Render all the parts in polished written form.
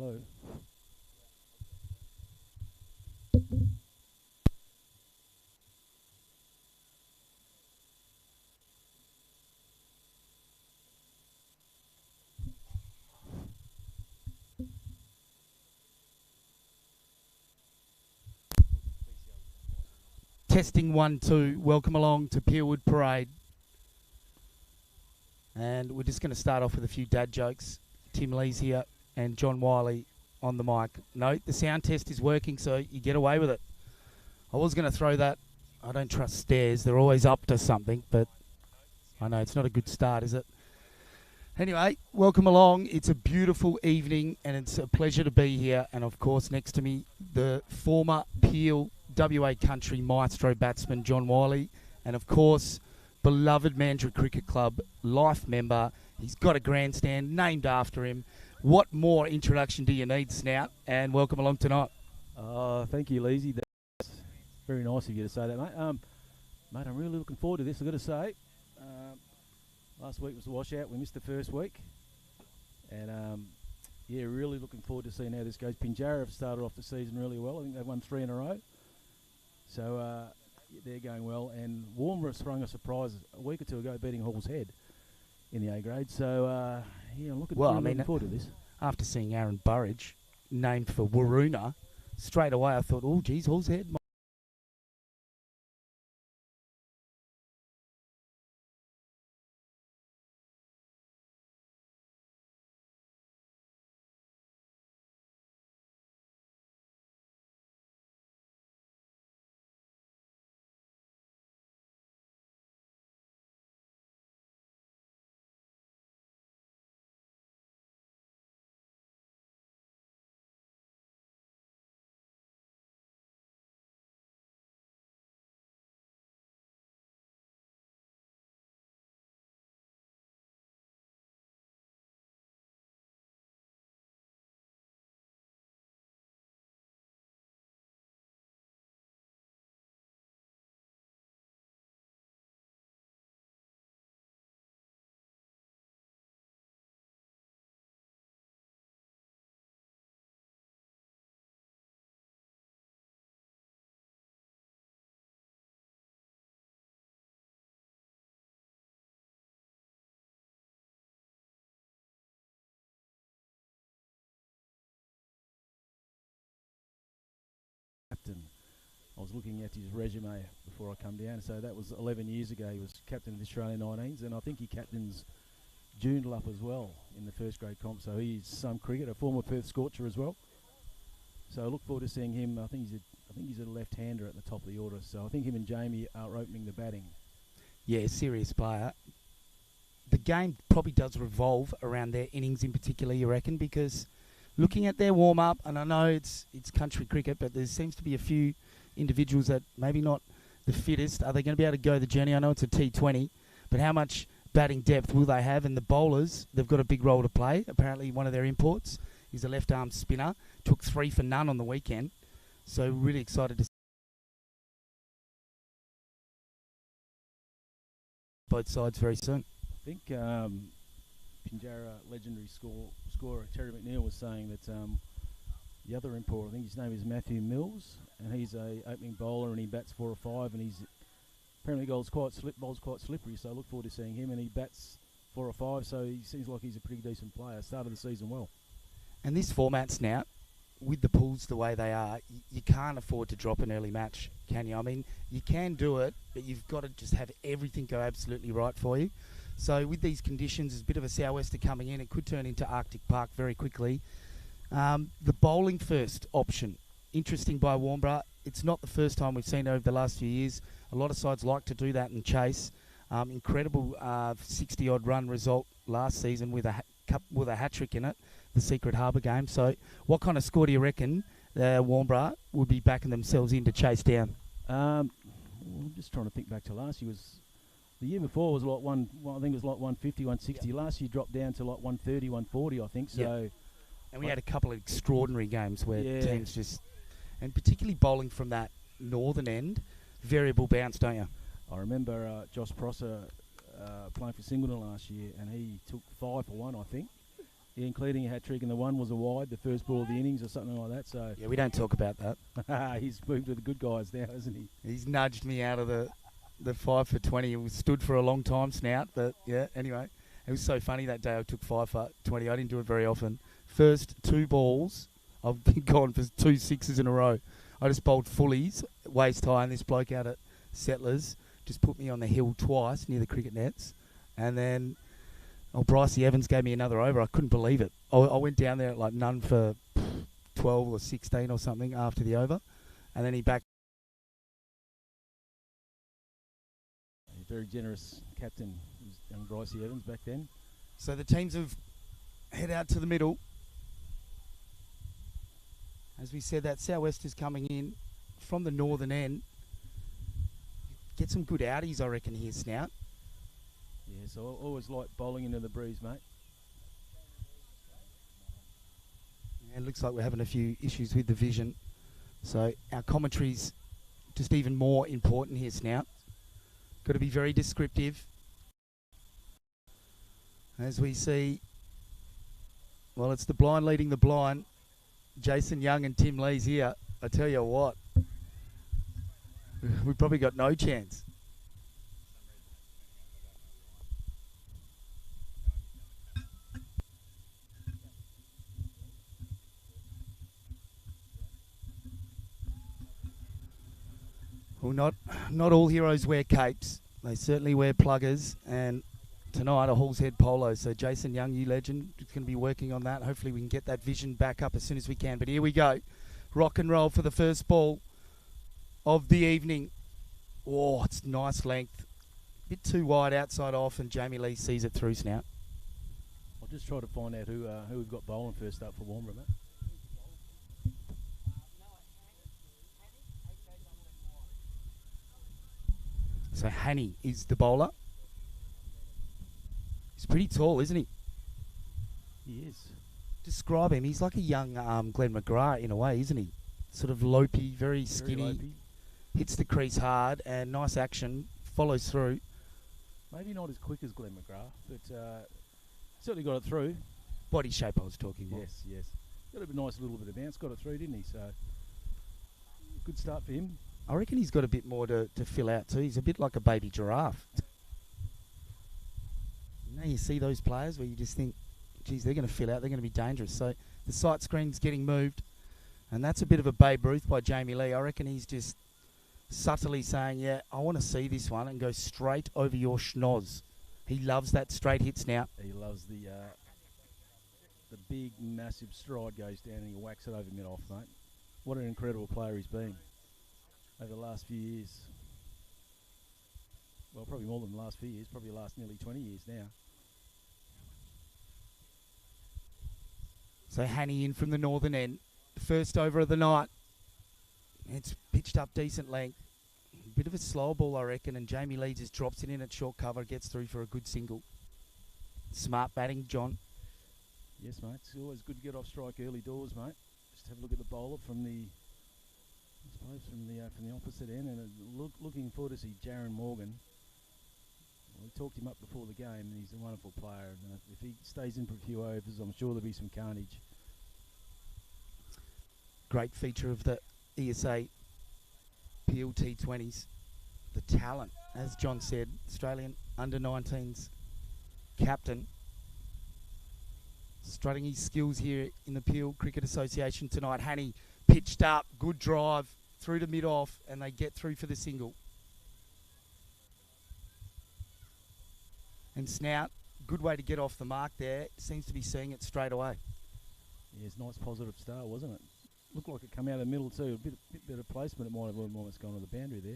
Hello. Testing 1, 2. Welcome along to Peerwood Parade. And we're just going to start off with a few dad jokes. Tim Lee's here and John Wiley on the mic. Note, the sound test is working, so you get away with it. I was going to throw that. I don't trust stairs. They're always up to something, but I know it's not a good start, is it? Anyway, welcome along. It's a beautiful evening, and it's a pleasure to be here. And, of course, next to me, the former Peel WA Country maestro batsman John Wiley, and of course beloved Mandurah Cricket Club life member. He's got a grandstand named after him. What more introduction do you need, Snout? And welcome along tonight. Thank you, Leesy. That's very nice of you to say that, mate. Mate, I'm really looking forward to this, I've got to say. Last week was a washout. We missed the first week. And, yeah, really looking forward to seeing how this goes. Pinjarra have started off the season really well. I think they've won 3 in a row. So they're going well, and Warmer sprung a surprise a week or two ago, beating Hall's Head in the A grade. So yeah, I'm looking forward to this. After seeing Aaron Burridge named for Waroona, straight away I thought, oh geez, Hall's Head. Captain. I was looking at his resume before I come down. So that was 11 years ago. He was captain of the Australian 19s, and I think he captains Joondalup as well in the first grade comp. So he's some cricket, a former Perth Scorcher as well. So I look forward to seeing him. I think he's a left-hander at the top of the order. So I think him and Jamie are opening the batting. Yeah, serious player. The game probably does revolve around their innings in particular, you reckon, because looking at their warm-up, and I know it's country cricket, but there seems to be a few individuals that maybe not the fittest. Are they going to be able to go the journey? I know it's a T20, but how much batting depth will they have? And the bowlers, they've got a big role to play. Apparently one of their imports is a left-arm spinner. Took 3 for none on the weekend. So really excited to see both sides very soon. I think Pinjarra legendary scorer Terry McNeil was saying that the other import, I think his name is Matthew Mills, and he's a opening bowler and he bats 4 or 5, and he's apparently bowls quite slippery. So I look forward to seeing him, and he bats 4 or 5, so he seems like he's a pretty decent player. Started the season well. And this format's now, with the pools the way they are, you can't afford to drop an early match, can you? I mean, you can do it, but you've got to just have everything go absolutely right for you. So with these conditions, there's a bit of a sou'wester coming in. It could turn into Arctic Park very quickly. The bowling first option, interesting by Warmborough. It's not the first time we've seen it over the last few years. A lot of sides like to do that and chase. Incredible 60-odd run result last season with a hat-trick in it, the Secret Harbour game. So what kind of score do you reckon Warmborough would be backing themselves in to chase down? I'm just trying to think back to last year. The year before was like I think it was like 150, 160. Yep. Last year dropped down to like 130, 140, I think. So, yep. And we had a couple of extraordinary games where teams just, and particularly bowling from that northern end, variable bounce, don't you? I remember Josh Prosser playing for Singleton last year, and he took 5 for 1, I think. Yeah, including a hat-trick, and the one was a wide, the first ball of the innings or something like that. So Yeah, we don't talk about that. he's moved to the good guys now, hasn't he? He's nudged me out of the 5 for 20. It stood for a long time, Snout. But, yeah, anyway. It was so funny that day I took 5 for 20. I didn't do it very often. First 2 balls, I've been gone for 2 sixes in a row. I just bowled fullies, waist high, and this bloke out at Settlers just put me on the hill twice near the cricket nets. And then Brycey Evans gave me another over. I couldn't believe it. I went down there at like none for 12 or 16 or something after the over. And then he backed. A very generous captain, young Brycey Evans back then. So the teams have head out to the middle. As we said, that southwest is coming in from the northern end. Get some good outies, I reckon, here, Snout. Yeah, so I always like bowling into the breeze, mate. Yeah, it looks like we're having a few issues with the vision. So our commentary's just even more important here, Snout. Got to be very descriptive. As we see, well, it's the blind leading the blind. Jason Young and Tim Lee's here. I tell you what, we've probably got no chance. Well, not all heroes wear capes. They certainly wear pluggers, and tonight a Hall's Head polo. So Jason Young, you legend, is going to be working on that. Hopefully we can get that vision back up as soon as we can. But here we go. Rock and roll for the first ball of the evening. Oh, it's nice length. Bit too wide outside off, and Jamie Lee sees it through, Snout. I'll just try to find out who we've got bowling first up for Warmborough, mate. So Hanny is the bowler. He's pretty tall, isn't he? He is. Describe him. He's like a young Glenn McGrath in a way, isn't he? Sort of lopey, very skinny. Very lopey. Hits the crease hard and nice action. Follows through. Maybe not as quick as Glenn McGrath, but certainly got it through. Body shape I was talking about. Yes. Got a nice little bit of bounce. Got it through, didn't he? So good start for him. I reckon he's got a bit more to fill out too. He's a bit like a baby giraffe. You see those players where you just think, geez, they're going to fill out, they're going to be dangerous. So the sight screen's getting moved, and that's a bit of a Babe Ruth by Jamie Lee. I reckon he's just subtly saying, yeah, I want to see this one and go straight over your schnoz. He loves that straight hits now. He loves the big, massive stride goes down and he whacks it over mid-off, mate. What an incredible player he's been over the last few years. Well, probably more than the last few years, probably the last nearly 20 years now. So Hanny in from the northern end. First over of the night. It's pitched up decent length. Bit of a slow ball, I reckon, and Jamie Lee just drops it in at short cover, gets through for a good single. Smart batting, John. Yes, mate. It's always good to get off strike early doors, mate. Just have a look at the bowler from the, I suppose, from the opposite end, and looking forward to see Jaron Morgan. Well, we talked him up before the game, and he's a wonderful player. And if he stays in for a few overs, I'm sure there'll be some carnage. Great feature of the ESA Peel T20s. The talent, as John said, Australian under-19s captain. Strutting his skills here in the Peel Cricket Association tonight. Hanny pitched up, good drive, through to mid-off, and they get through for the single. And Snout, good way to get off the mark there. Seems to be seeing it straight away. Yeah, it's a nice positive start, wasn't it? Looked like it come out of the middle too. A bit better placement. It might have almost gone to the boundary there.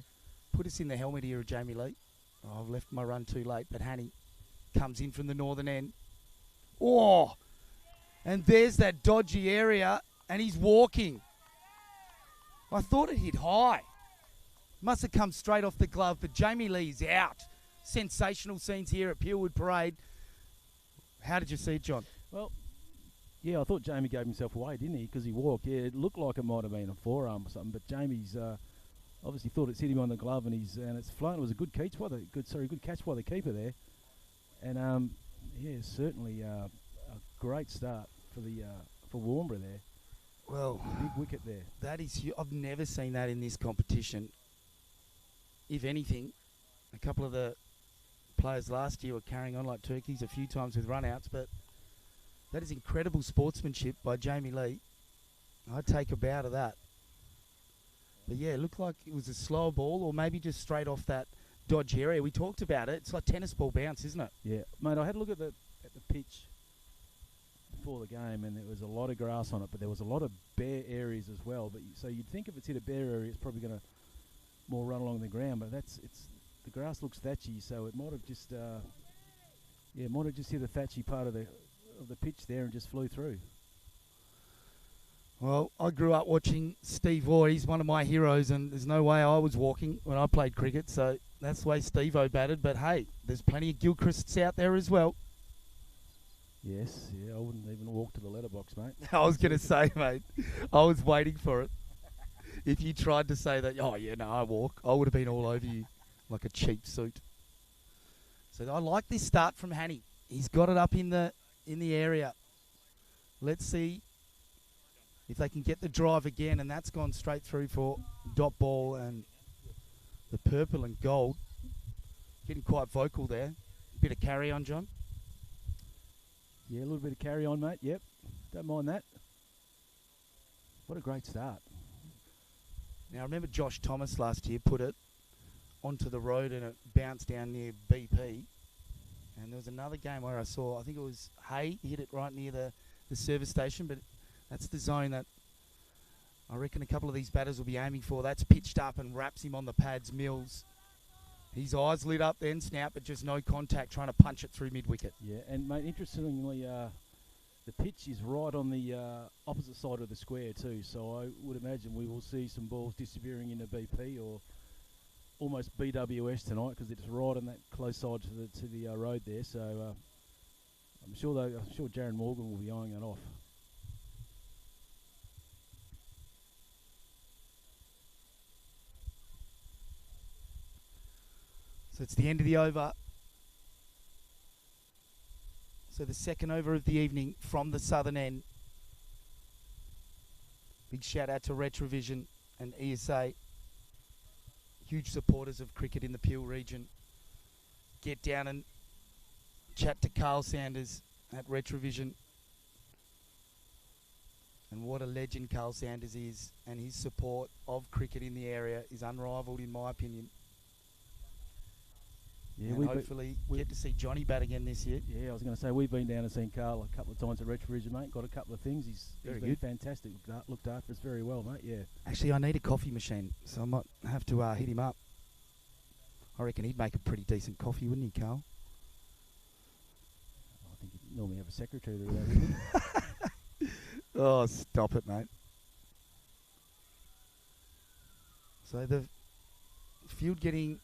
Put us in the helmet here of Jamie Lee. Oh, I've left my run too late, but Hanny comes in from the northern end. Oh! And there's that dodgy area, and he's walking. I thought it hit high. Must have come straight off the glove, but Jamie Lee's out. Sensational scenes here at Peelwood Parade. How did you see it, John? Well, yeah, I thought Jamie gave himself away, didn't he? Because he walked. Yeah, it looked like it might have been a forearm or something, but Jamie's obviously thought it's hit him on the glove, and it's flown. It was a good catch by the keeper there. And yeah, certainly a great start for the for Warnbro there. Well, Big wicket there. that is I've never seen that in this competition. If anything, a couple of the players last year were carrying on like turkeys a few times with run-outs, but that is incredible sportsmanship by Jamie Lee. I'd take a bow to that. But yeah, it looked like it was a slow ball or maybe just straight off that dodge area. We talked about it. It's like tennis ball bounce, isn't it? Yeah, mate. I had a look at the pitch before the game, and there was a lot of grass on it, but there was a lot of bare areas as well. But so you'd think if it's hit a bare area, it's probably going to more run along the ground. But the grass looks thatchy, so it might have just hit a thatchy part of the pitch there and just flew through. Well, I grew up watching Steve Waugh. He's one of my heroes, and there's no way I was walking when I played cricket, so that's the way Steve-O batted. But hey, there's plenty of Gilchrists out there as well. Yes, yeah, I wouldn't even walk to the letterbox, mate. I was going to say, mate, I was waiting for it. If you tried to say that, oh, yeah, no, I walk, I would have been all over you like a cheap suit. So I like this start from Hanny. He's got it up in the area. Let's see if they can get the drive again, and that's gone straight through for dot ball and the purple and gold. Getting quite vocal there. Bit of carry on, John. Yeah, a little bit of carry on, mate. Yep, don't mind that. What a great start. Now, I remember Josh Thomas last year put it onto the road and it bounced down near BP. And there was another game where I saw, I think it was Hay, hit it right near the service station, but that's the zone that I reckon a couple of these batters will be aiming for. That's pitched up and wraps him on the pads, Mills. His eyes lit up then, snap, but just no contact, trying to punch it through mid-wicket. Yeah, and mate, interestingly, the pitch is right on the opposite side of the square too, so I would imagine we will see some balls disappearing into BP or almost BWS tonight because it's right on that close side to the road there. So I'm sure Jaron Morgan will be eyeing that off. So it's the end of the over. So the second over of the evening from the southern end. Big shout out to Retravision and ESA. Huge supporters of cricket in the Peel region. Get down and chat to Carl Sanders at Retravision. And what a legend Carl Sanders is, and his support of cricket in the area is unrivaled in my opinion. Yeah, and hopefully we get to see Johnny bat again this year. Yeah, I was going to say, we've been down and seen Carl a couple of times at Retravision, mate. Got a couple of things. He's been fantastic. Looked after us very well, mate, yeah. Actually, I need a coffee machine, so I might have to hit him up. I reckon he'd make a pretty decent coffee, wouldn't he, Carl? I think he'd normally have a secretary to do that, wouldn't he? Oh, stop it, mate. So the field getting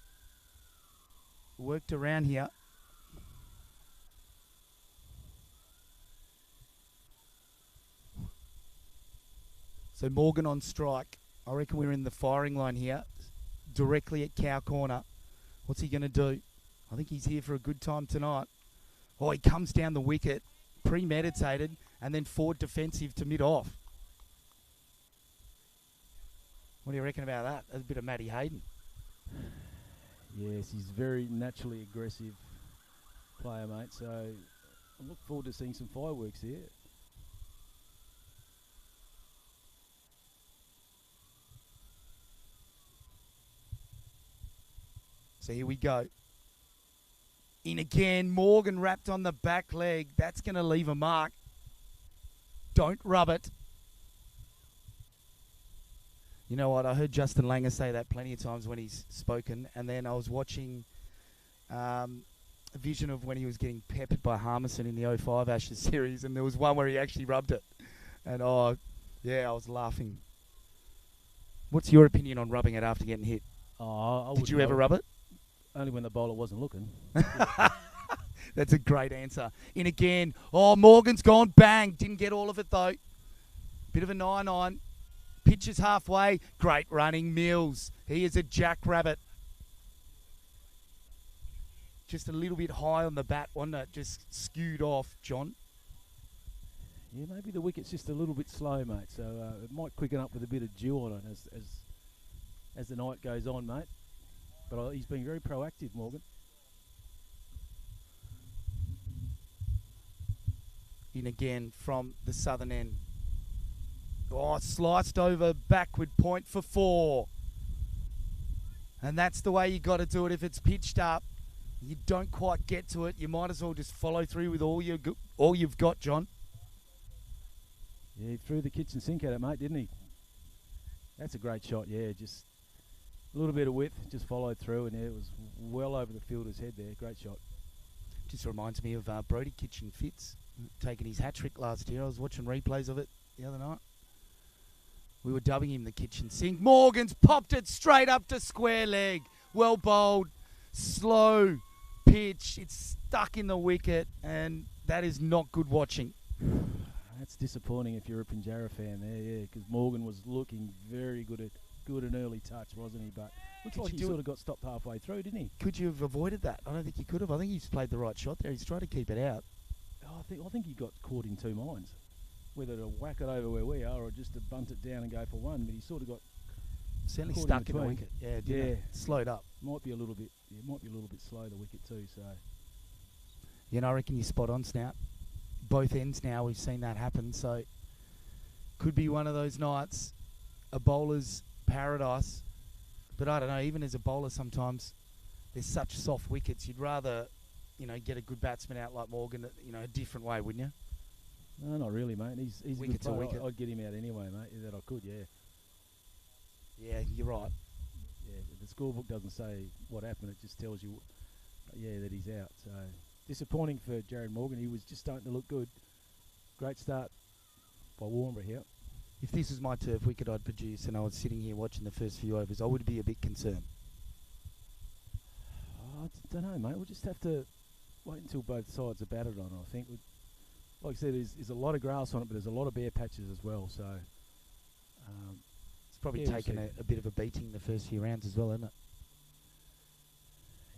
worked around here. So Morgan on strike. I reckon we're in the firing line here, directly at cow corner. What's he going to do? I think he's here for a good time tonight. Oh, he comes down the wicket, premeditated, and then forward defensive to mid-off. What do you reckon about that? That's a bit of Matty Hayden. Yes, he's a very naturally aggressive player, mate. So I look forward to seeing some fireworks here. So here we go. In again, Morgan wrapped on the back leg. That's going to leave a mark. Don't rub it. You know what? I heard Justin Langer say that plenty of times when he's spoken. And then I was watching a vision of when he was getting peppered by Harmison in the 05 Ashes series. And there was one where he actually rubbed it. And I was laughing. What's your opinion on rubbing it after getting hit? Did you ever rub it? Only when the bowler wasn't looking. That's a great answer. In again. Oh, Morgan's gone. Bang. Didn't get all of it, though. Bit of a 9-9. Pitches halfway. Great running, Mills. He is a jackrabbit. Just a little bit high on the bat, wasn't it? Just skewed off, John. Yeah, maybe the wicket's just a little bit slow, mate. So it might quicken up with a bit of dew on it as the night goes on, mate. But he's been very proactive, Morgan. In again from the southern end. Oh, sliced over backward point for 4. And that's the way you got to do it. If it's pitched up, you don't quite get to it. You might as well just follow through with all you've got, John. Yeah, he threw the kitchen sink at it, mate, didn't he? That's a great shot, yeah. Just a little bit of width, just followed through, and yeah, it was well over the fielder's head there. Great shot. Just reminds me of Brody Kitchen Fitz taking his hat-trick last year. I was watching replays of it the other night. We were dubbing him the kitchen sink. Morgan's popped it straight up to square leg. Well bowled, slow pitch. It's stuck in the wicket, and that is not good watching. That's disappointing if you're a Pinjarra fan there, yeah, because Morgan was looking very good an early touch, wasn't he? But looks like he sort of got stopped halfway through, didn't he? Could you have avoided that? I don't think he could have. I think he's played the right shot there. He's tried to keep it out. Oh, I think he got caught in two minds, whether to whack it over where we are or just to bunt it down and go for one. But he sort of got certainly stuck in the wicket. Yeah, didn't it? Slowed up. Might be a little bit. Yeah, might be a little bit slow the wicket too. So. Yeah, I reckon you're spot on, Snout. Both ends now we've seen that happen. So could be one of those nights, a bowler's paradise. But I don't know. Even as a bowler, sometimes there's such soft wickets. You'd rather, get a good batsman out like Morgan, a different way, wouldn't you? No, not really, mate. He's wicket a good player. wicket. I'd get him out anyway, mate. That I could, yeah. Yeah, you're right. Yeah, the scorebook doesn't say what happened. It just tells you, that he's out. So disappointing for Jared Morgan. He was just starting to look good. Great start by Warnborough here. If this was my turf wicket I'd produce and I was sitting here watching the first few overs, I would be a bit concerned. I don't know, mate. We'll just have to wait until both sides are batted on, I think. Like I said, there's a lot of grass on it, but there's a lot of bare patches as well. So it's probably taken a bit of a beating the first few rounds as well, isn't it?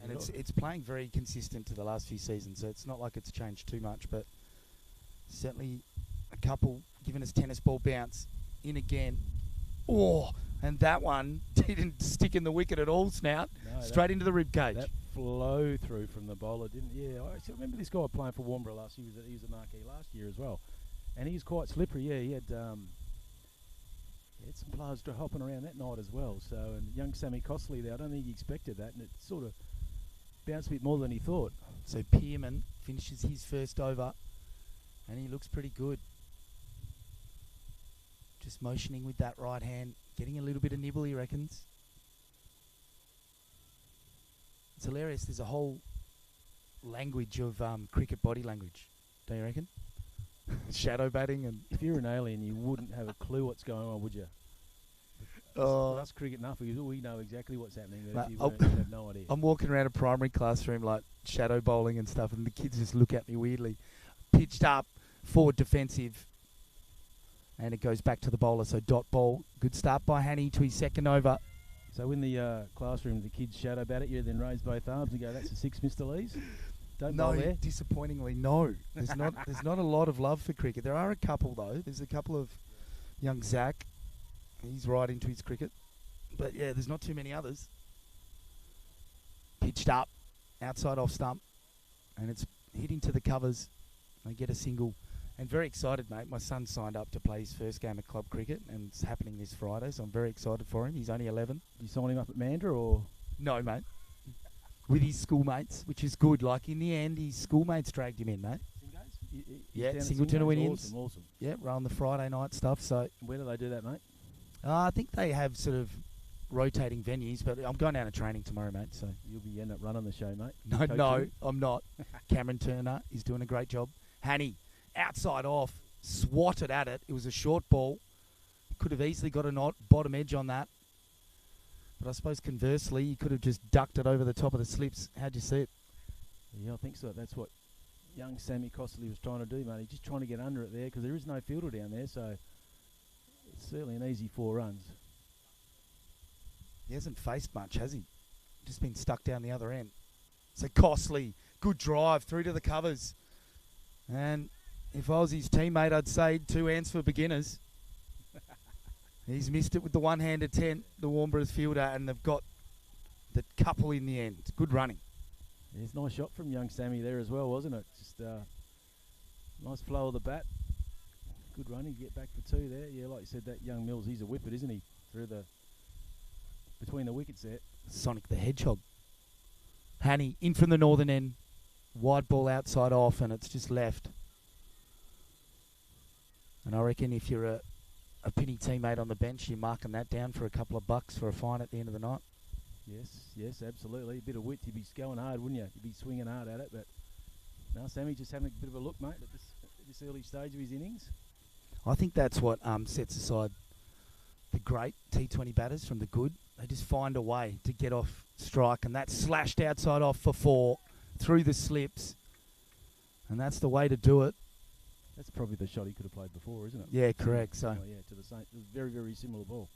And it's playing very consistent to the last few seasons, so it's not like it's changed too much, but certainly a couple giving us tennis ball bounce in again. Oh, and that one didn't stick in the wicket at all, Snout. No, straight into the rib cage. That flow through from the bowler, didn't? Yeah, I actually remember this guy playing for Warnborough last year. He was a marquee last year as well, and he's quite slippery. Yeah, he had some players hopping around that night as well. So, and young Sammy Costley there, I don't think he expected that, and it sort of bounced a bit more than he thought. So Pearman finishes his first over, and he looks pretty good. Just motioning with that right hand, getting a little bit of nibble, he reckons. It's hilarious. There's a whole language of cricket body language, don't you reckon? Shadow batting, and if you're an alien, you wouldn't have a clue what's going on, would you? Us cricket nuffers, we know exactly what's happening. But if you have no idea. I'm walking around a primary classroom like shadow bowling and stuff, and the kids just look at me weirdly. Pitched up, forward defensive, and it goes back to the bowler. So dot ball, good start by Hanny to his second over. So in the classroom, the kids shadow bat at you, then raise both arms and go, "That's a 6, Mr. Lees." Don't bowl there. Disappointingly, no. There's not a lot of love for cricket. There are a couple though. There's a couple of young Zach. He's right into his cricket. But yeah, there's not too many others. Pitched up, outside off stump, and it's hitting to the covers. They get a single. And very excited, mate. My son signed up to play his first game of club cricket, and it's happening this Friday, so I'm very excited for him. He's only 11. Did you sign him up at Mandurah or? No, mate. With his schoolmates, which is good. Like, in the end, his schoolmates dragged him in, mate. Yeah, Singleton Williams. Awesome. Yeah, run the Friday night stuff. So where do they do that, mate? I think they have sort of rotating venues, but I'm going down to training tomorrow, mate. So you'll be end up running the show, mate. No, I'm not. Cameron Turner is doing a great job. Hanny, outside off, swatted at it. It was a short ball. Could have easily got a bottom edge on that. But I suppose conversely, he could have just ducked it over the top of the slips. How'd you see it? Yeah, I think so. That's what young Sammy Costley was trying to do, mate. He's just trying to get under it there because there is no fielder down there, so it's certainly an easy 4 runs. He hasn't faced much, has he? Just been stuck down the other end. So Costley, good drive through to the covers. And If I was his teammate, I'd say 2 hands for beginners. He's missed it with the one-hander 10, the Warnborough fielder, and they've got the couple in the end. Good running. There's a nice shot from young Sammy there as well, wasn't it? Just nice flow of the bat. Good running to get back for 2 there. Yeah, like you said, that young Mills, he's a whippet, isn't he? Between the wickets there. Sonic the Hedgehog. Hanny in from the northern end. Wide ball outside off, and it's just left. And I reckon if you're a Penny teammate on the bench, you're marking that down for a couple of bucks for a fine at the end of the night. Yes, absolutely. A bit of width, you'd be going hard, wouldn't you? You'd be swinging hard at it, but now Sammy just having a bit of a look, mate, at this early stage of his innings. I think that's what sets aside the great T20 batters from the good. They just find a way to get off strike, and that's slashed outside off for 4 through the slips, and that's the way to do it. That's probably the shot he could have played before, isn't it? Yeah, correct. So yeah, to the same. It was very, very similar ball.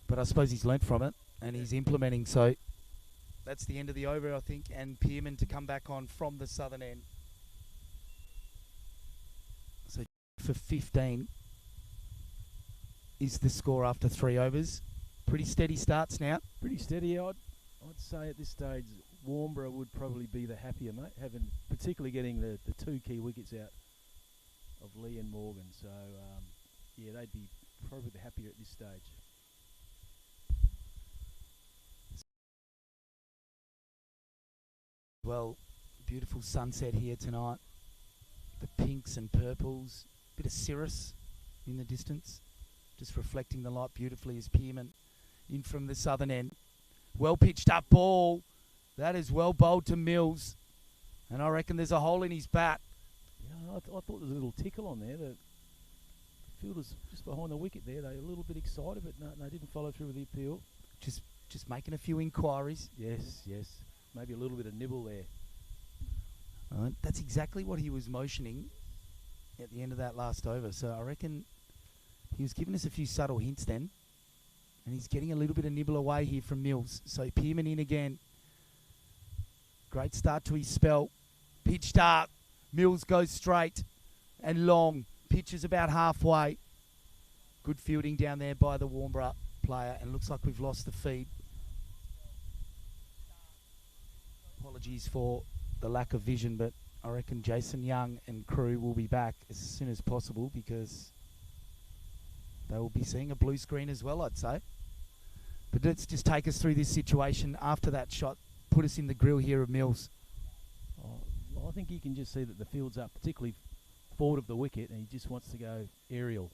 But I suppose he's learnt from it, and he's implementing. So that's the end of the over, I think, and Pearman to come back on from the southern end. So for 15 is the score after 3 overs. Pretty steady starts now. Pretty steady. I'd say at this stage, Warnborough would probably be the happier, mate, particularly getting the 2 key wickets out of Lee and Morgan. So, yeah, they'd be probably the happier at this stage. Well, beautiful sunset here tonight. The pinks and purples. Bit of cirrus in the distance. Just reflecting the light beautifully as Pearman in from the southern end. Well pitched up ball. That is well bowled to Mills. And I reckon there's a hole in his bat. Yeah, I thought there was a little tickle on there. The fielders just behind the wicket there. They were a little bit excited, but no, they didn't follow through with the appeal. Just making a few inquiries. Yes. Maybe a little bit of nibble there. That's exactly what he was motioning at the end of that last over. So I reckon he was giving us a few subtle hints then. And he's getting a little bit of nibble away here from Mills. So Pearman in again. Great start to his spell. Pitched up. Mills goes straight and long. Pitches about halfway. Good fielding down there by the Warnborough player. And looks like we've lost the feed. Apologies for the lack of vision, but I reckon Jason Young and crew will be back as soon as possible because they will be seeing a blue screen as well, I'd say. But let's just take us through this situation after that shot. Put us in the grill here of Mills. Well, I think you can just see that the field's up, particularly forward of the wicket, and he just wants to go aerial.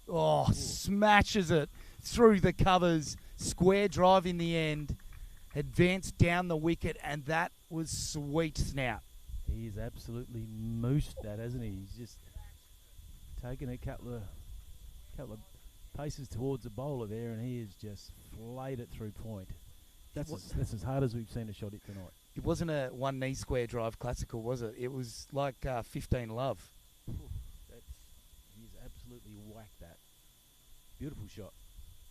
Oh, ooh. Smashes it through the covers. Square drive in the end. Advanced down the wicket, and that was sweet snout. He's absolutely moosed that, hasn't he? He's just taken a couple of paces towards the bowler there, and he has just flayed it through point. That's as hard as we've seen a shot hit tonight. It wasn't a one knee square drive classical, was it? It was like 15 love. He's absolutely whacked that. Beautiful shot.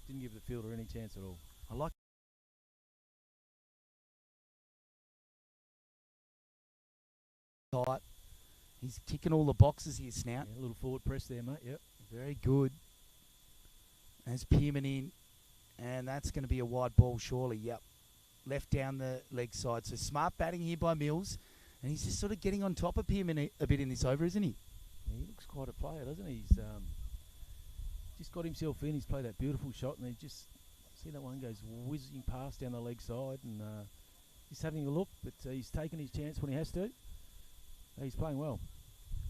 Didn't give the fielder any chance at all. I like. Tight. He's ticking all the boxes here, Snout. Yeah, a little forward press there, mate. Yep. Very good. As Pearman in, and that's going to be a wide ball, surely. Yep. Left down the leg side. So smart batting here by Mills, and he's just sort of getting on top of Pearman a bit in this over, isn't he? Yeah, he looks quite a player, doesn't he? He's just got himself in. He's played that beautiful shot, and he just see that one goes whizzing past down the leg side, and he's having a look, but he's taken his chance when he has to. He's playing well.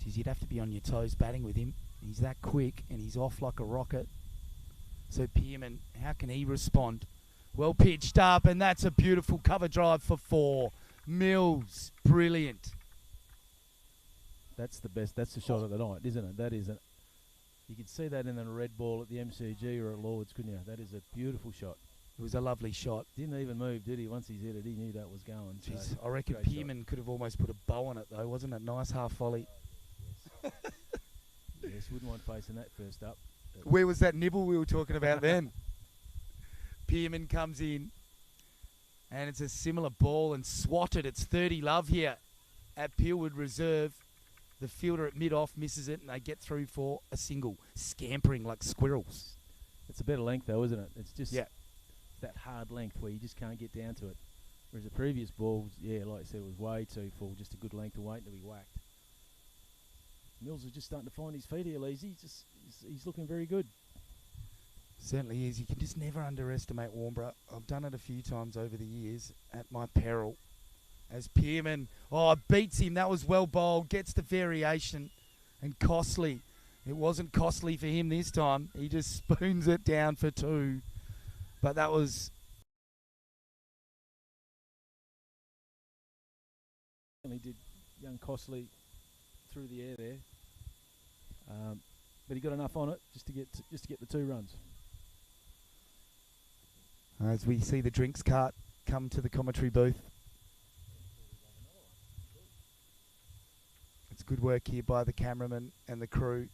Geez, you'd have to be on your toes batting with him. He's that quick, and he's off like a rocket. So Pearman, how can he respond? Well pitched up, and that's a beautiful cover drive for 4. Mills, brilliant. That's the best. That's the shot of the night, isn't it? That is it. You could see that in a red ball at the MCG or at Lord's, couldn't you? That is a beautiful shot. It was a lovely shot. Didn't even move, did he? Once he's hit it, he knew that was going. Jeez, so I reckon Pearman could have almost put a bow on it, though, wasn't it? Nice half volley. Yes. Yes, wouldn't want facing that first up. Where was that nibble we were talking about then? Pearman comes in, and it's a similar ball and swatted. It's 30 love here at Peelwood Reserve. The fielder at mid-off misses it, and they get through for a single, scampering like squirrels. It's a better length, though, isn't it? It's just Yeah. that hard length where you just can't get down to it. Whereas the previous ball, like I said, was way too full, just a good length of weight to be whacked. Mills is just starting to find his feet here, Leesy. He's looking very good. Certainly is. You can just never underestimate Warnborough. I've done it a few times over the years at my peril. As Pearman, beats him. That was well bowled. Gets the variation. And costly. It wasn't costly for him this time. He just spoons it down for 2. But that was... And he did young Costley through the air there. But he got enough on it just to get the 2 runs. As we see the drinks cart come to the commentary booth. It's good work here by the cameraman and the crew.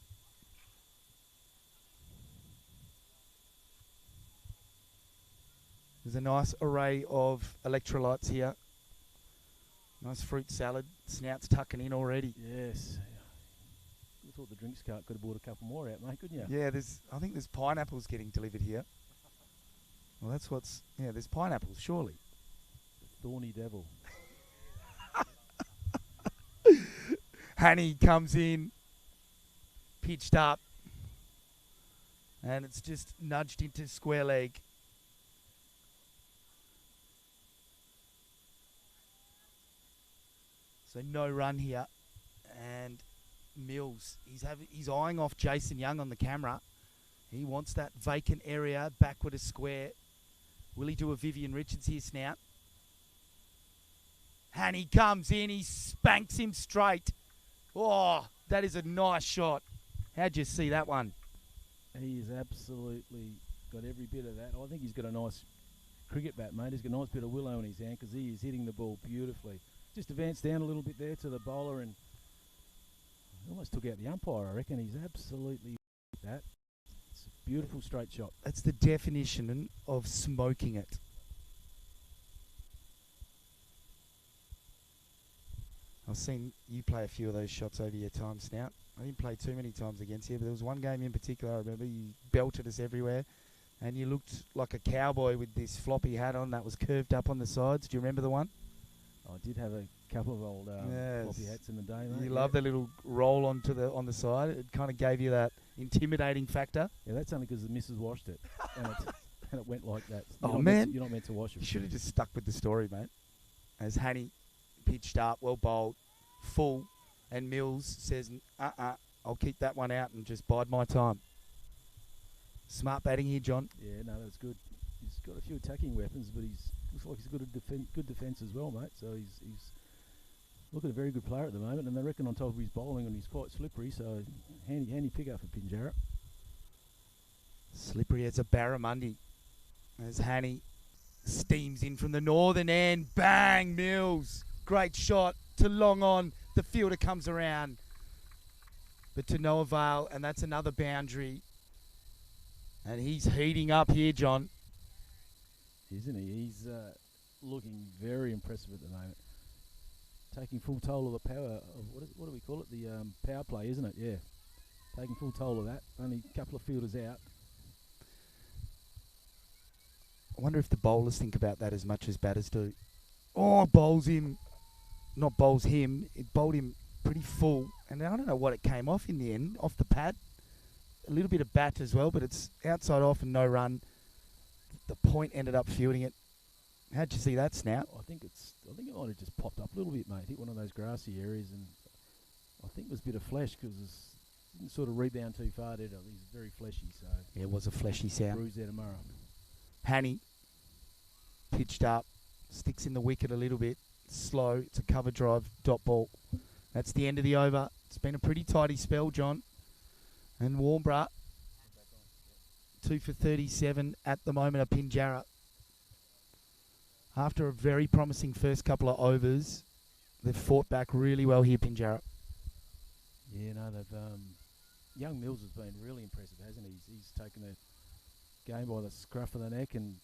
There's a nice array of electrolytes here. Nice fruit salad. Snout's tucking in already. Yes. I thought the drinks cart could have brought a couple more out, mate, couldn't you? Yeah, I think there's pineapples getting delivered here. Well, there's pineapples, surely. Thorny devil. Hanny comes in, pitched up, and it's just nudged into square leg. So no run here, and Mills, he's eyeing off Jason Young on the camera. He wants that vacant area backward a square. Will he do a Vivian Richards here, Snout? Hanny comes in, he spanks him straight. Oh, that is a nice shot. How'd you see that one? He has absolutely got every bit of that. I think he's got a nice cricket bat, mate. He's got a nice bit of willow in his hand because he is hitting the ball beautifully. Just advanced down a little bit there to the bowler and almost took out the umpire, I reckon. He's absolutely that. It's a beautiful straight shot. That's the definition of smoking it. I've seen you play a few of those shots over your time, Snout. I didn't play too many times against you, but there was one game in particular I remember you belted us everywhere and you looked like a cowboy with this floppy hat on that was curved up on the sides. Do you remember the one? I did have a couple of old floppy hats in the day, mate. You love the little roll on the side. It kind of gave you that intimidating factor. Yeah, that's only because the missus washed it. and it went like that. You're not meant to wash it. You should have just stuck with the story, mate. As Hanny pitched up, well bowled, full, and Mills says, I'll keep that one out and just bide my time. Smart batting here, John. Yeah, no, that's good. He's got a few attacking weapons, but looks like he's got a good defence as well, mate. So he's looking a very good player at the moment, and they reckon on top of his bowling, and he's quite slippery, so handy pick up for Pinjarra. Slippery as a barramundi. As Hanny steams in from the northern end. Bang, Mills. Great shot to long on. The fielder comes around, but to no avail, and that's another boundary. And he's heating up here, John. Isn't he? He's looking very impressive at the moment. Taking full toll of the power. What do we call it? The power play, isn't it? Yeah. Taking full toll of that. Only a couple of fielders out. I wonder if the bowlers think about that as much as batters do. Oh, bowls him. Not bowls him. It bowled him pretty full. And I don't know what it came off in the end. Off the pad. A little bit of bat as well, but it's outside off and no run. The point ended up fielding it. How'd you see that, Snout? I think it might have just popped up a little bit, mate. Hit one of those grassy areas, and I think it was a bit of flesh because it didn't sort of rebound too far, did it? He's very fleshy, so Yeah, it was a fleshy sound. bruise there tomorrow. Hanny pitched up, sticks in the wicket a little bit, slow. It's a cover drive, dot ball. That's the end of the over. It's been a pretty tidy spell, John. And Warnborough, 2 for 37 at the moment of Pinjarra. After a very promising first couple of overs, they've fought back really well here, Pinjarra. Yeah, no, they've young Mills has been really impressive, hasn't he? He's taken the game by the scruff of the neck, and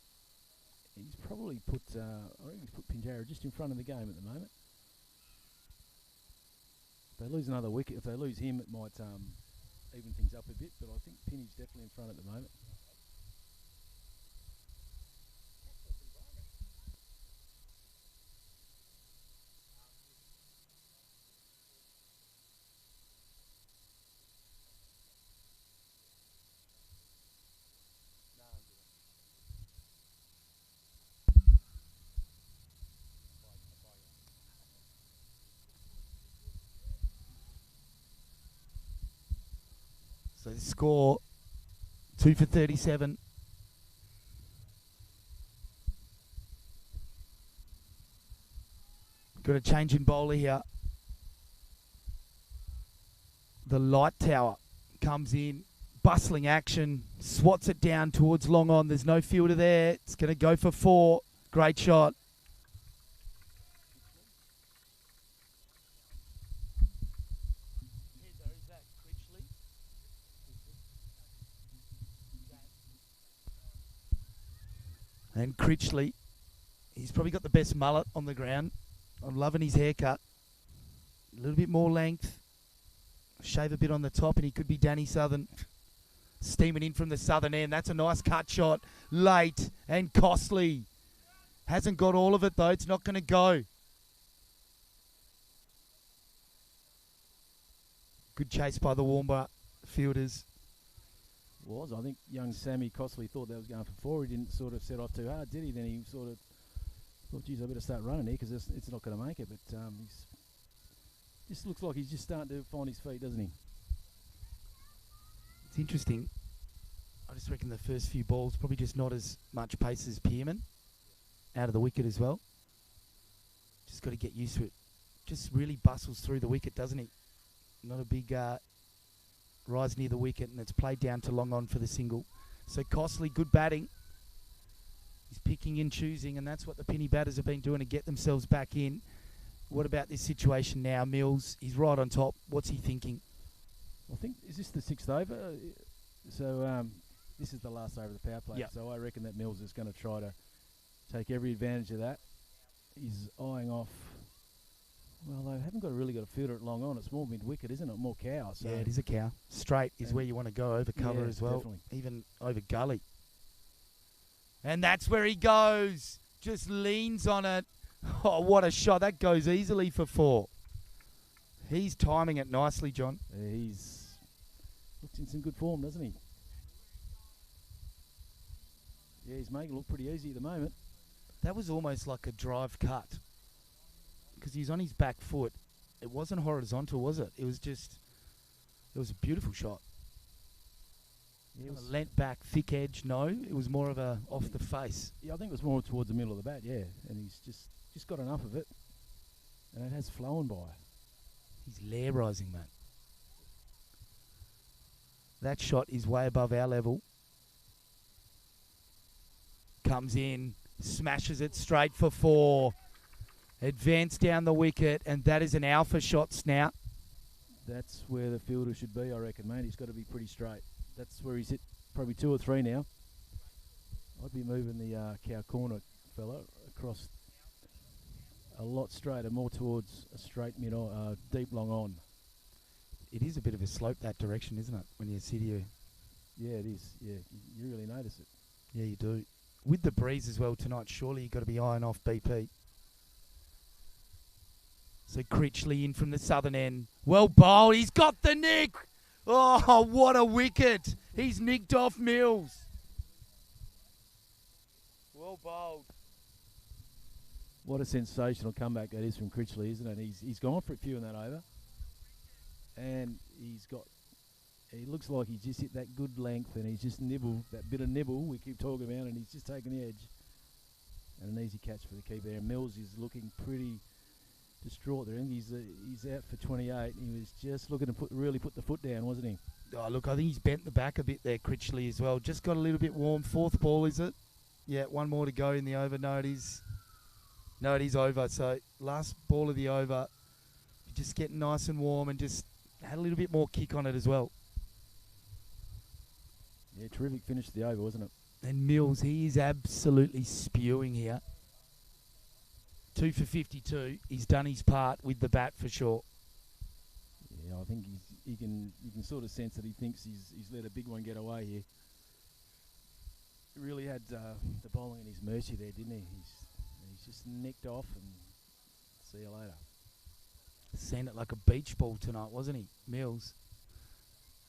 he's probably put I reckon he's put Pinjarra just in front of the game at the moment. they lose another wicket, if they lose him, it might even things up a bit. But I think Pinny's definitely in front at the moment. So the score, 2 for 37. Got a change in bowler here. The light tower comes in, bustling action, swats it down towards long on. There's no fielder there. It's going to go for 4. Great shot. And Critchley, he's probably got the best mullet on the ground. I'm loving his haircut. A little bit more length. Shave a bit on the top and he could be Danny Southern. Steaming in from the southern end. That's a nice cut shot. Late and costly. Hasn't got all of it though. It's not going to go. Good chase by the Warmborough fielders. I think young Sammy Costley thought that was going for 4. He didn't sort of set off too hard, did he? Then he sort of thought, geez, I better start running here because it's not going to make it. But he's just looks like he's just starting to find his feet, doesn't he? It's interesting. I just reckon the first few balls probably just not as much pace as Pearman. Out of the wicket as well. Just got to get used to it. Just really bustles through the wicket, doesn't he? Not a big rise near the wicket, and it's played down to long on for the single. So Costley, good batting. He's picking and choosing, and that's what the Pinny batters have been doing to get themselves back in. What about this situation now? Mills, he's right on top. What's he thinking? I think, is this the 6th over? So this is the last over of the power play. Yep. So I reckon that Mills is going to try to take every advantage of that. He's eyeing off. Well, they haven't really got a fielder at long on. It's more mid-wicket, isn't it? More cow. So Yeah, it is a cow. Straight is where you want to go, over cover as well. Definitely. Even over gully. And that's where he goes. Just leans on it. Oh, what a shot. That goes easily for 4. He's timing it nicely, John. He's looked in some good form, doesn't he? Yeah, he's making it look pretty easy at the moment. That was almost like a drive cut. Because he's on his back foot. It wasn't horizontal, was it? It was a beautiful shot. Yeah, Kind of leant back, thick edge. No, it was more of a off the face. Yeah, I think it was more towards the middle of the bat, yeah. And he's just got enough of it. And it has flown by. He's lair rising, mate. That shot is way above our level. Comes in, smashes it straight for 4. Advance down the wicket, and that is an alpha shot, Snout. That's where the fielder should be, I reckon, mate. He's got to be pretty straight. That's where he's hit probably 2 or 3 now. I'd be moving the cow corner fella across a lot straighter, more towards a straight mid, deep long on. It is a bit of a slope that direction, isn't it, when you sit here? Yeah, it is. Yeah, you really notice it. Yeah, you do. With the breeze as well tonight, surely you've got to be eyeing off BP. So Critchley in from the southern end. Well bowled. He's got the nick. Oh, what a wicket. He's nicked off Mills. Well bowled. What a sensational comeback that is from Critchley, isn't it? He's gone for a few in that over. And he looks like he's just hit that good length and he's just nibbled, that bit of nibble we keep talking about, and he's just taken the edge. And an easy catch for the keeper there. Mills is looking pretty distraught there. He's out for 28. He was just looking to really put the foot down, wasn't he? Oh, look, I think he's bent the back a bit there, Critchley, as well. Just got a little bit warm. 4th ball, is it? Yeah, 1 more to go in the over. No, it is over. So last ball of the over. Just getting nice and warm and just had a little bit more kick on it as well. Yeah, terrific finish to the over, wasn't it? And Mills, he is absolutely spewing here. 2 for 52. He's done his part with the bat for sure. Yeah, I think you can sort of sense that he thinks he's let a big one get away here. He really had the bowling in his mercy there, didn't he? He's just nicked off and see you later. Seen it like a beach ball tonight, wasn't he, Mills?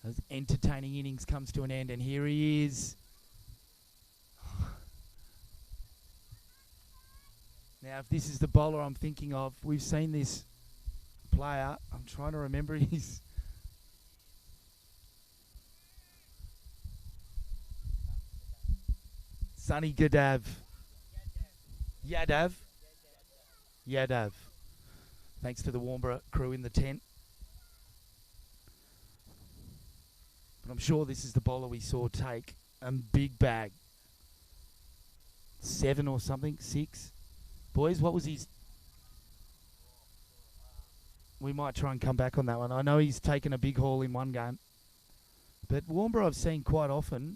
His entertaining innings comes to an end, and here he is. Now, if this is the bowler I'm thinking of, we've seen this player. I'm trying to remember his... Sunny Yadav. Yadav. Thanks to the Warnborough crew in the tent. But I'm sure this is the bowler we saw take a big bag. 7 or something, 6. Boys, what was his... We might try and come back on that one. I know he's taken a big haul in one game. But Warnborough I've seen quite often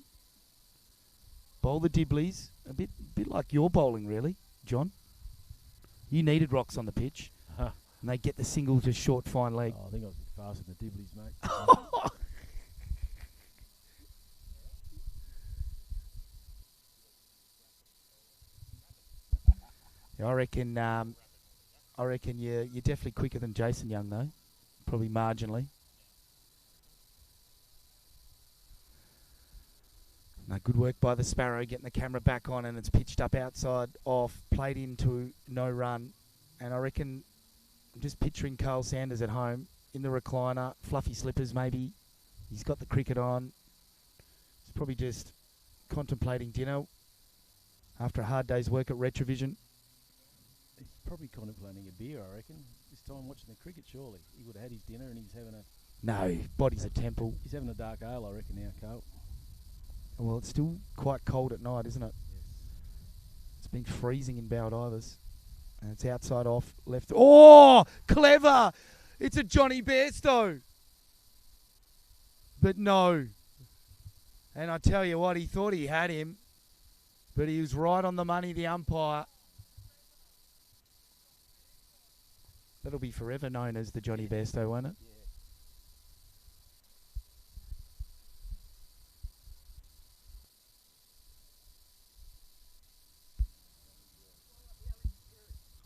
bowl the dibblies. A bit like your bowling, really, John. You needed rocks on the pitch. And they get the single to short, fine leg. Oh, I think I was a bit faster than the dibblies, mate. I reckon you're definitely quicker than Jason Young, though. Probably marginally. No, good work by the Sparrow, getting the camera back on, and it's pitched up outside off, played into no run. And I reckon, I'm just picturing Carl Sanders at home, in the recliner, fluffy slippers maybe. He's got the cricket on. He's probably just contemplating dinner after a hard day's work at Retravision. He's probably contemplating a beer, I reckon. This time watching the cricket, surely. He would have had his dinner and he's having a... No, body's a temple. He's having a dark ale, I reckon, now, Carl. Well, it's still quite cold at night, isn't it? Yes. It's been freezing in Baldivis. And it's outside off, left. Oh, clever! It's a Johnny Bairstow. But no. And I tell you what, he thought he had him. But he was right on the money, the umpire. That'll be forever known as the Johnny Bairstow, won't it?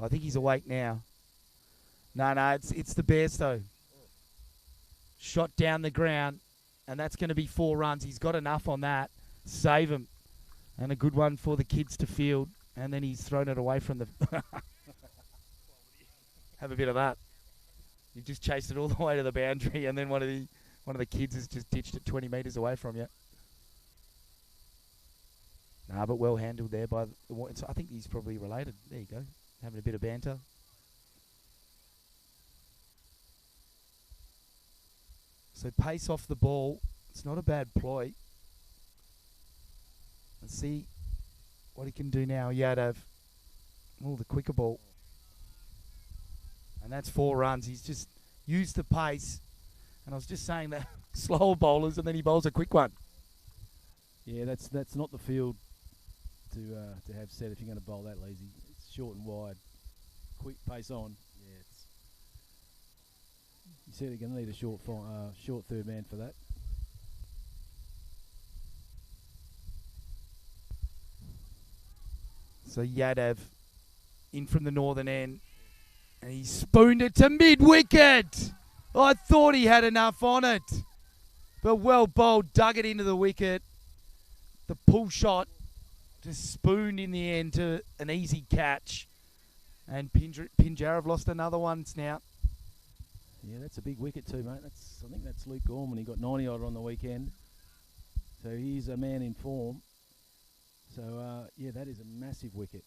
I think he's awake now. No, it's the Bairstow. Shot down the ground, and that's going to be 4 runs. He's got enough on that. Save him. And a good one for the kids to field. And then he's thrown it away from the... Have a bit of that. You just chased it all the way to the boundary, and then one of the kids has just ditched it 20 metres away from you. Nah, but well handled there by the... I think he's probably related. There you go. Having a bit of banter. So pace off the ball. It's not a bad ploy. Let's see what he can do now. Yadav. Oh, the quicker ball. And that's 4 runs. He's just used the pace. And I was just saying that slower bowlers, and then he bowls a quick one. Yeah, that's not the field to have set if you're going to bowl that lazy. It's short and wide, quick pace on. Yeah, you're certainly going to need a short third man for that. So Yadav in from the northern end. And he spooned it to mid-wicket. I thought he had enough on it. But well bowled, dug it into the wicket. The pull shot just spooned in the end to an easy catch. And Pinjarra have lost another one now. Yeah, that's a big wicket too, mate. I think that's Luke Gorman. He got 90 odd on the weekend. So he's a man in form. So, yeah, that is a massive wicket.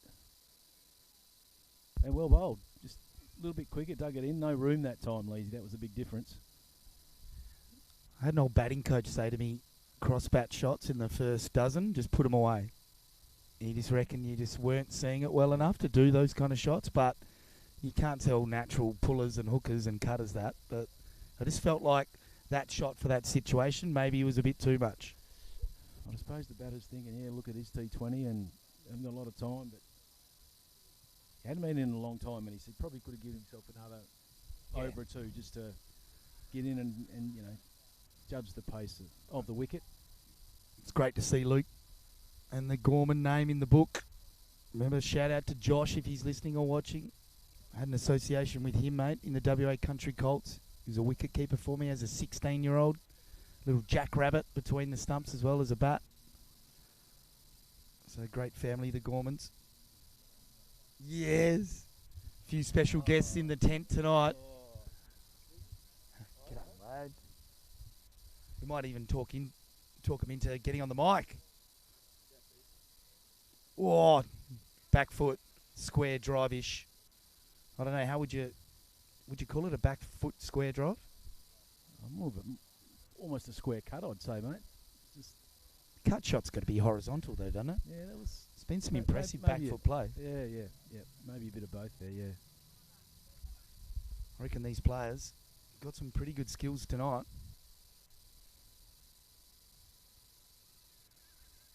And well bowled. Just a little bit quicker, dug it in. No room that time, Leesy. That was a big difference. I had an old batting coach say to me, cross-bat shots in the first dozen, just put them away. You just reckon you just weren't seeing it well enough to do those kind of shots, but you can't tell natural pullers and hookers and cutters that. But I just felt like that shot for that situation maybe was a bit too much. I suppose the batter's thinking, yeah, look at his T20 and haven't got a lot of time, but he hadn't been in a long time, and he said probably could have given himself another over or two just to get in and you know, judge the pace of the wicket. It's great to see Luke and the Gorman name in the book. Remember, shout out to Josh if he's listening or watching. I had an association with him, mate, in the WA Country Colts. He was a wicket keeper for me as a 16-year-old. Little jackrabbit between the stumps as well as a bat. So great family, the Gormans. Yes. A few special guests in the tent tonight. G'day, lad. We might even talk him into getting on the mic. Oh, back foot, square drive-ish. I don't know, how would you call it, a back foot square drive? More of almost a square cut, I'd say, mate. Just cut shot's got to be horizontal though, doesn't it? yeah, that was. It's been some impressive maybe back foot play. Yeah. Maybe a bit of both there. Yeah. I reckon these players got some pretty good skills tonight.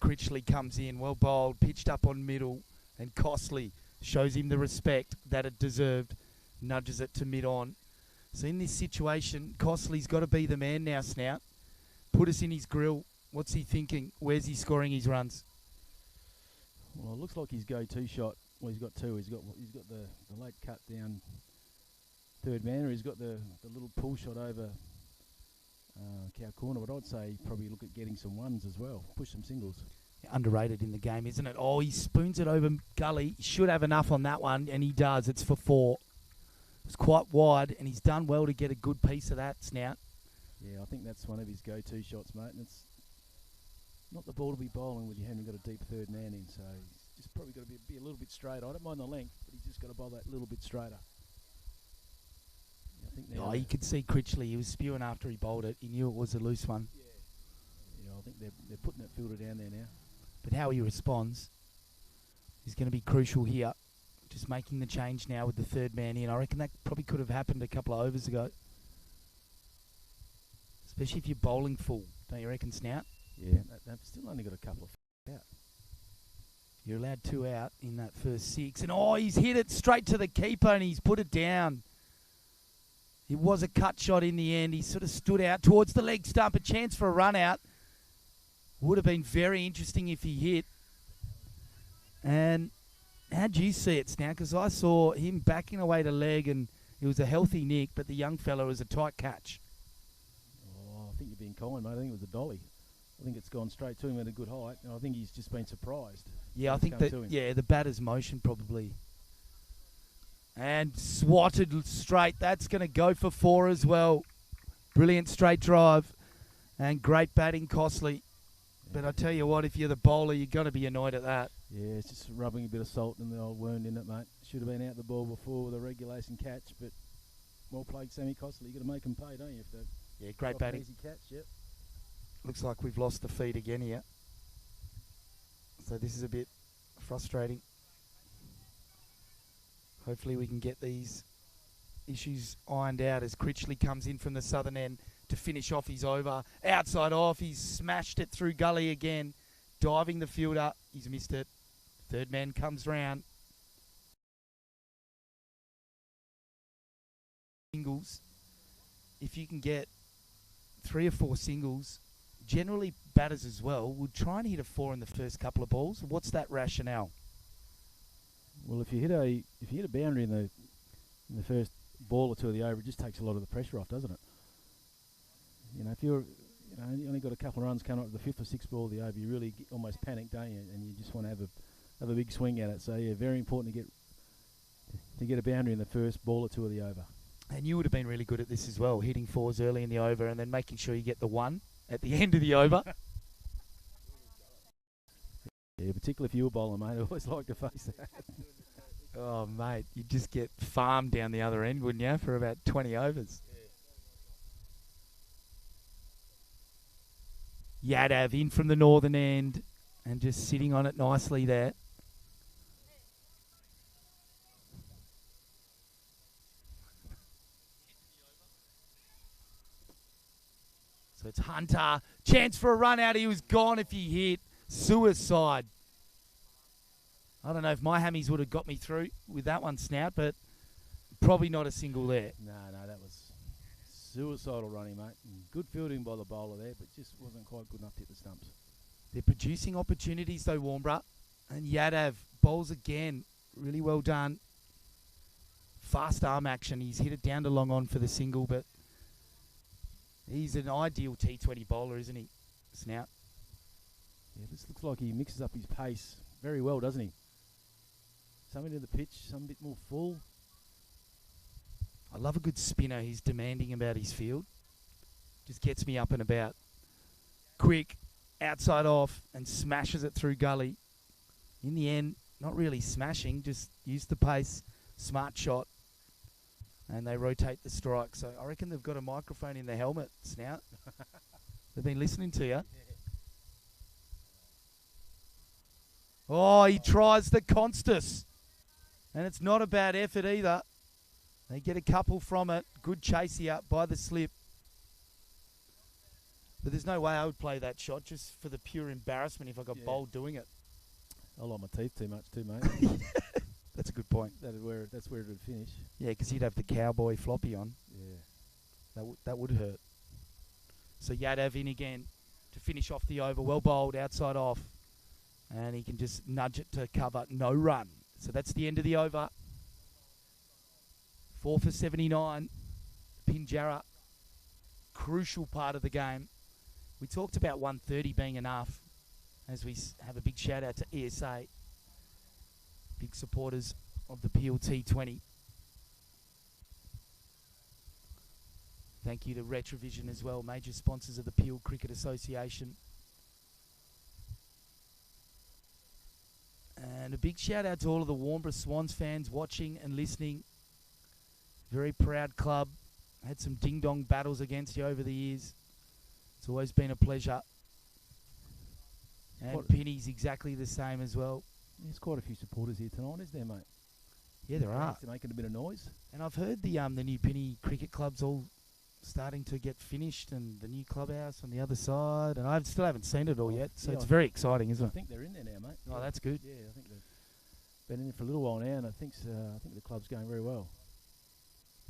Critchley comes in, well bowled, pitched up on middle, and Costley shows him the respect that it deserved, nudges it to mid-on. So in this situation, Costley's got to be the man now, Snout. Put us in his grill. What's he thinking? Where's he scoring his runs? Well, it looks like his go-to shot. Well, he's got two. He's got the late cut down third man, or he's got the little pull shot over cow corner. But I'd say probably look at getting some ones as well. Push some singles. Underrated in the game, isn't it? Oh, he spoons it over gully. He should have enough on that one, and he does. It's for 4. It's quite wide, and he's done well to get a good piece of that, Snout. Yeah, I think that's one of his go-to shots, mate. And it's not the ball to be bowling when you haven't got a deep third man in. So he's just probably got to be a little bit straighter. I don't mind the length, but he's just got to bowl that little bit straighter. Yeah, I think Oh, you could see Critchley. He was spewing after he bowled it. He knew it was a loose one. Yeah, I think they're putting that fielder down there now. But how he responds is going to be crucial here. Just making the change now with the third man in. I reckon that probably could have happened a couple of overs ago. Especially if you're bowling full, don't you reckon, Snout? Yeah, they've still only got a couple of out. You're allowed 2 out in that first 6. And oh, he's hit it straight to the keeper and he's put it down. It was a cut shot in the end. He sort of stood out towards the leg stump. A chance for a run out. Would have been very interesting if he hit. And how'd you see it, Snout? Because I saw him backing away to leg and it was a healthy nick, but the young fella was a tight catch. Oh, I think you're being kind, mate. I think it was a dolly. I think it's gone straight to him at a good height, and I think he's just been surprised. Yeah, I think that, the batter's motion probably. And swatted straight. That's going to go for 4 as well. Brilliant straight drive and great batting, Costley. But I tell you what, if you're the bowler, you've got to be annoyed at that. Yeah, it's just rubbing a bit of salt in the old wound, in it, mate? Should have been out the ball before with a regulation catch, but well played, Sammy Costley. You've got to make him pay, don't you? Yeah, great batting. Easy catch, yep. Looks like we've lost the feed again here. So this is a bit frustrating. Hopefully we can get these issues ironed out as Critchley comes in from the southern end to finish off his over. Outside off, he's smashed it through gully again. Diving the fielder, he's missed it. Third man comes round. Singles. If you can get 3 or 4 singles, generally batters as well would try and hit a 4 in the first couple of balls. What's that rationale? Well, if you hit a boundary in the first ball or 2 of the over, it just takes a lot of the pressure off, doesn't it? You know, if you only got a couple of runs coming up to the 5th or 6th ball of the over, you really almost panic, don't you? And you just want to have a big swing at it. So yeah, very important to get a boundary in the first ball or 2 of the over. And you would have been really good at this as well, hitting 4s early in the over and then making sure you get the 1 at the end of the over. Yeah, particularly if you were bowling, mate. I always like to face that. Oh, mate, you'd just get farmed down the other end, wouldn't you, for about 20 overs. Yadav in from the northern end and just sitting on it nicely there. So it's Hunter. Chance for a run out. He was gone if he hit. Suicide. I don't know if my hammies would have got me through with that one, Snout, but probably not a single there. No, that was suicidal running, mate. And good fielding by the bowler there, but just wasn't quite good enough to hit the stumps. They're producing opportunities though, Warnborough. And Yadav bowls again. Really well done. Fast arm action. He's hit it down to long on for the single, but he's an ideal T20 bowler, isn't he? Snout. Yeah, this looks like he mixes up his pace very well, doesn't he? Some into the pitch, some a bit more full. I love a good spinner. He's demanding about his field. Just gets me up and about. Quick, outside off, and smashes it through gully. In the end, not really smashing, just used the pace. Smart shot. And they rotate the strike. So I reckon they've got a microphone in the helmet, Snout. They've been listening to you. Oh, he tries the Constus. And it's not a bad effort either. They get a couple from it. Good chase here by the slip. But there's no way I would play that shot just for the pure embarrassment if I got bowled doing it. I like my teeth too much too, mate. That's a good point. That's where it would finish. Yeah, because you'd have the cowboy floppy on. Yeah. That would hurt. So Yadav in again to finish off the over. Well bowled, outside off. And he can just nudge it to cover. No run. So that's the end of the over. 4 for 79. Pinjarra. Crucial part of the game. We talked about 130 being enough. As we have a big shout out to ESA. Big supporters of the Peel T20. Thank you to Retravision as well. Major sponsors of the Peel Cricket Association. And a big shout out to all of the Warnborough Swans fans watching and listening. Very proud club. Had some ding-dong battles against you over the years. It's always been a pleasure. And Penny's exactly the same as well. There's quite a few supporters here tonight, isn't there, mate? Yeah, there are. They're making a bit of noise. And I've heard the new Penny cricket club's all starting to get finished, and the new clubhouse on the other side. And I still haven't seen it all yet, so it's very exciting, isn't it? I think they're in there now, mate. Oh, that's good. Yeah, I think they've been in there for a little while now, and I think the club's going very well.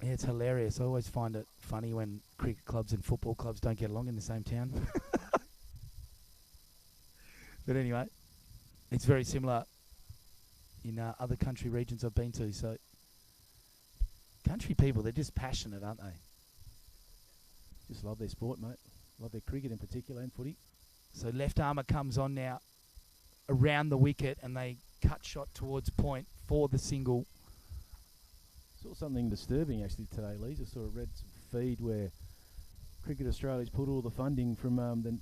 Yeah, it's hilarious. I always find it funny when cricket clubs and football clubs don't get along in the same town. But anyway, it's very similar in other country regions I've been to. So country people, they're just passionate, aren't they? Just love their sport, mate. Love their cricket in particular and footy. So left armour comes on now around the wicket, and they cut shot towards point for the single. Saw something disturbing actually today, Lee. I sort of read some feed where Cricket Australia's put all the funding from the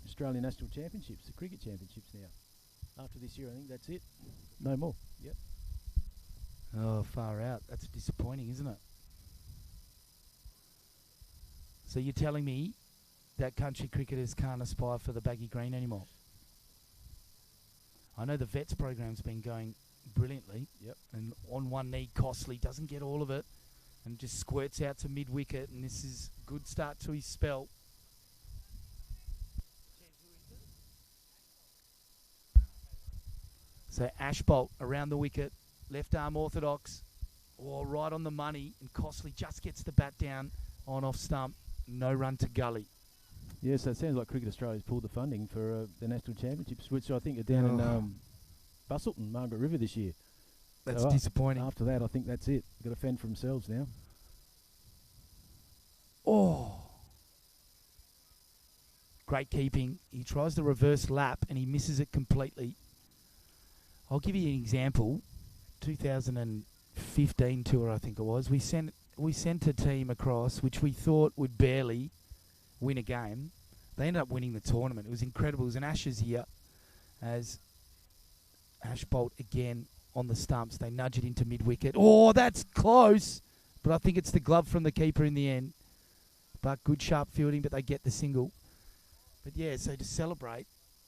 Australian National Championships, the cricket championships now. After this year, I think that's it. No more. Yep. Oh, far out. That's disappointing, isn't it? So you're telling me that country cricketers can't aspire for the baggy green anymore? I know the vets program's been going brilliantly. Yep. And on one knee, Costly doesn't get all of it and just squirts out to mid-wicket, and this is a good start to his spell. So Ashbolt around the wicket, left arm orthodox, right on the money, and Costly just gets the bat down on off stump. No run to gully. Yeah, so it sounds like Cricket Australia's pulled the funding for the National Championships, which I think are down in Busselton, Margaret River this year. That's so disappointing. After that, I think that's it. They've got to fend for themselves now. Oh. Great keeping. He tries the reverse lap and he misses it completely. I'll give you an example. 2015 tour, I think it was. We sent a team across which we thought would barely win a game. They ended up winning the tournament. It was incredible. It was an Ashes year as Ashbolt again on the stumps. They nudge it into mid-wicket. Oh, that's close. But I think it's the glove from the keeper in the end. But good sharp fielding, but they get the single. But yeah, so to celebrate,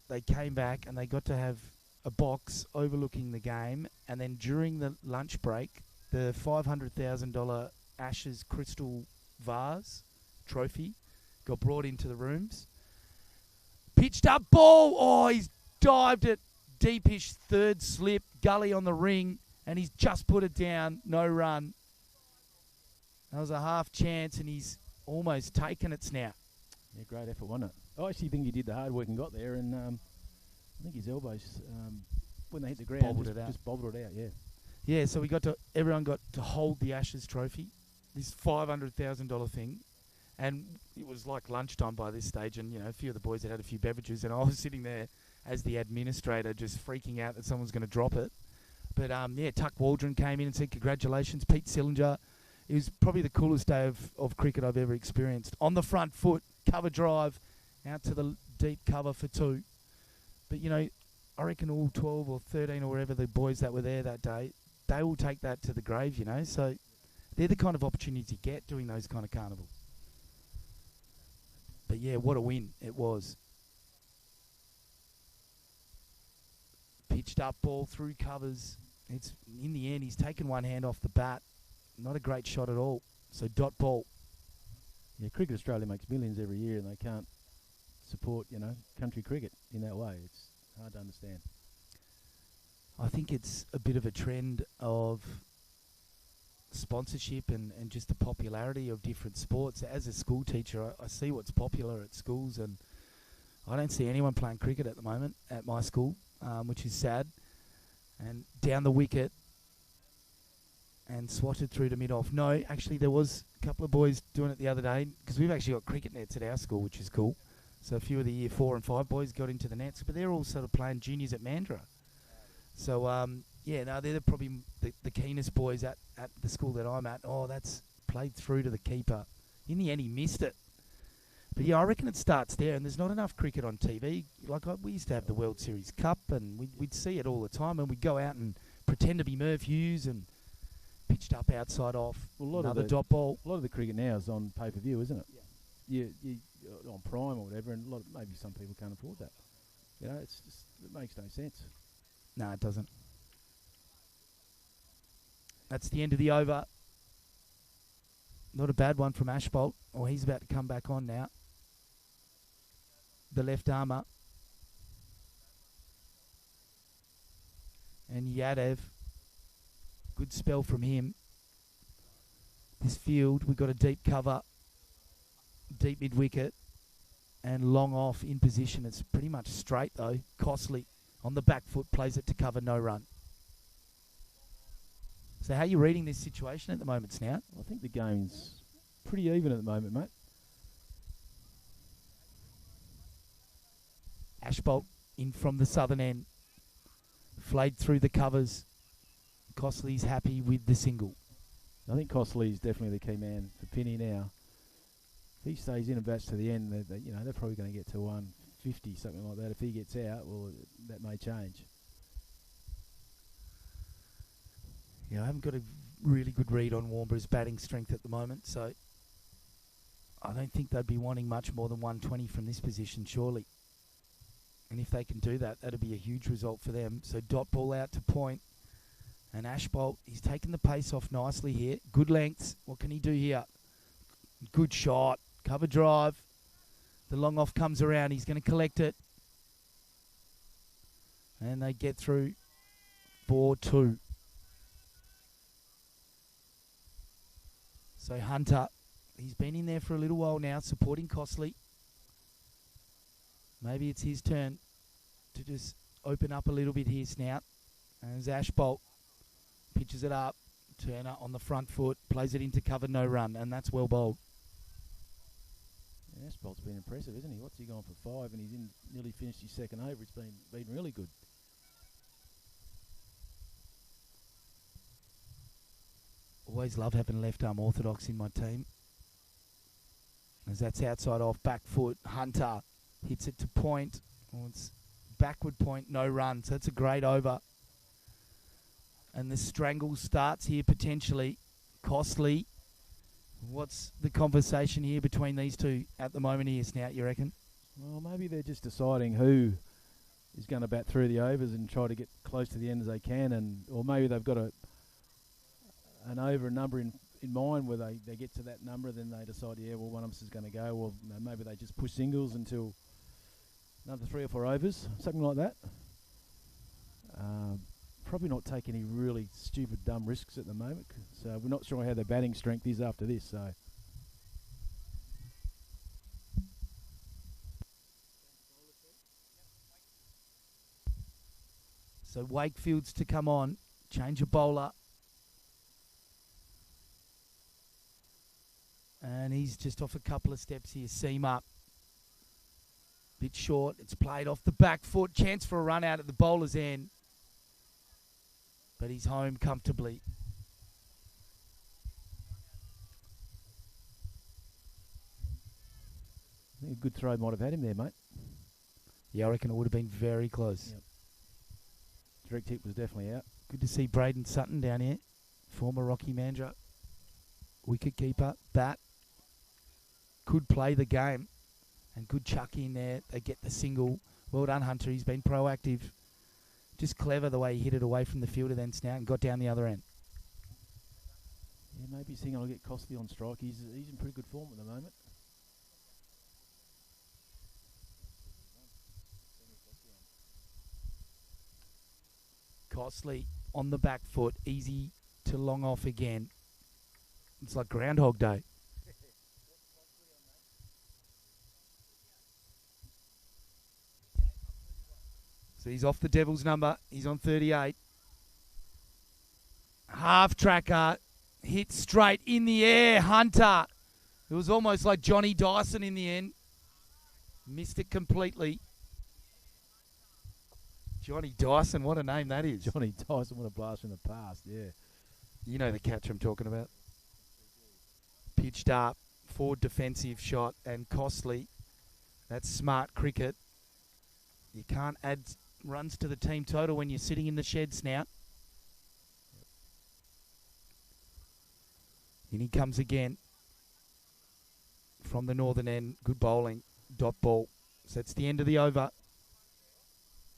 they came back and they got to have a box overlooking the game. And then during the lunch break, the $500,000 Ashes crystal vase trophy got brought into the rooms. Pitched up ball. Oh, he's dived it. Deepish third slip. Gully on the ring. And he's just put it down. No run. That was a half chance, and he's almost taken it, Snout. Yeah, great effort, wasn't it? I actually think he did the hard work and got there, and I think his elbows, when they hit the ground, just bobbled it out, yeah. Yeah, so everyone got to hold the Ashes trophy, this $500,000 thing, and it was like lunchtime by this stage, and, a few of the boys had a few beverages, and I was sitting there as the administrator just freaking out that someone's going to drop it. But, Tuck Waldron came in and said, congratulations, Pete Sillinger. It was probably the coolest day of cricket I've ever experienced. On the front foot, cover drive, out to the deep cover for 2. But, I reckon all 12 or 13 or whatever the boys that were there that day, they will take that to the grave, So they're the kind of opportunities you get doing those kind of carnivals. But, yeah, what a win it was. Pitched up ball through covers. It's in the end, he's taken one hand off the bat. Not a great shot at all. So dot ball. Yeah, Cricket Australia makes millions every year, and they can't support, country cricket in that way. It's hard to understand. I think it's a bit of a trend of sponsorship and just the popularity of different sports. As a school teacher, I see what's popular at schools, and I don't see anyone playing cricket at the moment at my school, which is sad. And down the wicket and swatted through to mid-off. No, actually there was a couple of boys doing it the other day, because we've actually got cricket nets at our school, which is cool. So a few of the year 4 and 5 boys got into the nets, but they're all sort of playing juniors at Mandurah. So, they're probably the keenest boys at the school that I'm at. Oh, that's played through to the keeper. In the end, he missed it. But, yeah, I reckon it starts there, and there's not enough cricket on TV. We used to have the World Series Cup, and we'd see it all the time, and we'd go out and pretend to be Merv Hughes and pitched up outside off. Another dot ball. A lot of the cricket now is on pay-per-view, isn't it? Yeah. You on Prime or whatever, and maybe some people can't afford that. It makes no sense. No, it doesn't. That's the end of the over. Not a bad one from Ashbolt. Oh, he's about to come back on now. The left armour. And Yadev. Good spell from him. This field, we've got a deep cover. Deep mid-wicket. And long off in position. It's pretty much straight, though. Costly. On the back foot, plays it to cover, no run. So how are you reading this situation at the moment, Snout? I think the game's pretty even at the moment, mate. Ashbolt in from the southern end. Flayed through the covers. Costly's happy with the single. I think Costly's definitely the key man for Pinny now. If he stays in and bats to the end, they're probably going to get to 150, something like that. If he gets out, well, that may change. Yeah, I haven't got a really good read on Warnborough's batting strength at the moment, so I don't think they'd be wanting much more than 120 from this position, surely. And if they can do that, that'd be a huge result for them. So dot ball out to point. And Ashbolt, he's taken the pace off nicely here. Good lengths. What can he do here? Good shot. Cover drive. The long off comes around. He's going to collect it. And they get through 4-2. So Hunter, he's been in there for a little while now, supporting Costly. Maybe it's his turn to just open up a little bit here, Snout. And as Ashbolt pitches it up, Turner on the front foot, plays it into cover, no run, and that's well bowled. Yeah, Ashbolt's been impressive, isn't he? What's he gone for 5, and he's nearly finished his second over. It's been really good. Always love having left arm orthodox in my team. As that's outside off, back foot, Hunter hits it to point. Oh, it's backward point, no run. So it's a great over. And the strangle starts here potentially. Costly. What's the conversation here between these two at the moment here, Snout, you reckon? Well, maybe they're just deciding who is going to bat through the overs and try to get close to the end as they can, or maybe they've got an over number in mind where they get to that number, then they decide, yeah, well, one of us is going to go. Well, maybe they just push singles until another 3 or 4 overs, something like that. Probably not take any really stupid, dumb risks at the moment. So we're not sure how their batting strength is after this. So So Wakefield's to come on. Change of bowler. And he's just off a couple of steps here. Seam up. Bit short. It's played off the back foot. Chance for a run out at the bowler's end. But he's home comfortably. I think a good throw might have had him there, mate. Yeah, I reckon it would have been very close. Yep. Direct hit was definitely out. Good to see Braden Sutton down here. Former Rocky Mandra. Wicket keeper. Bat. Could play the game. And good chuck in there. They get the single. Well done, Hunter. He's been proactive. Just clever the way he hit it away from the fielder then, Snout, and got down the other end. Yeah, maybe he's thinking I'll get Costley on strike. He's in pretty good form at the moment. Costley on the back foot. Easy to long off again. It's like Groundhog Day. So he's off the Devil's number. He's on 38. Half tracker. Hit straight in the air. Hunter. It was almost like Johnny Dyson in the end. Missed it completely. Johnny Dyson, what a name that is. Johnny Dyson, what a blast from the past, yeah. You know the catch I'm talking about. Pitched up, forward defensive shot, and Costley. That's smart cricket. You can't add runs to the team total when you're sitting in the shed, Snout. In he comes again. From the northern end, good bowling, dot ball. So that's the end of the over.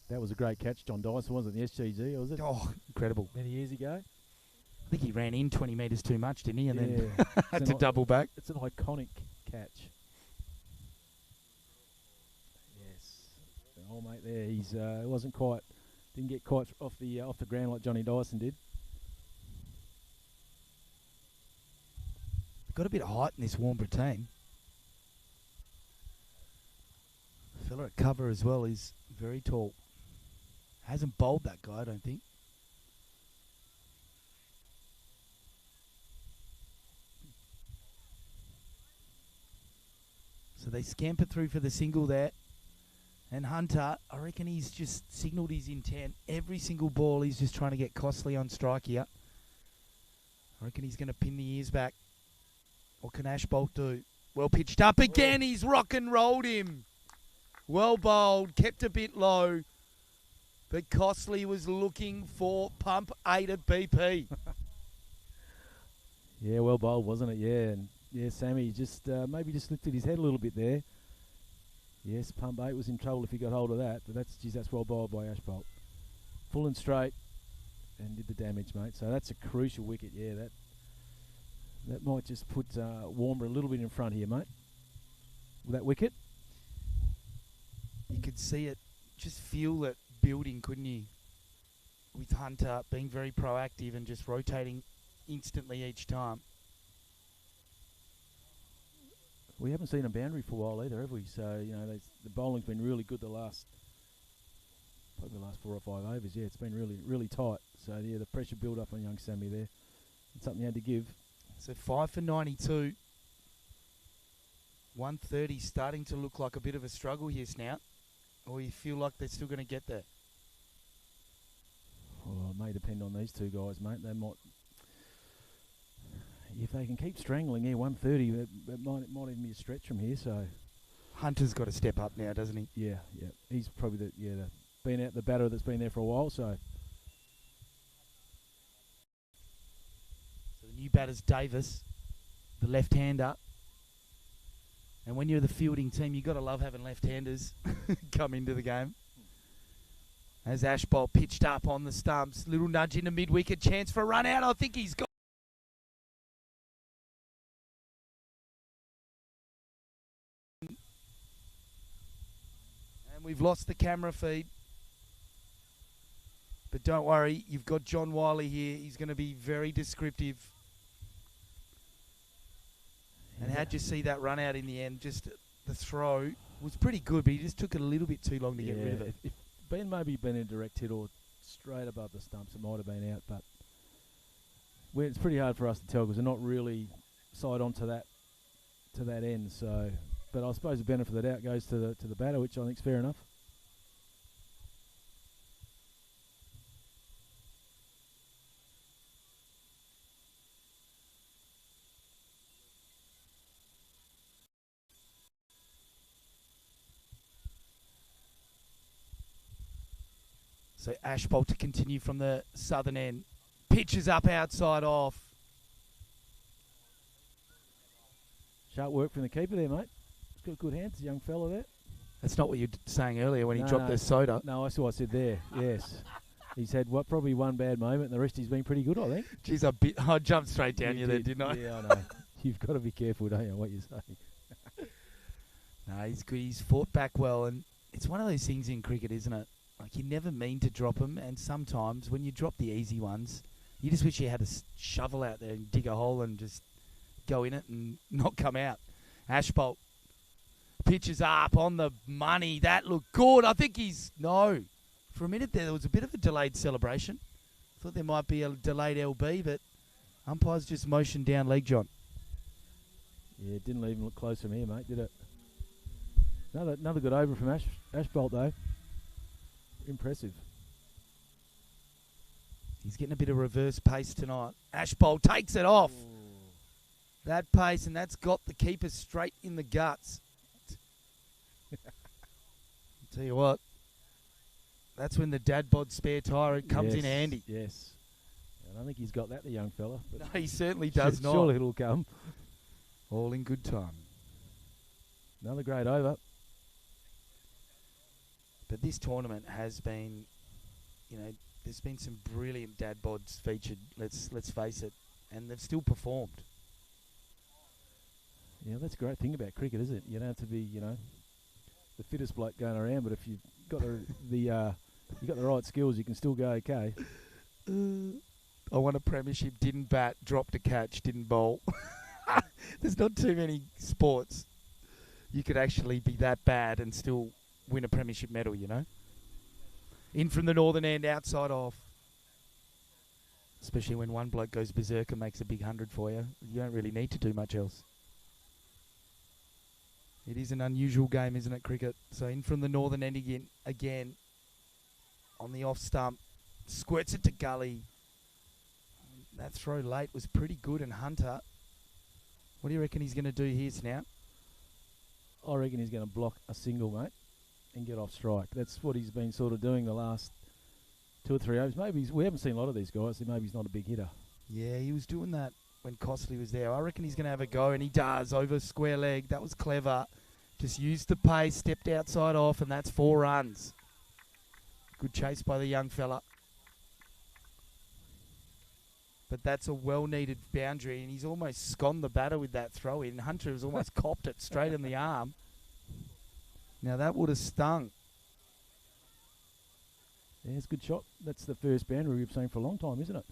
That was a great catch, John Dyson, wasn't it? The SGG, was it? Oh, incredible. Many years ago. I think he ran in 20 metres too much, didn't he? And then Yeah. had to double back. It's an iconic catch. Yes. The old mate there, he's wasn't quite, didn't get quite off the ground like Johnny Dyson did. Got a bit of height in this Warnbro team. Fella at cover as well is very tall. Hasn't bowled that guy, I don't think. So they scamper through for the single there. And Hunter, I reckon he's just signalled his intent. Every single ball he's just trying to get Costley on strike here. I reckon he's going to pin the ears back. What can Ashbolt do? Well pitched up again. He's rock and rolled him. Well bowled, kept a bit low. But Costley was looking for pump 8 at BP. Yeah, well bowled, wasn't it? Yeah, and yeah, Sammy just maybe just lifted his head a little bit there. Yes, pump 8 was in trouble if he got hold of that, but that's well bowled by Ashbolt. Full and straight, and did the damage, mate. So that's a crucial wicket. Yeah, that might just put Warmer a little bit in front here, mate. With that wicket. You could see it, just feel it building, couldn't you? With Hunter being very proactive and just rotating instantly each time. We haven't seen a boundary for a while either, have we? So, you know, the bowling's been really good probably the last 4 or 5 overs. Yeah, it's been really, really tight. So, yeah, the pressure build up on young Sammy there. It's something you had to give. So 5 for 92. 130 starting to look like a bit of a struggle here, Snout. Or you feel like they're still going to get there? Oh, it may depend on these two guys, mate. They might, if they can keep strangling here, 130, it might even be a stretch from here. So Hunter's got to step up now, doesn't he? Yeah. He's probably the batter that's been there for a while. So the new batter's Davis, the left-hander. And when you're the fielding team, you've got to love having left-handers come into the game. As Ashbolt pitched up on the stumps. Little nudge into mid-wicket. Chance for a run out. I think he's got. And we've lost the camera feed. But don't worry. You've got John Wiley here. He's going to be very descriptive. And how'd you see that run out in the end? Just the throw was pretty good, but he just took it a little bit too long to get rid of it. If Ben maybe been a direct hit or straight above the stumps. It might have been out, but it's pretty hard for us to tell because they're not really side on to that end. So, but I suppose the benefit of the doubt goes to the batter, which I think is fair enough. So Ashbolt to continue from the southern end. Pitches up outside off. Sharp work from the keeper there, mate. He's got good hands, young fella there. That's not what you were saying earlier when he dropped the soda. No, I saw what I said there. Yes. He's had probably one bad moment, and the rest he's been pretty good, I think. Jeez, I jumped straight down you there, didn't I? Yeah, I know. You've got to be careful, don't you, what you say? No, he's good. He's fought back well, and it's one of those things in cricket, isn't it? Like, you never mean to drop them, and sometimes when you drop the easy ones, you just wish you had a shovel out there and dig a hole and just go in it and not come out. Ashbolt pitches up on the money. That looked good. I think no. For a minute there was a bit of a delayed celebration. Thought there might be a delayed LB, but umpires just motioned down leg, John. Yeah, it didn't even look close from here, mate, did it? Another good over from Ashbolt, though. Impressive. He's getting a bit of reverse pace tonight. Ashbolt takes it off. Ooh. That pace, and that's got the keeper straight in the guts. I'll tell you what, that's when the dad bod spare tyre comes in handy. Yes. I don't think he's got that, the young fella. But no, he certainly does not. Surely it'll come. All in good time. Another great over. But this tournament has been, there's been some brilliant dad bods featured, let's face it, and they've still performed. Yeah, that's a great thing about cricket, isn't it? You don't have to be, the fittest bloke going around, but if you've got you got the right skills, you can still go okay. I won a premiership, didn't bat, dropped a catch, didn't bowl. There's not too many sports you could actually be that bad and still win a premiership medal, In from the northern end, outside off. Especially when one bloke goes berserk and makes a big 100 for you. You don't really need to do much else. It is an unusual game, isn't it, cricket? So in from the northern end again on the off stump. Squirts it to gully. That throw late was pretty good, and Hunter, what do you reckon he's going to do here, Snout? I reckon he's going to block a single, mate, and get off strike. That's what he's been sort of doing the last 2 or 3 overs. Maybe we haven't seen a lot of these guys, so maybe he's not a big hitter. Yeah, he was doing that when Costley was there. I reckon he's going to have a go, and he does, over square leg. That was clever. Just used the pace, stepped outside off, and that's 4 runs. Good chase by the young fella. But that's a well-needed boundary, and he's almost sconned the batter with that throw-in. Hunter has almost copped it straight in the arm. Now, that would have stung. Yeah, it's a good shot. That's the first boundary we've seen for a long time, isn't it?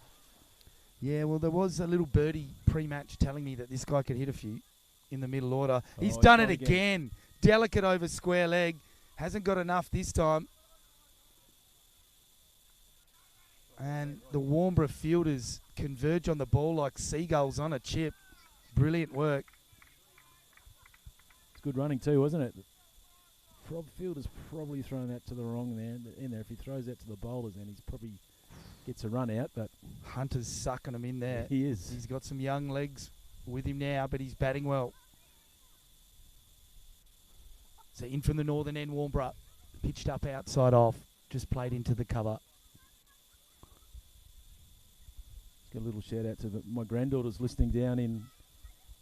Yeah, well, there was a little birdie pre-match telling me that this guy could hit a few in the middle order. He's done it again. Delicate over square leg. Hasn't got enough this time. And the Warnborough fielders converge on the ball like seagulls on a chip. Brilliant work. It's good running too, wasn't it? Fielder's probably thrown that to the wrong end there. If he throws that to the bowlers, then he's probably gets a run out. But Hunter's sucking him in there. He is. He's got some young legs with him now, but he's batting well. So in from the northern end, Warnborough. Pitched up outside off. Just played into the cover. Got a little shout out to my granddaughter's listening down in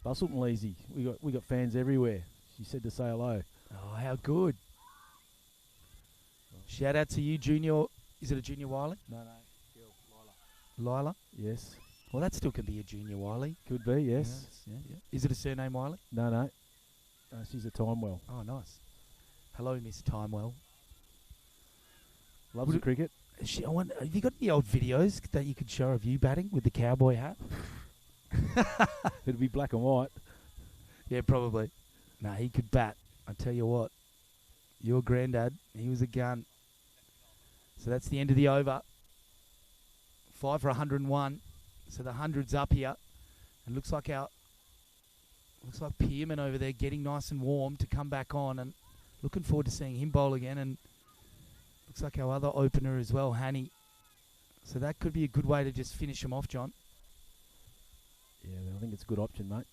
Busselton, Leasy. We got fans everywhere. She said to say hello. Oh, how good. Shout out to you, Junior. Is it a Junior Wiley? No, Lila. Lila? Yes. Well, that still could be a Junior Wiley. Could be, yes. Yeah. Is it a surname Wiley? No. She's a Timewell. Oh, nice. Hello, Miss Timewell. Loves the cricket. Have you got any old videos that you could show of you batting with the cowboy hat? It'd be black and white. Yeah, probably. No, he could bat. I tell you what. Your granddad, he was a gun. So that's the end of the over. 5 for 101. So the 100's up here. And looks like Pierman over there getting nice and warm to come back on, and looking forward to seeing him bowl again. And looks like our other opener as well, Hanny. So that could be a good way to just finish him off, John. Yeah, I think it's a good option, mate.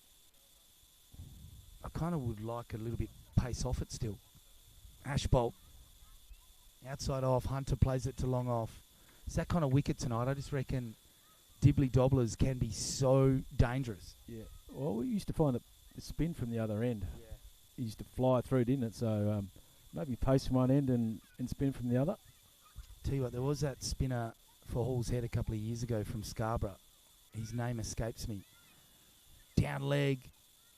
I kind of would like a little bit pace off it still. Ashbolt. Outside off. Hunter plays it to long off. It's that kind of wicket tonight. I just reckon dibbly dobblers can be so dangerous. Yeah. Well, we used to find that the spin from the other end. Yeah. It used to fly through, didn't it? So maybe pace from one end and spin from the other. Tell you what, there was that spinner for Hall's Head a couple of years ago from Scarborough. His name escapes me. Down leg.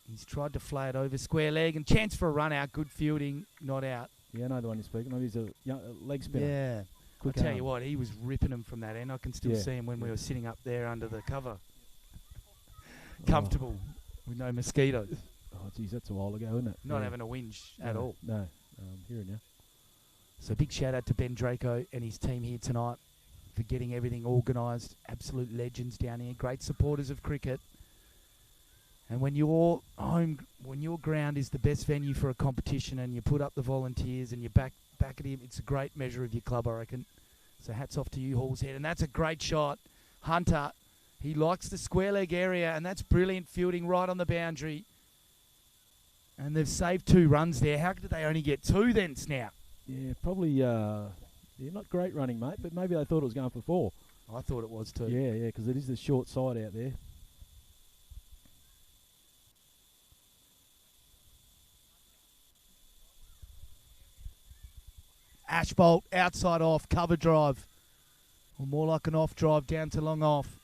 He's tried to fly it over square leg, and chance for a run out. Good fielding, not out. Yeah, I know the one you're speaking of. He's a leg spinner. Yeah. Quick I'll tell arm. you what, he was ripping them from that end. I can still Yeah. see him when we were sitting up there under the cover. Comfortable with no mosquitoes. Oh, geez, that's a while ago, isn't it? Not Yeah. having a whinge at all. No, hearing you. So big shout out to Ben Draco and his team here tonight for getting everything organised. Absolute legends down here. Great supporters of cricket. And when your ground is the best venue for a competition, and you put up the volunteers and you back at him, it's a great measure of your club, I reckon. So hats off to you, Hall's Head. And that's a great shot. Hunter, he likes the square leg area, and that's brilliant fielding right on the boundary. And they've saved 2 runs there. How did they only get 2 then, Snout? Yeah, probably. Not great running, mate, but maybe they thought it was going for 4. I thought it was too. Yeah, because it is the short side out there. Ashbolt, outside off, cover drive. Or more like an off drive down to long off.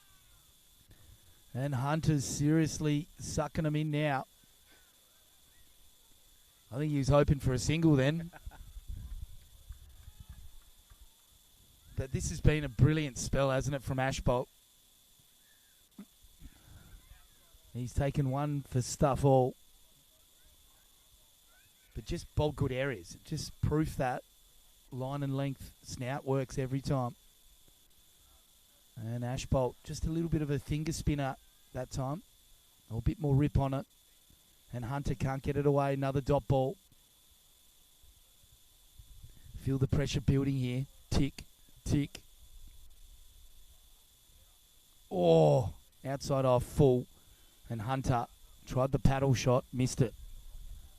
And Hunter's seriously sucking them in now. I think he was hoping for a single then. But this has been a brilliant spell, hasn't it, from Ashbolt? He's taken 1 for stuff all. But just bowled good areas. Just proof that line and length snout works every time. And Ashbolt, just a little bit of a finger spinner that time. A bit more rip on it. And Hunter can't get it away. Another dot ball. Feel the pressure building here. Tick, tick. Oh, outside off, full. And Hunter tried the paddle shot, missed it.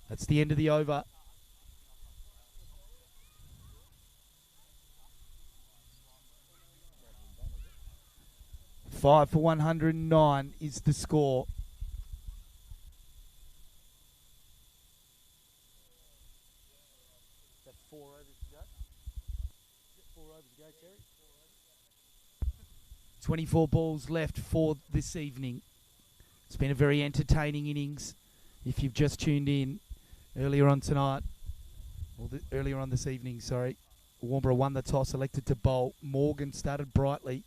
That's the end of the over. Five for 109 is the score. That's 4 overs to go. 4 overs to go, Terry. 24 balls left for this evening. It's been a very entertaining innings. If you've just tuned in earlier on tonight, or earlier on this evening, sorry, Warnbro won the toss, elected to bowl. Morgan started brightly,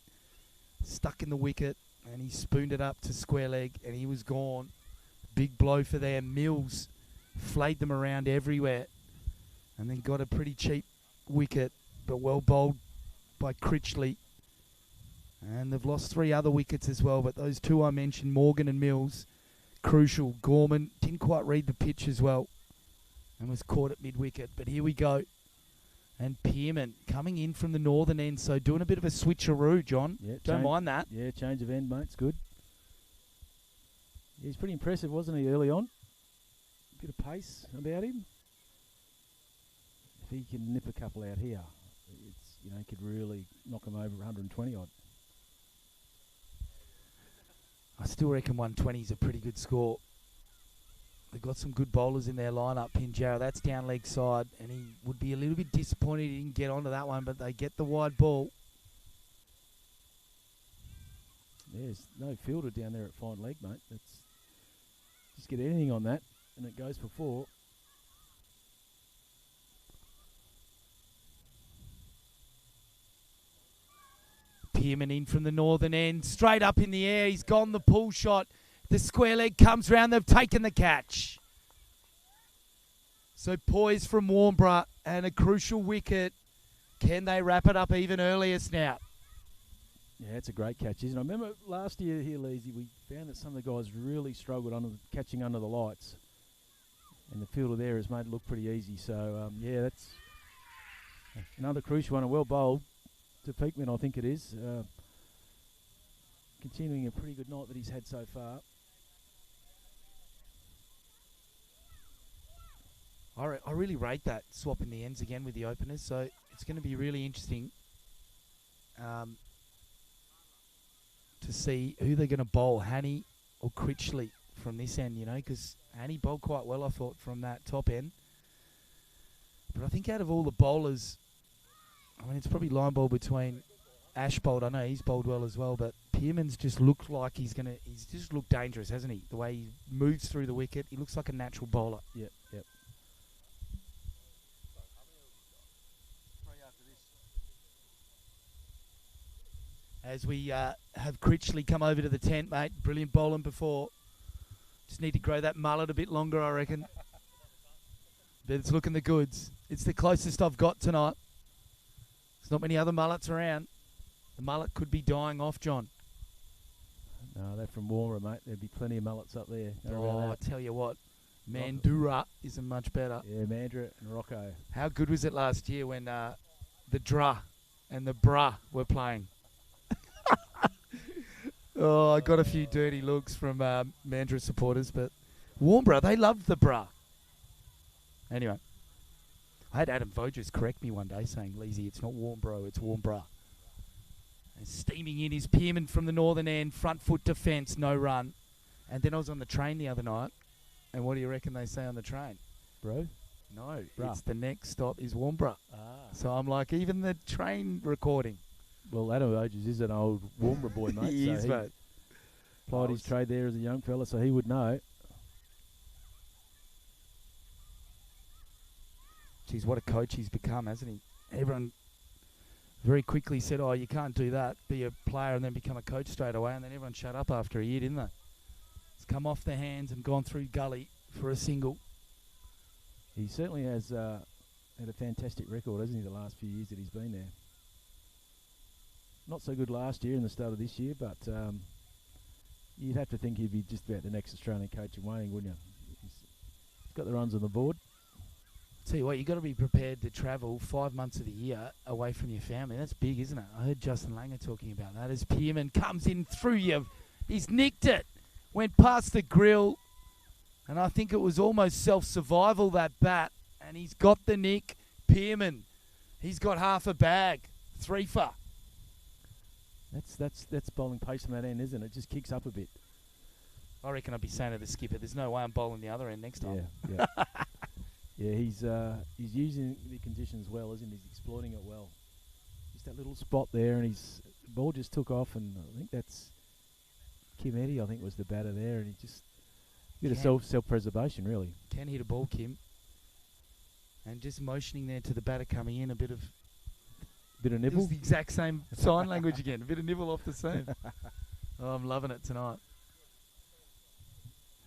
stuck in the wicket, and he spooned it up to square leg, and he was gone. Big blow for them. Mills flayed them around everywhere, and then got a pretty cheap wicket, but well bowled by Critchley. And they've lost 3 other wickets as well, but those 2 I mentioned, Morgan and Mills, crucial. Gorman didn't quite read the pitch as well and was caught at mid-wicket. But here we go. And Pierman coming in from the northern end, so doing a bit of a switcheroo, John. Yeah, Don't mind that. Yeah, change of end, mate. It's good. He's pretty impressive, wasn't he, early on? Bit of pace about him. If he can nip a couple out here, it's he could really knock him over 120 odd. I still reckon 120 is a pretty good score. They've got some good bowlers in their lineup. Pinjarra, that's down leg side, and he would be a little bit disappointed he didn't get onto that one, but they get the wide ball. There's no fielder down there at fine leg, mate. That's just get anything on that, and it goes for 4. Pierman in from the northern end, straight up in the air. He's gone the pull shot. The square leg comes round. They've taken the catch. So poise from Warnbro and a crucial wicket. Can they wrap it up even earlier, Snout? Yeah, it's a great catch, isn't it? I remember last year here, Leesy, we found that some of the guys really struggled catching under the lights. And the fielder there has made it look pretty easy. So, yeah, that's another crucial one. A well bowled to Peakman, I think it is. Continuing a pretty good night that he's had so far. I really rate that swapping the ends again with the openers. So it's going to be really interesting to see who they're going to bowl, Hanny or Critchley from this end, you know, because Hanny bowled quite well, I thought, from that top end. But I think out of all the bowlers, I mean, it's probably line ball between Ash bowled. I know he's bowled well as well, but Pearman's just looked like he's just looked dangerous, hasn't he? The way he moves through the wicket, he looks like a natural bowler. Yep. As we have Critchley come over to the tent, mate. Brilliant bowling before. Just need to grow that mullet a bit longer, I reckon. But it's looking the goods. It's the closest I've got tonight. There's not many other mullets around. The mullet could be dying off, John. No, they're from Warmer, mate. There'd be plenty of mullets up there. Oh, I tell you what. Mandurah isn't much better. Yeah, Mandurah and Rocco. How good was it last year when the Dra and the Bra were playing? Oh, I got a few dirty looks from Mandurah supporters, but Warmborough, they loved the Bra. Anyway, I had Adam Vogers correct me one day saying, Leesy, it's not Warmborough, it's Warmborough. And steaming in his Pearman from the northern end, front foot defence, no run. And then I was on the train the other night, and what do you reckon they say on the train? Bro? No, Bruh. it's the next stop is Warmborough. Ah. So I'm like, even the train recording. Well, Adam Oges is an old Warmer boy, mate. He is, mate. Plied his trade there as a young fella, so he would know. Geez, what a coach he's become, hasn't he? Everyone very quickly said, oh, you can't do that, be a player and then become a coach straight away, and then everyone shut up after a year, didn't they? It's come off their hands and gone through gully for a single. He certainly has had a fantastic record, hasn't he, the last few years that he's been there. Not so good last year and the start of this year, but you'd have to think he'd be just about the next Australian coach in waiting, wouldn't you? He's got the runs on the board. Tell you what, you've got to be prepared to travel 5 months of the year away from your family. That's big, isn't it? I heard Justin Langer talking about that as Pearman comes in through you. He's nicked it. Went past the grill, and I think it was almost self-survival, that bat. And he's got the nick. Pearman, he's got half a bag. 3 for. That's bowling pace on that end, isn't it? It just kicks up a bit. I reckon I'd be saying to the skipper, there's no way I'm bowling the other end next time. Yeah. Yeah, he's using the conditions well, isn't he? He's exploiting it well. Just that little spot there, and the ball just took off, and I think that's Kim Eddy, I think, was the batter there, and he just a bit of self-preservation, really. Can hit a ball, Kim. And just motioning there to the batter coming in, a bit of nibble. It was the exact same sign language again. A bit of nibble off the seam. Oh, I'm loving it tonight.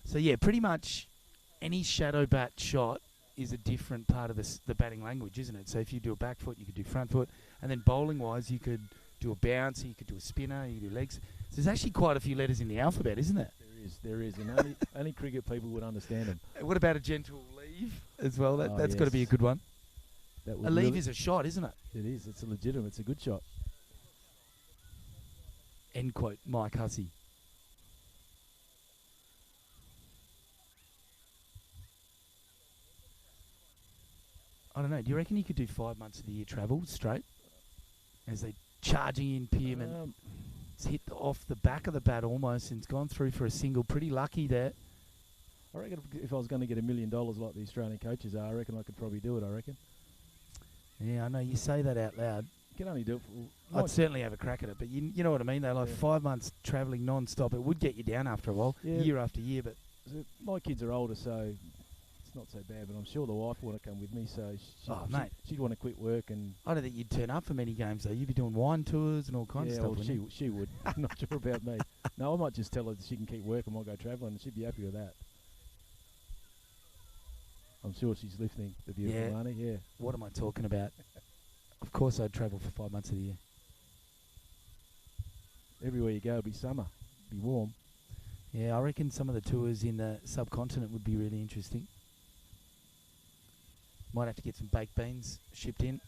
So, yeah, pretty much any shadow bat shot is a different part of the batting language, isn't it? So if you do a back foot, you could do front foot. And then bowling-wise, you could do a bouncer, you could do a spinner, you could do legs. So there's actually quite a few letters in the alphabet, isn't there? There is. And only cricket people would understand them. What about a gentle leave as well? That's got to be a good one. A leave is a shot, isn't it? It is. It's a good shot. End quote, Mike Hussey. I don't know. Do you reckon you could do 5 months of the year travel straight? As they charging in Pearman. It's hit off the back of the bat almost and it's gone through for a single. Pretty lucky there. I reckon if I was going to get $1 million like the Australian coaches are, I reckon I could probably do it, I reckon. Yeah, I know. You say that out loud. You can only do it for... I'd certainly have a crack at it, but you know what I mean, though? Like 5 months travelling non-stop, it would get you down after a while, year after year, but... My kids are older, so it's not so bad, but I'm sure the wife would want to come with me, so she'd want to quit work and... I don't think you'd turn up for many games, though. You'd be doing wine tours and all kinds of stuff, well, she would. I'm not sure about me. No, I might just tell her that she can keep working, I might go travelling, and she'd be happy with that. I'm sure she's listening, the beautiful Arnie, yeah. What am I talking about? Of course I'd travel for 5 months of the year. everywhere you go will be summer, be warm. Yeah, I reckon some of the tours in the subcontinent would be really interesting. Might have to get some baked beans shipped in.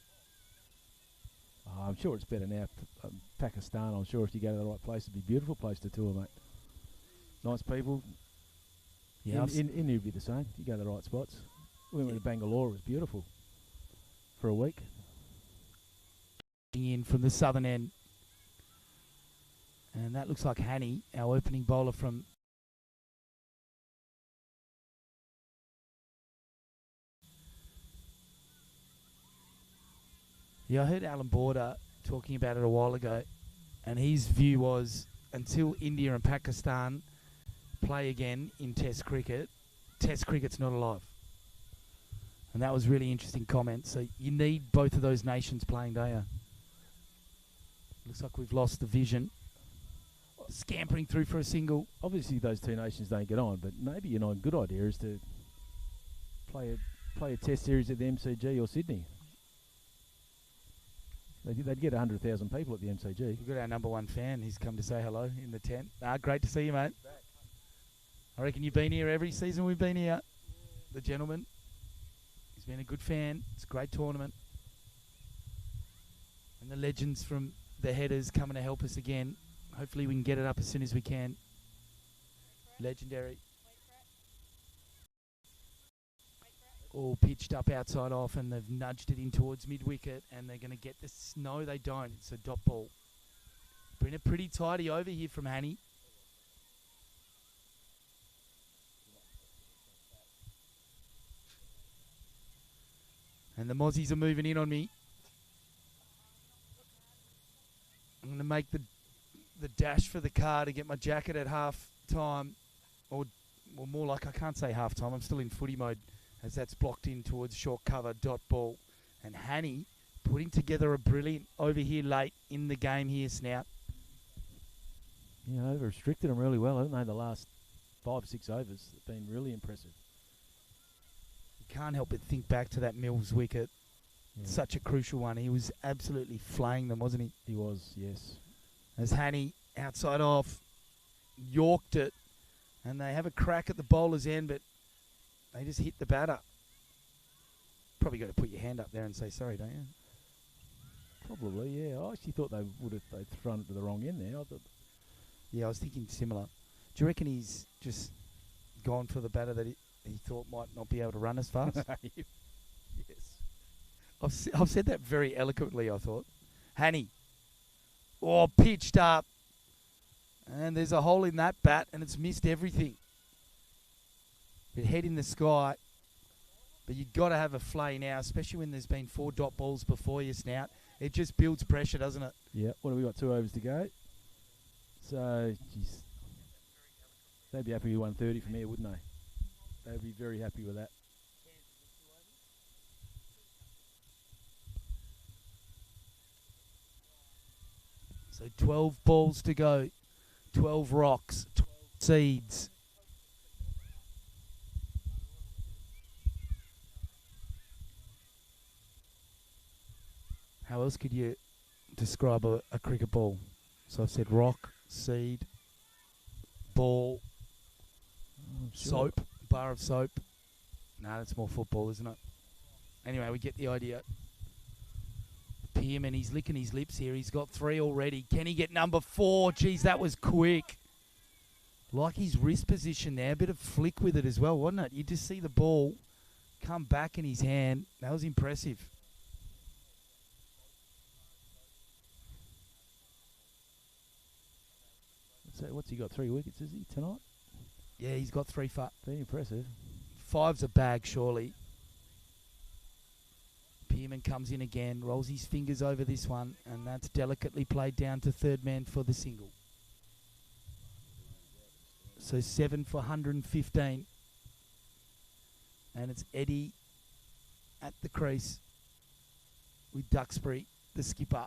I'm sure it's better now. Pakistan, I'm sure if you go to the right place, it'd be a beautiful place to tour, mate. Nice people. Yeah, India would be the same. You go to the right spots. We went to Bangalore. It was beautiful for a week. In from the southern end. And that looks like Hanny, our opening bowler from... Yeah, I heard Alan Border talking about it a while ago, and his view was until India and Pakistan play again in Test cricket's not alive. And that was really interesting comment. So you need both of those nations playing, don't you? Looks like we've lost the vision. Scampering through for a single. Obviously, those two nations don't get on, but maybe a good idea is to play a Test series at the MCG or Sydney. They'd get 100,000 people at the MCG. We've got our number one fan. He's come to say hello in the tent. Great to see you, mate. I reckon you've been here every season we've been here. The gentleman. He's been a good fan. It's a great tournament. And the legends from the headers coming to help us again. Hopefully we can get it up as soon as we can. Legendary. All pitched up outside off, and they've nudged it in towards mid-wicket, and they're going to get this. No, they don't. It's a dot ball. Bring it pretty tidy over here from Hanny. And the Mozzies are moving in on me. I'm going to make the dash for the car to get my jacket at half time, or more like I can't say half time. I'm still in footy mode as that's blocked in towards short cover, dot ball. And Hanny putting together a brilliant over here late in the game here, Snout. Yeah, they've restricted them really well, haven't they? The last 5-6 overs have been really impressive. You can't help but think back to that Mills wicket. Yeah. Such a crucial one. He was absolutely flaying them, wasn't he? He was, yes. As Hanny, outside off, yorked it. And they have a crack at the bowler's end, but they just hit the batter. Probably got to put your hand up there and say sorry, don't you? Probably, yeah. I actually thought they'd thrown it to the wrong end there. Yeah, I was thinking similar. Do you reckon he's just gone for the batter that he thought might not be able to run as fast? Yes. I've said that very eloquently, I thought. Hanny. Oh, pitched up. And there's a hole in that bat, and it's missed everything. But head in the sky. But you've got to have a flay now, especially when there's been 4 dot balls before you, Snout. It just builds pressure, doesn't it? Yeah. What have we got? 2 overs to go. So, geez, they'd be happy with 130 from here, wouldn't they? They'd be very happy with that. So 12 balls to go. 12 rocks. 12 seeds. How else could you describe a cricket ball? So I've said rock, seed, ball, soap, bar of soap. Nah, that's more football, isn't it? Anyway, we get the idea. Pearman, he's licking his lips here. He's got 3 already. Can he get number 4? Geez, that was quick. Like his wrist position there. A bit of flick with it as well, wasn't it? You just see the ball come back in his hand. That was impressive. So what's he got? 3 wickets, is he, tonight? Yeah, he's got 3 for. Very impressive. 5's a bag, surely. Pearman comes in again, rolls his fingers over this one, and that's delicately played down to third man for the single. So 7 for 115. And it's Eddie at the crease with Duxbury, the skipper.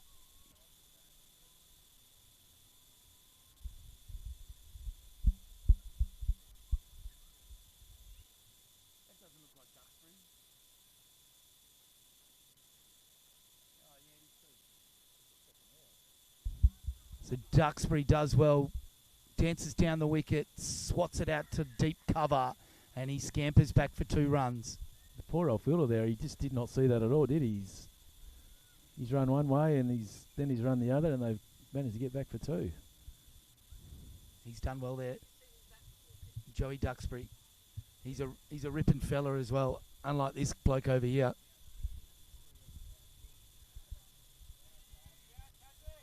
So Duxbury does well, dances down the wicket, swats it out to deep cover, and he scampers back for 2 runs. The poor old fielder there, he just did not see that at all, did he? He's run one way and then he's run the other, and they've managed to get back for 2. He's done well there. Joey Duxbury. He's a ripping fella as well, unlike this bloke over here.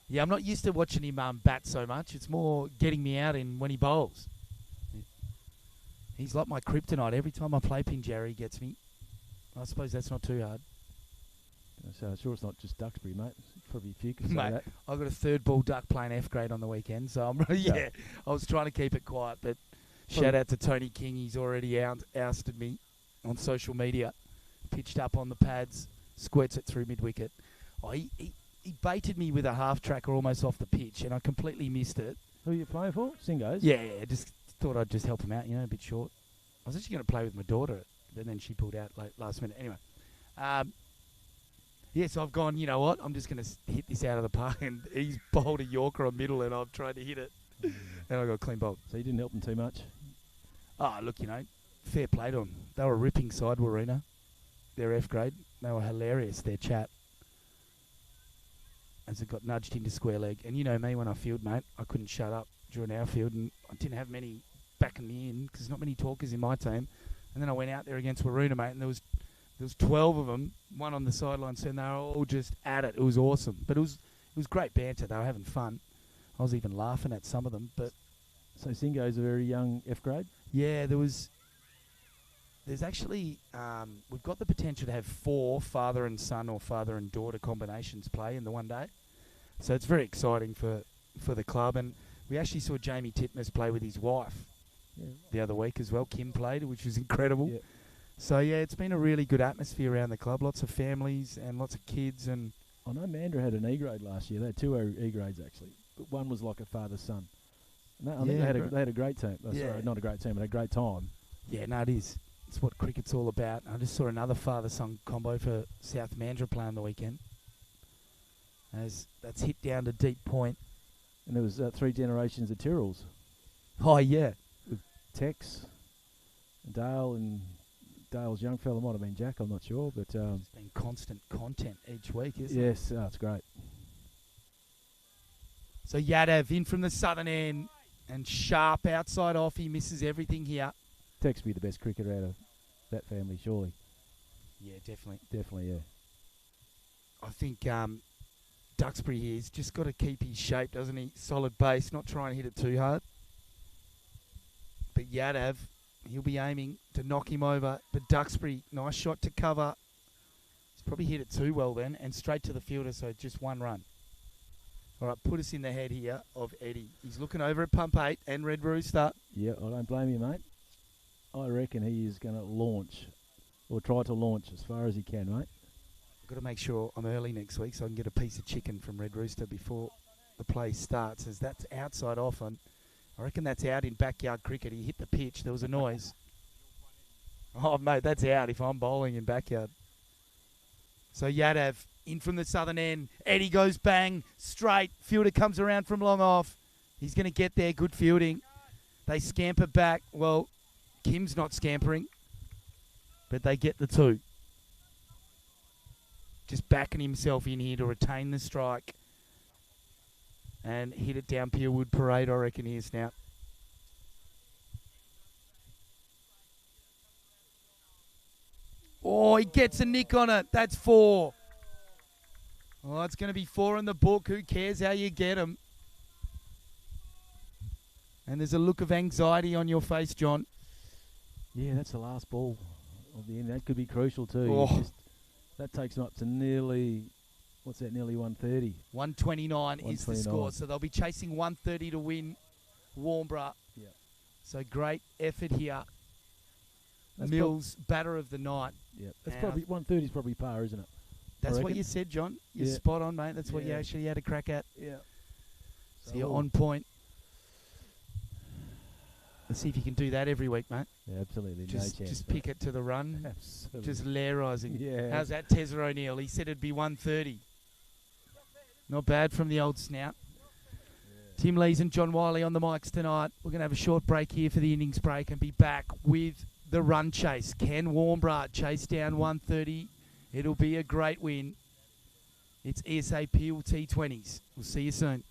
Yeah, I'm not used to watching him bat so much. It's more getting me out in when he bowls. He's like my kryptonite. Every time I play Pinjarra, he gets me. I suppose that's not too hard. So sure it's not just Duxbury, mate. Probably a few can say Mate, that. I got a 3rd ball duck playing F grade on the weekend, so I'm I was trying to keep it quiet, but shout out to Tony King. He's already ousted me on social media. Pitched up on the pads, squirts it through mid-wicket. Oh, he baited me with a half-tracker almost off the pitch, and I completely missed it. Who are you playing for? Singos? Yeah, just thought I'd just help him out, a bit short. I was actually going to play with my daughter, but then she pulled out last minute. Anyway, so I've gone, you know what, I'm just going to hit this out of the park, and he's bowled a Yorker on middle, and I've tried to hit it, and I got a clean bowl. So you didn't help him too much? Oh, look, fair play to them. They were a ripping side, Warina. Their F grade. They were hilarious, their chat. As it got nudged into square leg. And you know me, when I field, mate, I couldn't shut up during our field, and I didn't have many backing me in, because there's not many talkers in my team. And then I went out there against Warina, mate, and there was 12 of them, one on the sideline, and they were all just at it. It was awesome. But it was great banter. They were having fun. I was even laughing at some of them. But so Singo's a very young F grade? Yeah, there's actually, we've got the potential to have 4 father and son or father and daughter combinations play in the one day. So it's very exciting for the club. And we actually saw Jamie Titmus play with his wife the other week as well. Kim played, which was incredible. Yeah. So, it's been a really good atmosphere around the club. Lots of families and lots of kids. And I know Mandurah had an E grade last year. They had 2 E grades, actually. But one was like a father-son. I think they had a great team. Oh, sorry, not a great team, but a great time. Yeah, no, it is. It's what cricket's all about. I just saw another father-son combo for South Mandurah play on the weekend. As that's hit down to deep point. And there was 3 generations of Tyrrells. Oh, yeah. With Tex, Dale, and Dale's young fella might have been Jack, I'm not sure. But it's been constant content each week, isn't it? Yes, it's great. So Yadav in from the southern end, and sharp outside off. He misses everything here. Tex be the best cricketer out of that family, surely. Yeah, definitely. Definitely, yeah. I think Duxbury here's just got to keep his shape, doesn't he? Solid base, not try and hit it too hard. But Yadav, he'll be aiming to knock him over. But Duxbury, nice shot to cover. He's probably hit it too well then, and straight to the fielder, so just 1 run. All right, put us in the head here of Eddie. He's looking over at Pump 8 and Red Rooster. Yeah, I don't blame you, mate. I reckon he is going to launch, or try to launch as far as he can, mate. I've got to make sure I'm early next week so I can get a piece of chicken from Red Rooster before the play starts, as that's outside off. And I reckon that's out in backyard cricket. He hit the pitch. There was a noise. Oh, mate, that's out if I'm bowling in backyard. So Yadav in from the southern end. Eddie goes bang, straight. Fielder comes around from long off. He's going to get there. Good fielding. They scamper back. Well, Kim's not scampering, but they get the 2. Just backing himself in here to retain the strike and hit it down Pierwood Parade, I reckon he is now. Oh, he gets a nick on it. That's 4. Oh, it's going to be 4 in the book. Who cares how you get them? And there's a look of anxiety on your face, John. Yeah, that's the last ball of the end. That could be crucial too. Oh. That takes him up to nearly, what's that, nearly 130. 129 is the score. So they'll be chasing 130 to win Warnborough. Yeah. So great effort here. That's Mills, batter of the night. Yeah, that's probably 130 is probably par, isn't it? That's what you said, John. You're spot on, mate. That's what you actually had a crack at. Yeah. So you're on point. Let's see if you can do that every week, mate. Yeah, absolutely. Just, no chance. just pick it to the run. Absolutely. Just lairising. Yeah. How's that, Tezza O'Neill? He said it'd be 130. Not bad from the old snout. Tim Lees and John Wiley on the mics tonight. We're going to have a short break here for the innings break and be back with the run chase. Ken Warmborough chase down 130. It'll be a great win. It's ESA Peel T20s. We'll see you soon.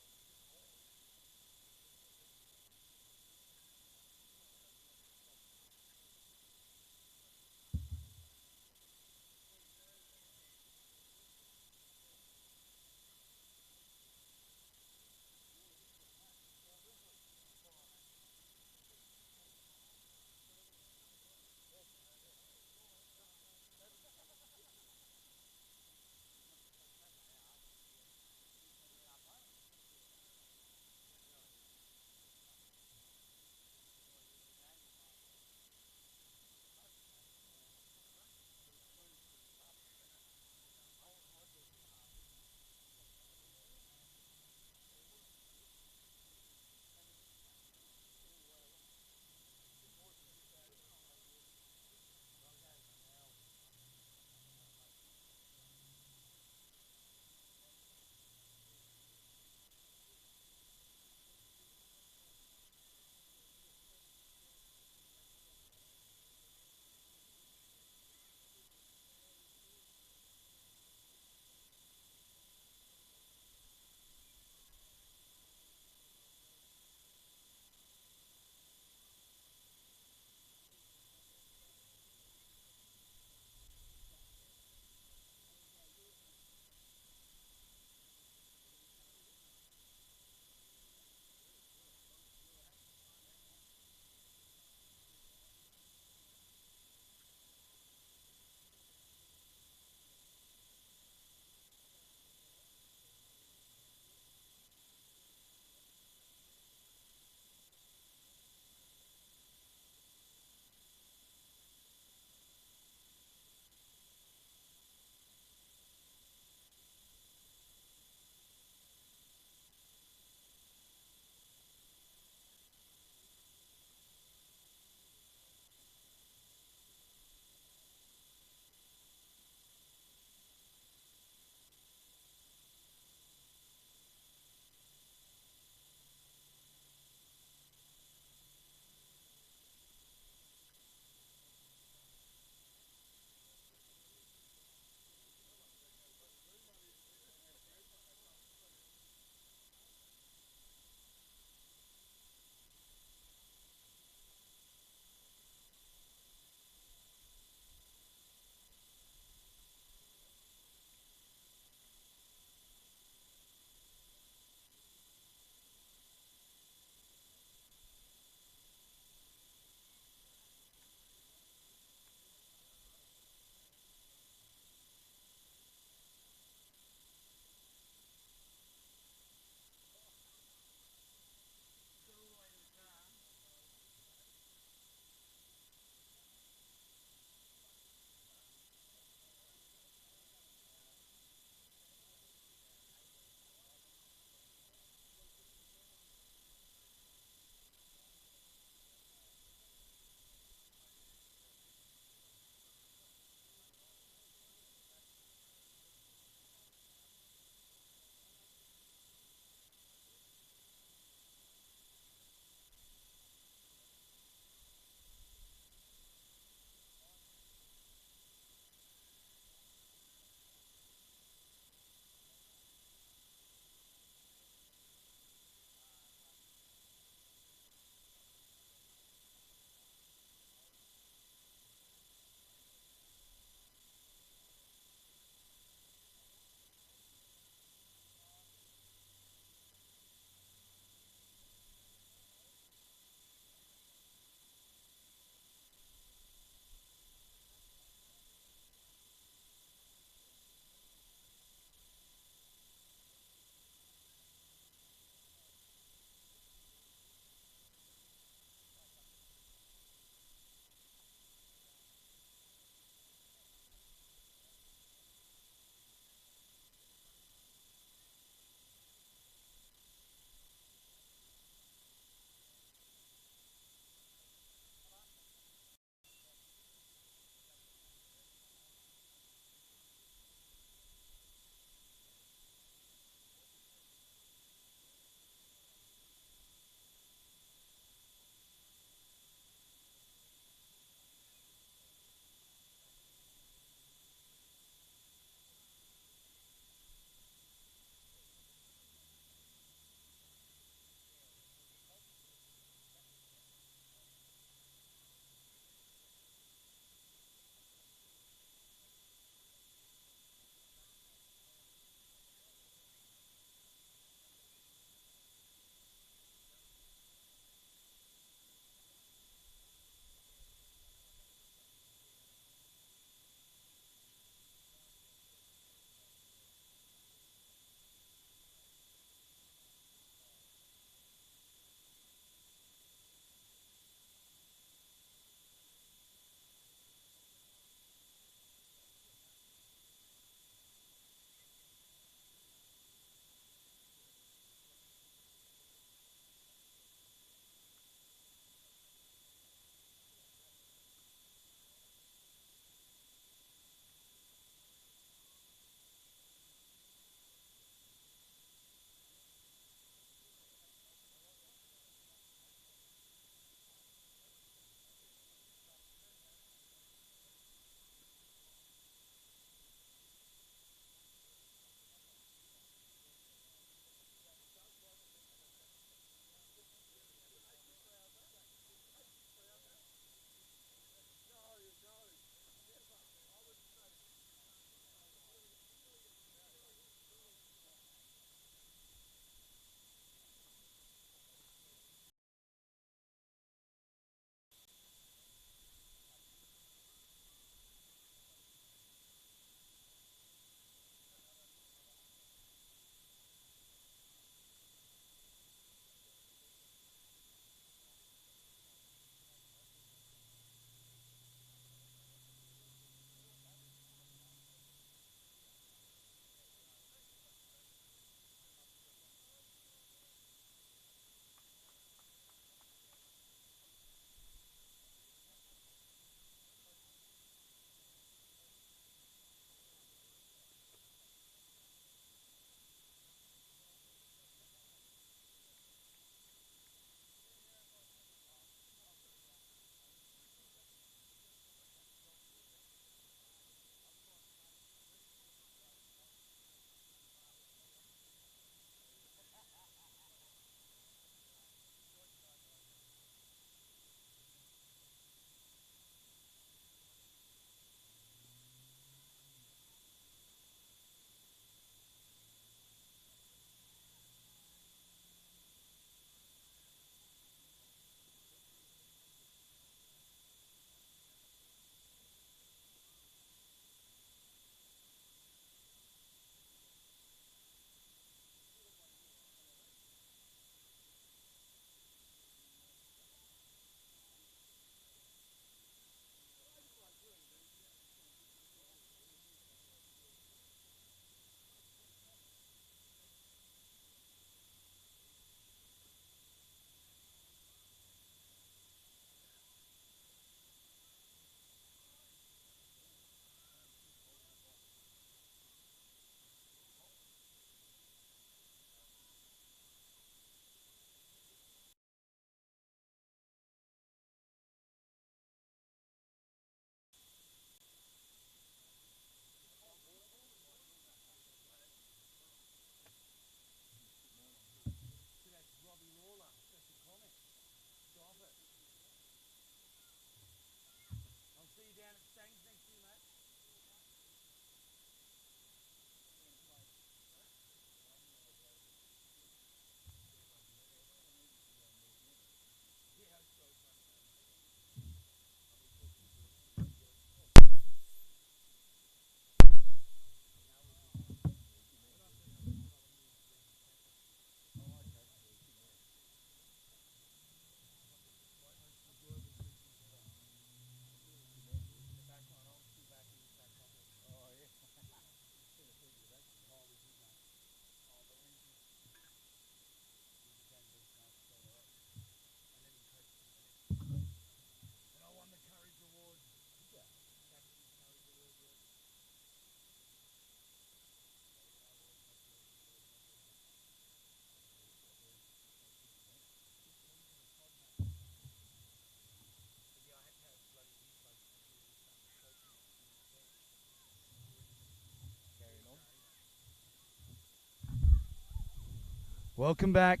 Welcome back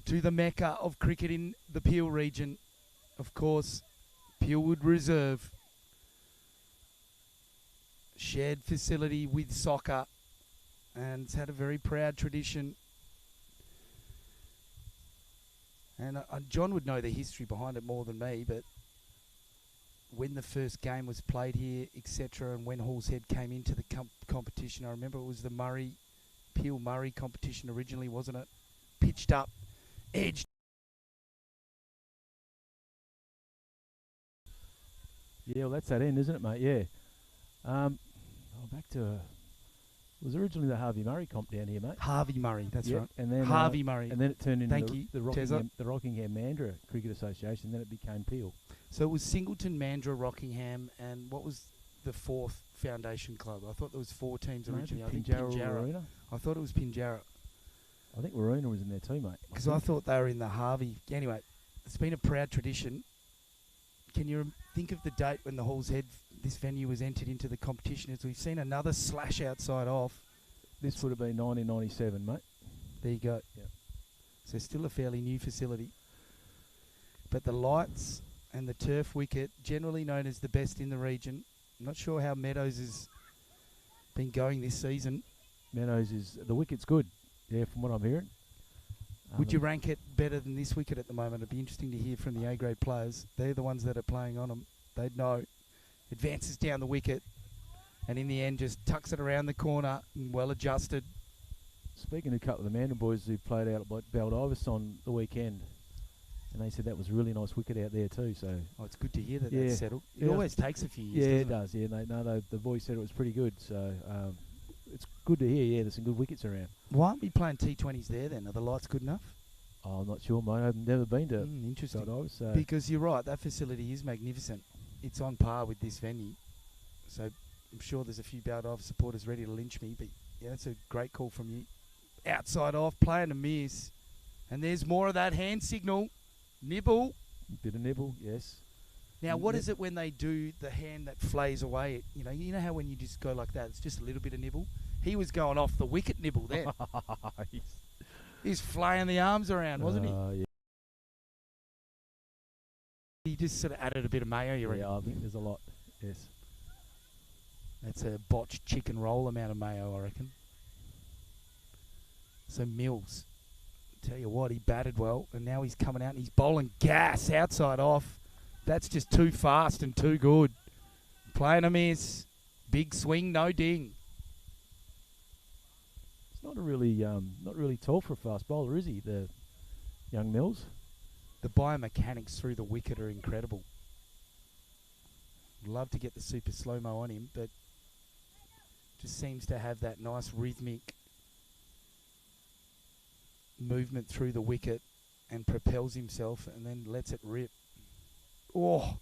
to the mecca of cricket in the Peel region. Of course, Peelwood Reserve. Shared facility with soccer, and it's had a very proud tradition. And John would know the history behind it more than me, but when the first game was played here, etc., and when Halls Head came into the competition, I remember it was the Peel Murray competition originally, wasn't it? Pitched up, edged. Yeah, well, that's that end, isn't it, mate? Yeah. Back to it was originally the Harvey Murray comp down here, mate. Harvey Murray, that's right. And then Harvey Murray. And then it turned into the Rockingham Mandurah Cricket Association. Then it became Peel. So it was Singleton, Mandurah, Rockingham, and what was the fourth foundation club? I thought there was 4 teams originally. I think Pinjarra. I thought it was Pinjarra. I think Waruna was in there too, mate. Because I thought they were in the Harvey. Anyway, it's been a proud tradition. Can you think of the date when the Halls Head, this venue, was entered into the competition? As we've seen another slash outside off. This would have been 1997, mate. There you go. Yep. So still a fairly new facility. But the lights and the turf wicket, generally known as the best in the region. I'm not sure how Meadows has been going this season. The wicket's good, yeah, from what I'm hearing. Would you rank it better than this wicket at the moment? It'd be interesting to hear from the A-grade players. They're the ones that are playing on them. They'd know. Advances down the wicket, and in the end just tucks it around the corner, and well adjusted. Speaking to a couple of the Mandan boys who played out at Baldivis on the weekend, and they said that was a really nice wicket out there too. So it's good to hear that that's settled. It always takes a few years. Yeah, it does. Yeah, the boys said it was pretty good. So it's good to hear. Yeah, there's some good wickets around. Why aren't we playing T20s there then? Are the lights good enough? Oh, I'm not sure, mate. I've never been to interesting. Baldivis. So. Because you're right, that facility is magnificent. It's on par with this venue. So I'm sure there's a few Baldivis supporters ready to lynch me, but yeah, that's a great call from you. Outside off, playing a miss. And there's more of that hand signal. Nibble. Bit of nibble, yes. Now, what is it when they do the hand that flays away? You know how when you just go like that, it's just a little bit of nibble? He was going off the wicket nibble then. He's flaying the arms around, wasn't he? Yeah. He just sort of added a bit of mayo, you reckon? Yeah, I think there's a lot, yes. That's a botched chicken roll amount of mayo, I reckon. So Mills, tell you what, he batted well, and now he's coming out and he's bowling gas outside off. That's just too fast and too good. Playing a miss. Big swing, no ding. It's not really tall for a fast bowler, is he, the young Mills? The biomechanics through the wicket are incredible. Love to get the super slow-mo on him, but just seems to have that nice rhythmic movement through the wicket and propels himself and then lets it rip. Oh,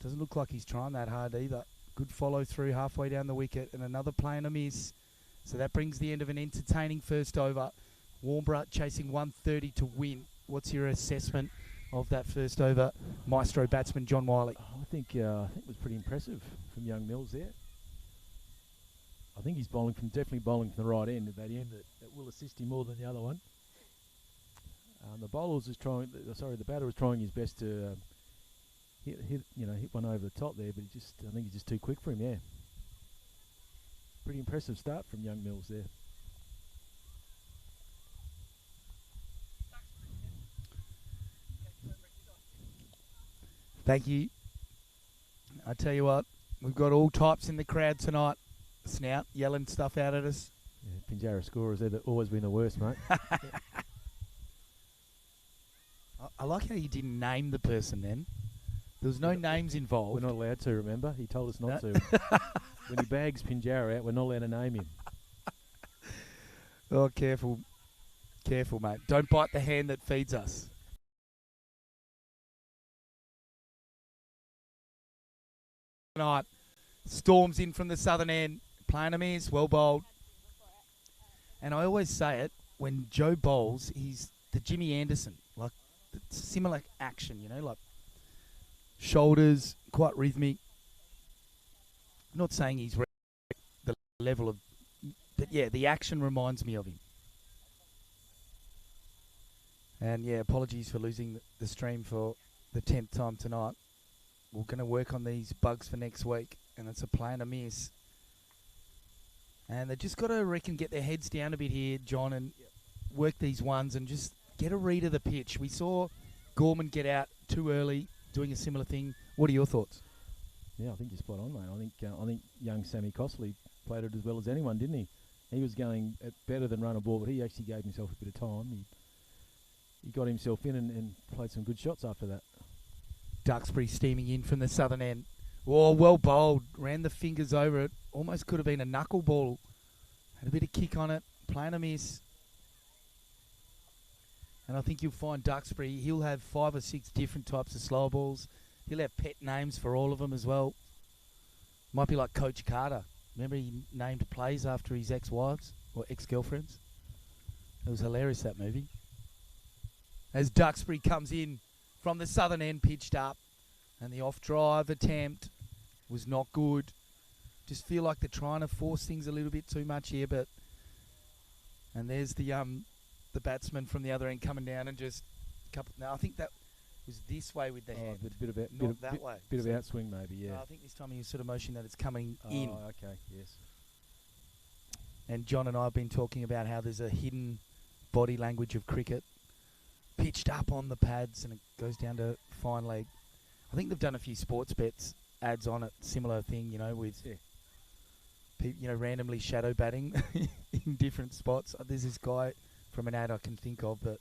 doesn't look like he's trying that hard either. Good follow through halfway down the wicket and another play and a miss. So that brings the end of an entertaining first over. Warnborough chasing 130 to win. What's your assessment of that first over, maestro batsman John Wiley? I think it was pretty impressive from young Mills there. I think he's definitely bowling from the right end at that end that will assist him more than the other one. The the batter was trying his best to hit one over the top there, but I think he's just too quick for him. Yeah, pretty impressive start from young Mills there. Thank you. I tell you what, we've got all types in the crowd tonight. Snout yelling stuff out at us. Yeah, Pinjarra scorers, they've always been the worst, mate. I like how you didn't name the person then. There was no names involved. We're not allowed to, remember? He told us not to. When he bags Pinjarra out, we're not allowed to name him. Oh, careful. Careful, mate. Don't bite the hand that feeds us. Tonight, storms in from the southern end. Playing a miss, well bowled. And I always say it, when Joe bowls, he's the Jimmy Anderson. Like, similar action, like shoulders, quite rhythmic. I'm not saying he's the level of... But, yeah, the action reminds me of him. And yeah, apologies for losing the stream for the 10th time tonight. We're going to work on these bugs for next week, and it's a play and a miss. And they just got to, get their heads down a bit here, John, and work these ones and just get a read of the pitch. We saw Gorman get out too early, doing a similar thing. What are your thoughts? Yeah, I think you're spot on, mate. I think young Sammy Costley played it as well as anyone, didn't he? He was going better than run a ball, but he actually gave himself a bit of time. He got himself in and played some good shots after that. Duxbury steaming in from the southern end. Oh, well bowled. Ran the fingers over it. Almost could have been a knuckleball. Had a bit of kick on it. Playing a miss. And I think you'll find Duxbury, he'll have 5 or 6 different types of slower balls. He'll have pet names for all of them as well. Might be like Coach Carter. Remember he named plays after his ex-wives or ex-girlfriends? It was hilarious, that movie. As Duxbury comes in from the southern end, pitched up, and the off-drive attempt was not good. Just feel like they're trying to force things a little bit too much here, but... And there's the batsman from the other end coming down and just... Now, I think that was this way with the hand. Bit of way. Bit of outswing, maybe, yeah. I think this time he was sort of motioning that it's coming in. Oh, okay, yes. And John and I have been talking about how there's a hidden body language of cricket. Pitched up on the pads and it goes down to fine leg. I think they've done a few sports bets ads on it, similar thing, with randomly shadow batting in different spots. There's this guy from an ad I can think of, but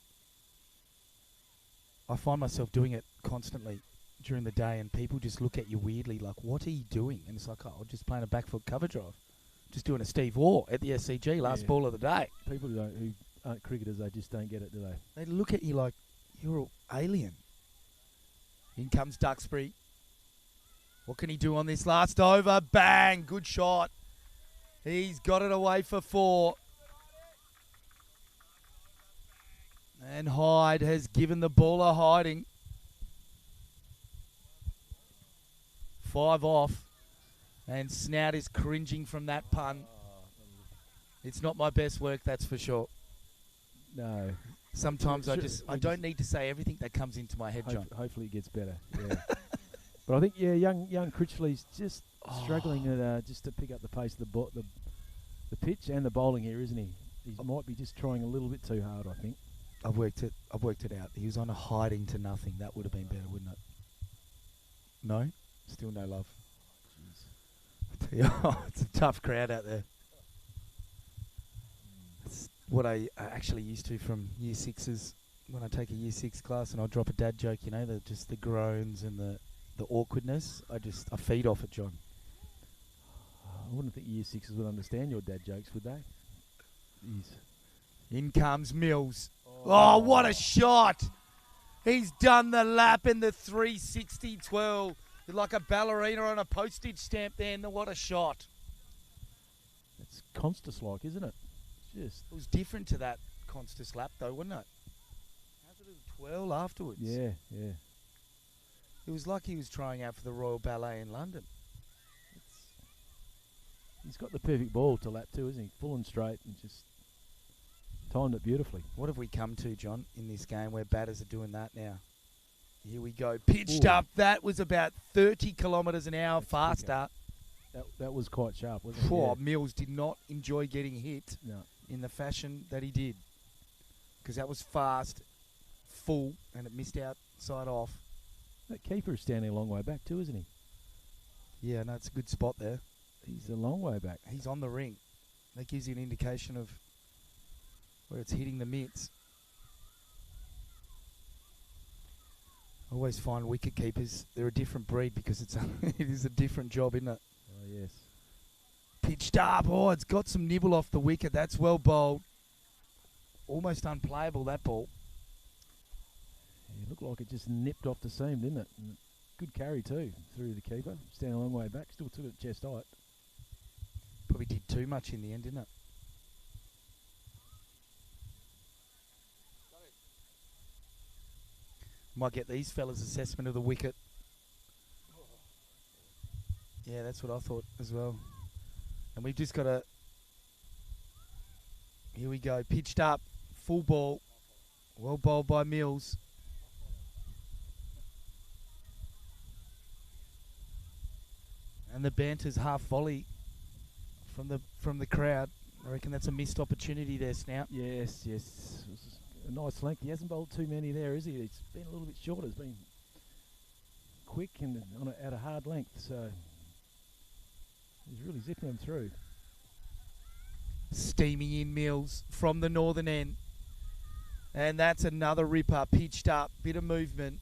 I find myself doing it constantly during the day, and people just look at you weirdly, like, "What are you doing?" And it's like, "Oh, I'm just playing a back foot cover drive, just doing a Steve Waugh at the SCG last ball of the day." People who aren't cricketers, they just don't get it, do they? They look at you like you're an alien. In comes Duxbury. What can he do on this last over? Bang! Good shot. He's got it away for 4. And Hyde has given the ball a hiding. 5 off. And Snout is cringing from that pun. It's not my best work, that's for sure. No. Sometimes I don't need to say everything that comes into my head, John. Hopefully it gets better. Yeah. But I think young Critchley's just struggling just to pick up the pace of the pitch and the bowling here, isn't he? He might be just trying a little bit too hard, I think. I've worked it out. He was on a hiding to nothing. That would have been better, wouldn't it? No? Still no love. It's a tough crowd out there. It's what I actually used to from year 6s when I take a year 6 class and I drop a dad joke, just the groans and the awkwardness. I feed off it, John. I wouldn't think year 6s would understand your dad jokes, would they? In comes Mills. Oh, what a shot! He's done the lap in the 360-12. Like a ballerina on a postage stamp there, and what a shot. It's Constus-like, isn't it? It was different to that Constus lap, though, wasn't it? How's it a twirl afterwards? Yeah. It was like he was trying out for the Royal Ballet in London. He's got the perfect ball to lap too, isn't he? Full and straight and just timed it beautifully. What have we come to, John, in this game where batters are doing that now? Here we go. Pitched up. That was about 30 kilometres an hour faster. That was quite sharp, wasn't it? Yeah. Mills did not enjoy getting hit in the fashion that he did. Because that was fast, full, and it missed outside off. That keeper is standing a long way back too, isn't he? Yeah, no, it's a good spot there. He's a long way back. He's on the ring. That gives you an indication of where it's hitting the mitts. I always find wicket keepers, they're a different breed because it is a different job, isn't it? Oh, yes. Pitched up. Oh, it's got some nibble off the wicket. That's well bowled. Almost unplayable, that ball. Yeah, it looked like it just nipped off the seam, didn't it? And good carry too, through the keeper. Standing a long way back. Still took it chest height. Probably did too much in the end, didn't it? Might get these fellas' assessment of the wicket. Yeah, that's what I thought as well. And we've just got to... Here we go. Pitched up. Full ball. Well bowled by Mills. And the banter's half volley from the crowd. I reckon that's a missed opportunity there, Snout. Yes. It was a nice length. He hasn't bowled too many there, is he? It's been a little bit shorter. It's been quick and at a hard length, so he's really zipping them through. Steaming in Mills from the northern end. And that's another ripper, pitched up, bit of movement.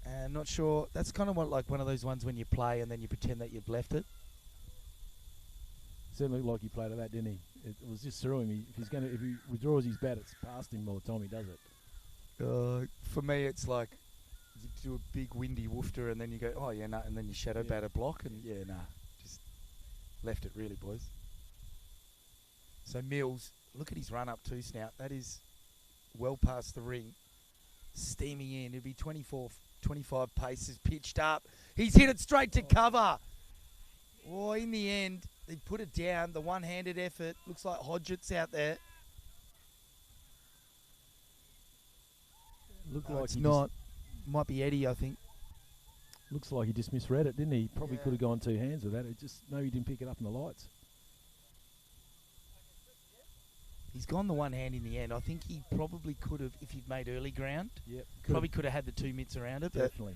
And not sure, that's kind of like one of those ones when you play and then you pretend that you've left it. Certainly looked like he played at that, didn't he? It was just through him. If he withdraws his bat, it's past him by the time he does it. For me, it's like you do a big windy woofter and then you go, oh yeah, no, and then you shadow bat a block and just left it really, boys. So Mills, look at his run up too, Snout. That is well past the ring. Steaming in. It'll be 25 paces pitched up. He's hit it straight to cover. Oh, in the end, they put it down. The one-handed effort. Looks like Hodgett's out there. It's not. Might be Eddie, I think. Looks like he just misread it, didn't he? Probably could have gone two hands with that. It just maybe he didn't pick it up in the lights. He's gone the one hand in the end. I think he probably could have, if he'd made early ground, Probably could have had the 2 mitts around it. Definitely.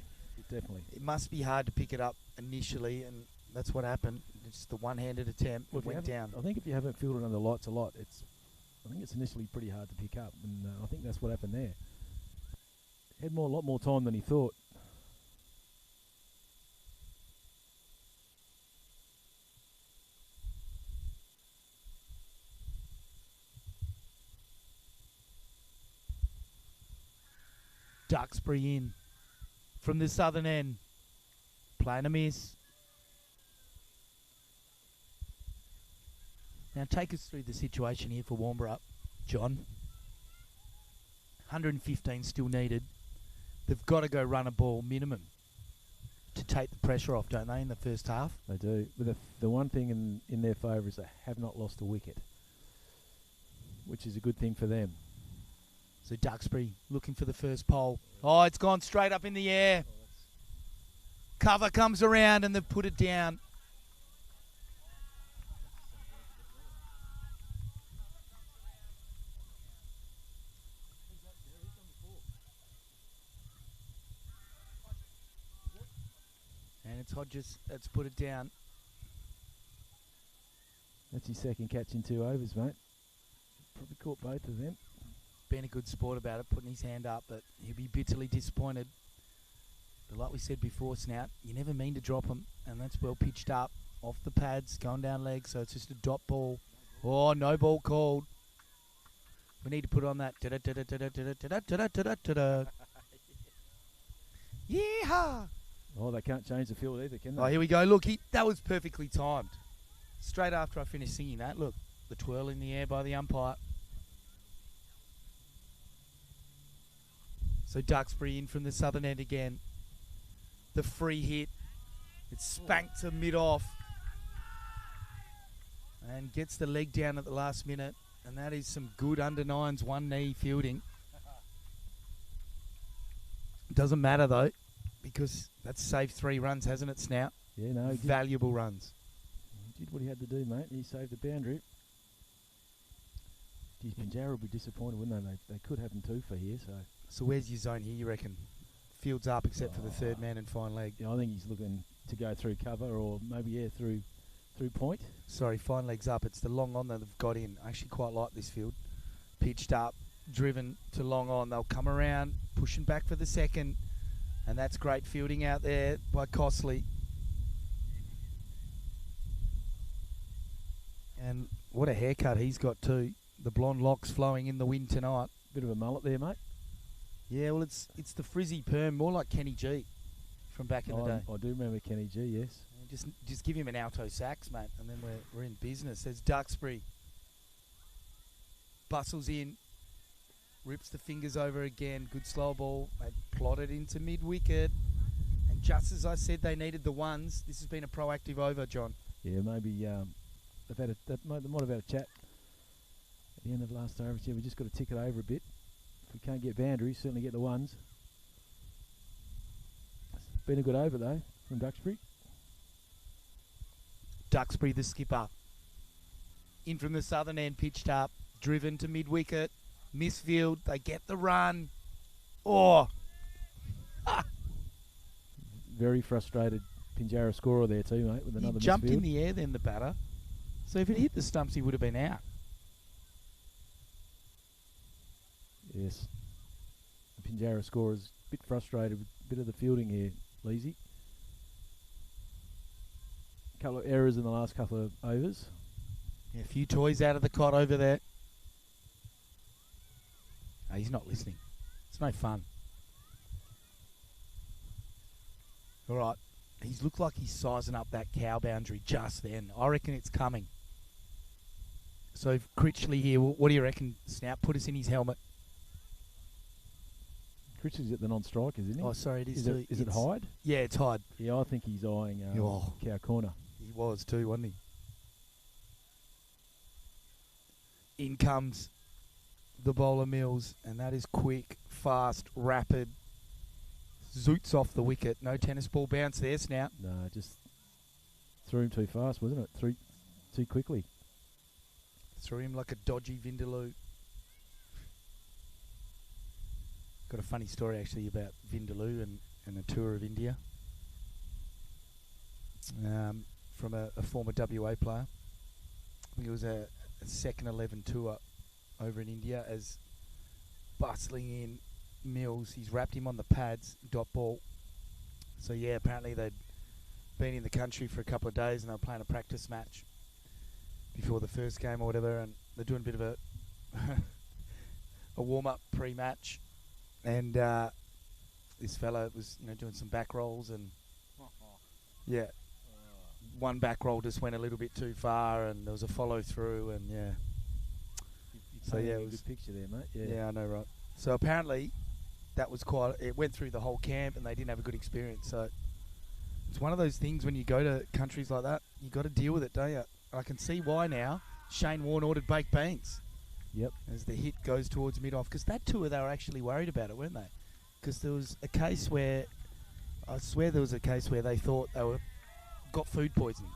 It must be hard to pick it up initially, and that's what happened. It's the one-handed attempt went down. I think if you haven't fielded under the lights a lot, I think it's initially pretty hard to pick up, and I think that's what happened there. Had a lot more time than he thought. Duxbury in from the southern end. Playing a miss. Now take us through the situation here for Warnborough, John. 115 still needed. They've got to go run a ball minimum to take the pressure off, don't they, in the first half? They do. But the one thing in their favour is they have not lost a wicket, which is a good thing for them. So Duxbury looking for the first pole. Oh, it's gone straight up in the air. Cover comes around and they've put it down. And it's Hodges that's put it down. That's his second catch in 2 overs, mate. Probably caught both of them. Been a good sport about it, putting his hand up, but he'll be bitterly disappointed. But like we said before, Snout, you never mean to drop him, and that's well pitched up, off the pads, going down legs, so it's just a dot ball. Oh, no ball called. We need to put on that. Yeehaw! Oh, they can't change the field either, can they? Oh, here we go. Look, that was perfectly timed. Straight after I finished singing that, look, the twirl in the air by the umpire. So Duxbury in from the southern end again. The free hit. It's spanked to mid-off. And gets the leg down at the last minute. And that is some good under-nines, one-knee fielding. Doesn't matter, though, because that's saved 3 runs, hasn't it, Snout? Yeah, no. Valuable runs. He did what he had to do, mate. He saved the boundary. Geez, Pinjarra would be disappointed, wouldn't they? They could have him 2 for here, so... So where's your zone here, you reckon? Fields up except for the third man and fine leg. Yeah, I think he's looking to go through cover or maybe, through point. Sorry, fine legs up. It's the long on that they've got in. I actually quite like this field. Pitched up, driven to long on. They'll come around, pushing back for the second. And that's great fielding out there by Costley. And what a haircut he's got too. The blonde locks flowing in the wind tonight. Bit of a mullet there, mate. Yeah, well, it's the frizzy perm, more like Kenny G from back in the day. I do remember Kenny G, yes. Just give him an alto sax, mate, and then we're in business. There's Duxbury. Bustles in. Rips the fingers over again. Good slow ball. They plotted into mid-wicket. And just as I said they needed the ones, this has been a proactive over, John. Yeah, maybe they might have had a chat at the end of last over. Yeah, we just got to tick it over a bit we can't get boundaries, certainly get the ones. Been a good over though from Duxbury. Duxbury, the skipper. In from the southern end, pitched up, driven to mid-wicket, misfield. They get the run. Oh, Very frustrated Pinjarra scorer there too, mate, with he another jumped in misfield. the air then, the batter. So if it hit the stumps, he would have been out. Yes. The Pinjarra scorer's a bit frustrated with a bit of the fielding here, Leesy. A couple of errors in the last couple of overs. Yeah, a few toys out of the cot over there. Oh, he's not listening. It's no fun. All right. He's looked like he's sizing up that cow boundary just then. I reckon it's coming. So Critchley here, what do you reckon? Snout, put us in his helmet. Critchley's at the non-strikers, isn't he? Oh, sorry, it is. Is it Hyde? Yeah, it's Hyde. Yeah, I think he's eyeing cow corner. He was too, wasn't he? In comes the bowler Mills, and that is quick, fast, rapid. Zoots off the wicket. No tennis ball bounce there, Snout. No, just threw him too fast, wasn't it? Threw too quickly. Threw him like a dodgy Vindaloo. Got a funny story actually about Vindaloo and a tour of India. From a former WA player. I think it was a second 11 tour over in India as bustling in Mills. He's wrapped him on the pads, dot ball. So yeah, apparently they'd been in the country for a couple of days and they were playing a practice match before the first game or whatever, and they're doing a bit of a a warm-up pre-match, and this fella was doing some back rolls, and yeah, one back roll just went a little bit too far, and there was a follow through, and yeah. So yeah, it was a good picture there, mate. Yeah, I know, right. So apparently that was it went through the whole camp and they didn't have a good experience. So it's one of those things when you go to countries like that, you got to deal with it, don't you? I can see why now Shane Warne ordered baked beans. Yep. As the hit goes towards mid-off. Because that tour, they were actually worried about it, weren't they? Because there was a case where, I swear there was a case where they thought they got food poisoning.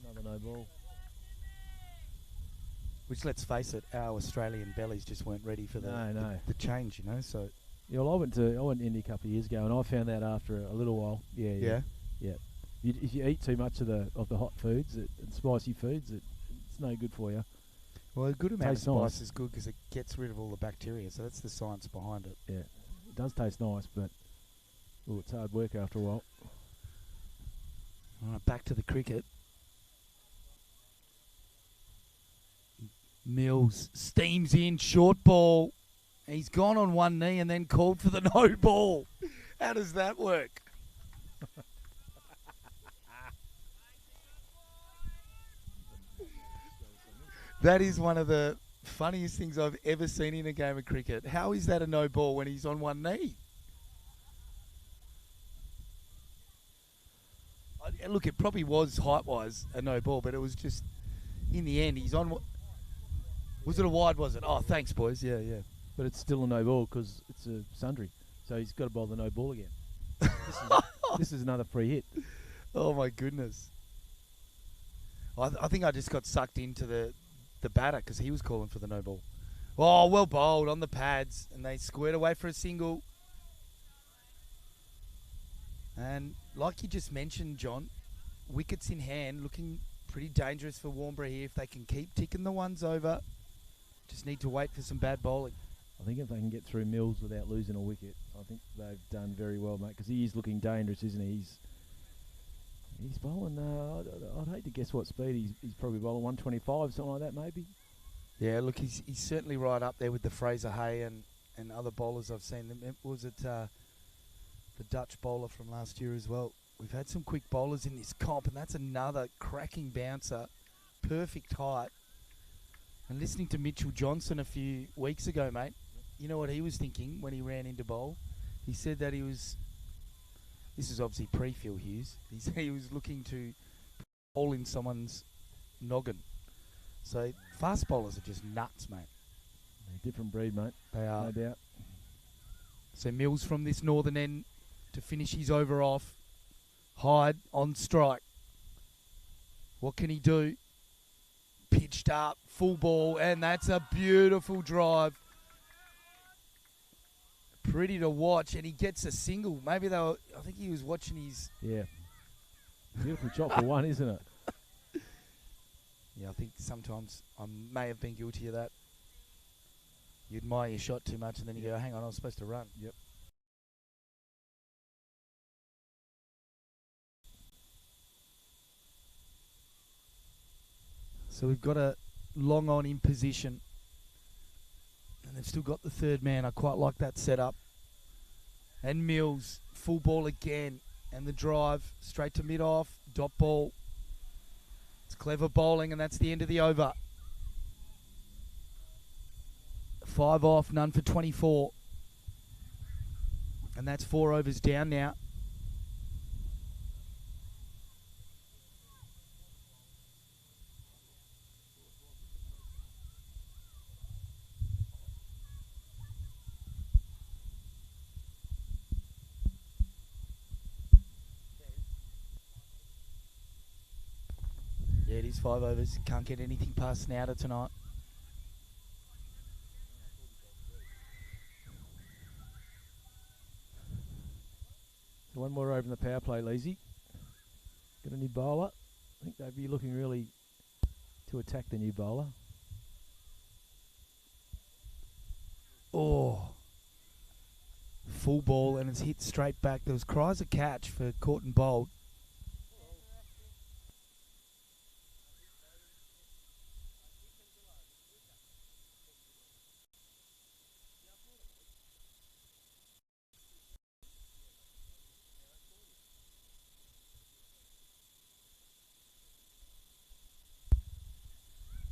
Another no ball. Which, let's face it, our Australian bellies just weren't ready for the change, so... Yeah, well, I went to India a couple of years ago, and I found that after a little while. Yeah. If you eat too much of the hot foods and spicy foods, it's no good for you. Well, a good amount of spice nice. is good because it gets rid of all the bacteria, so that's the science behind it. Yeah, it does taste nice, but it's hard work after a while. All right, back to the cricket. Mills steams in, short ball. He's gone on one knee and then called for the no ball. How does that work? That is one of the funniest things I've ever seen in a game of cricket. How is that a no ball when he's on one knee? Look, it probably was height-wise a no ball, but it was just, in the end, he's on... Was it a wide, was it? Oh, thanks, boys. Yeah. But it's still a no ball because it's a sundry. So he's got to bowl the no ball again. This is another free hit. Oh, my goodness. I think I just got sucked into the batter because he was calling for the no ball. Oh, well bowled on the pads, and they squared away for a single. And like you just mentioned, John, wickets in hand, looking pretty dangerous for Warnbro here. If they can keep ticking the ones over, just need to wait for some bad bowling. I think if they can get through Mills without losing a wicket, I think they've done very well, mate, because he is looking dangerous, isn't he? He's bowling, I'd hate to guess what speed he's probably bowling, 125, something like that maybe. Yeah, look, he's certainly right up there with the Fraser Hay and other bowlers I've seen. Was it the Dutch bowler from last year as well? We've had some quick bowlers in this comp, and that's another cracking bouncer, perfect height. And listening to Mitchell Johnson a few weeks ago, mate, you know what he was thinking when he ran into bowl? He said that this is obviously pre-Phil Hughes, he said he was looking to bowl in someone's noggin. So fast bowlers are just nuts, mate. Different breed, mate. They are. No doubt. So Mills from this northern end to finish his over off. Hyde on strike. What can he do? Pitched up, full ball, and that's a beautiful drive. Pretty to watch, and he gets a single. Maybe I think he was watching his... Yeah. Beautiful shot for one, isn't it? Yeah, I think sometimes I may have been guilty of that. You admire your shot too much, and then you go, hang on, I was supposed to run. Yep. So we've got a long on in position. And they've still got the third man. I quite like that setup. And Mills, full ball again. And the drive, straight to mid-off, dot ball. It's clever bowling, and that's the end of the over. 5 off, none for 24. And that's 4 overs down now. Yeah, it is 5 overs. Can't get anything past Snouter tonight. So one more over in the power play, Leesy. Got a new bowler. I think they'd be looking really to attack the new bowler. Oh. Full ball, and it's hit straight back. There was cries of catch for caught and bowled.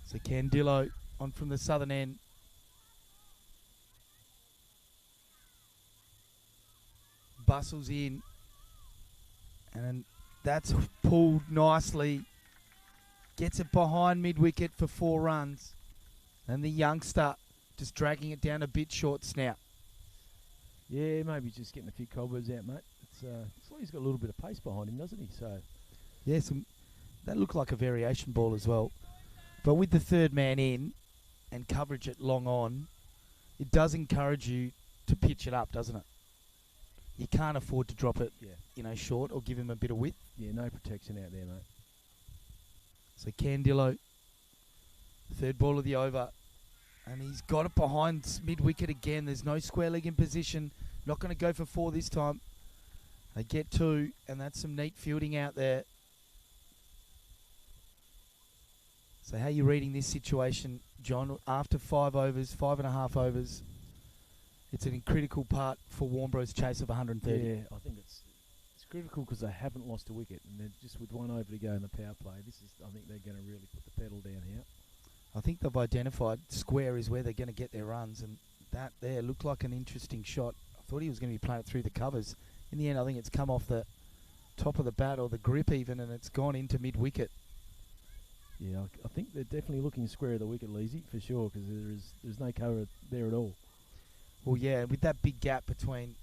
So Candillo on from the southern end. Bustles in. And that's pulled nicely. Gets it behind mid-wicket for 4 runs. And the youngster just dragging it down a bit short Snout. Yeah, maybe just getting a few cobwebs out, mate. It's like he's got a little bit of pace behind him, doesn't he? So, yeah, that looked like a variation ball as well. But with the third man in and coverage at long on, it does encourage you to pitch it up, doesn't it? You can't afford to drop it, short or give him a bit of width. Yeah, no protection out there, mate. So Candillo, third ball of the over, and he's got it behind mid-wicket again. There's no square leg in position. Not going to go for 4 this time. They get 2, and that's some neat fielding out there. So how are you reading this situation, John? After 5 overs, 5.5 overs, it's an critical part for Warnbro's chase of 130. Yeah, I think it's critical because they haven't lost a wicket, and they're just with 1 over to go in the power play. I think they're going to really put the pedal down here. I think they've identified square is where they're going to get their runs, and that there looked like an interesting shot. I thought he was going to be playing it through the covers. In the end, I think it's come off the top of the bat or the grip even, and it's gone into mid-wicket. Yeah, I think they're definitely looking square of the wicket, Leesy, for sure, because there's no cover there at all. Well, yeah, with that big gap between,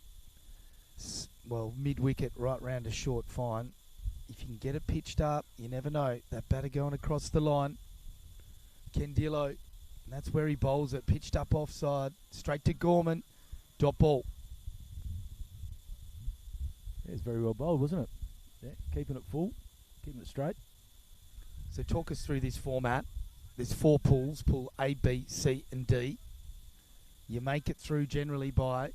mid-wicket right round to short, fine. If you can get it pitched up, you never know. That batter going across the line. Candillo, and that's where he bowls it. Pitched up offside, straight to Gorman. Dot ball. Yeah, it's very well bowled, wasn't it? Yeah, keeping it full, keeping it straight. So talk us through this format. There's 4 pools, pool A, B, C and D. You make it through generally by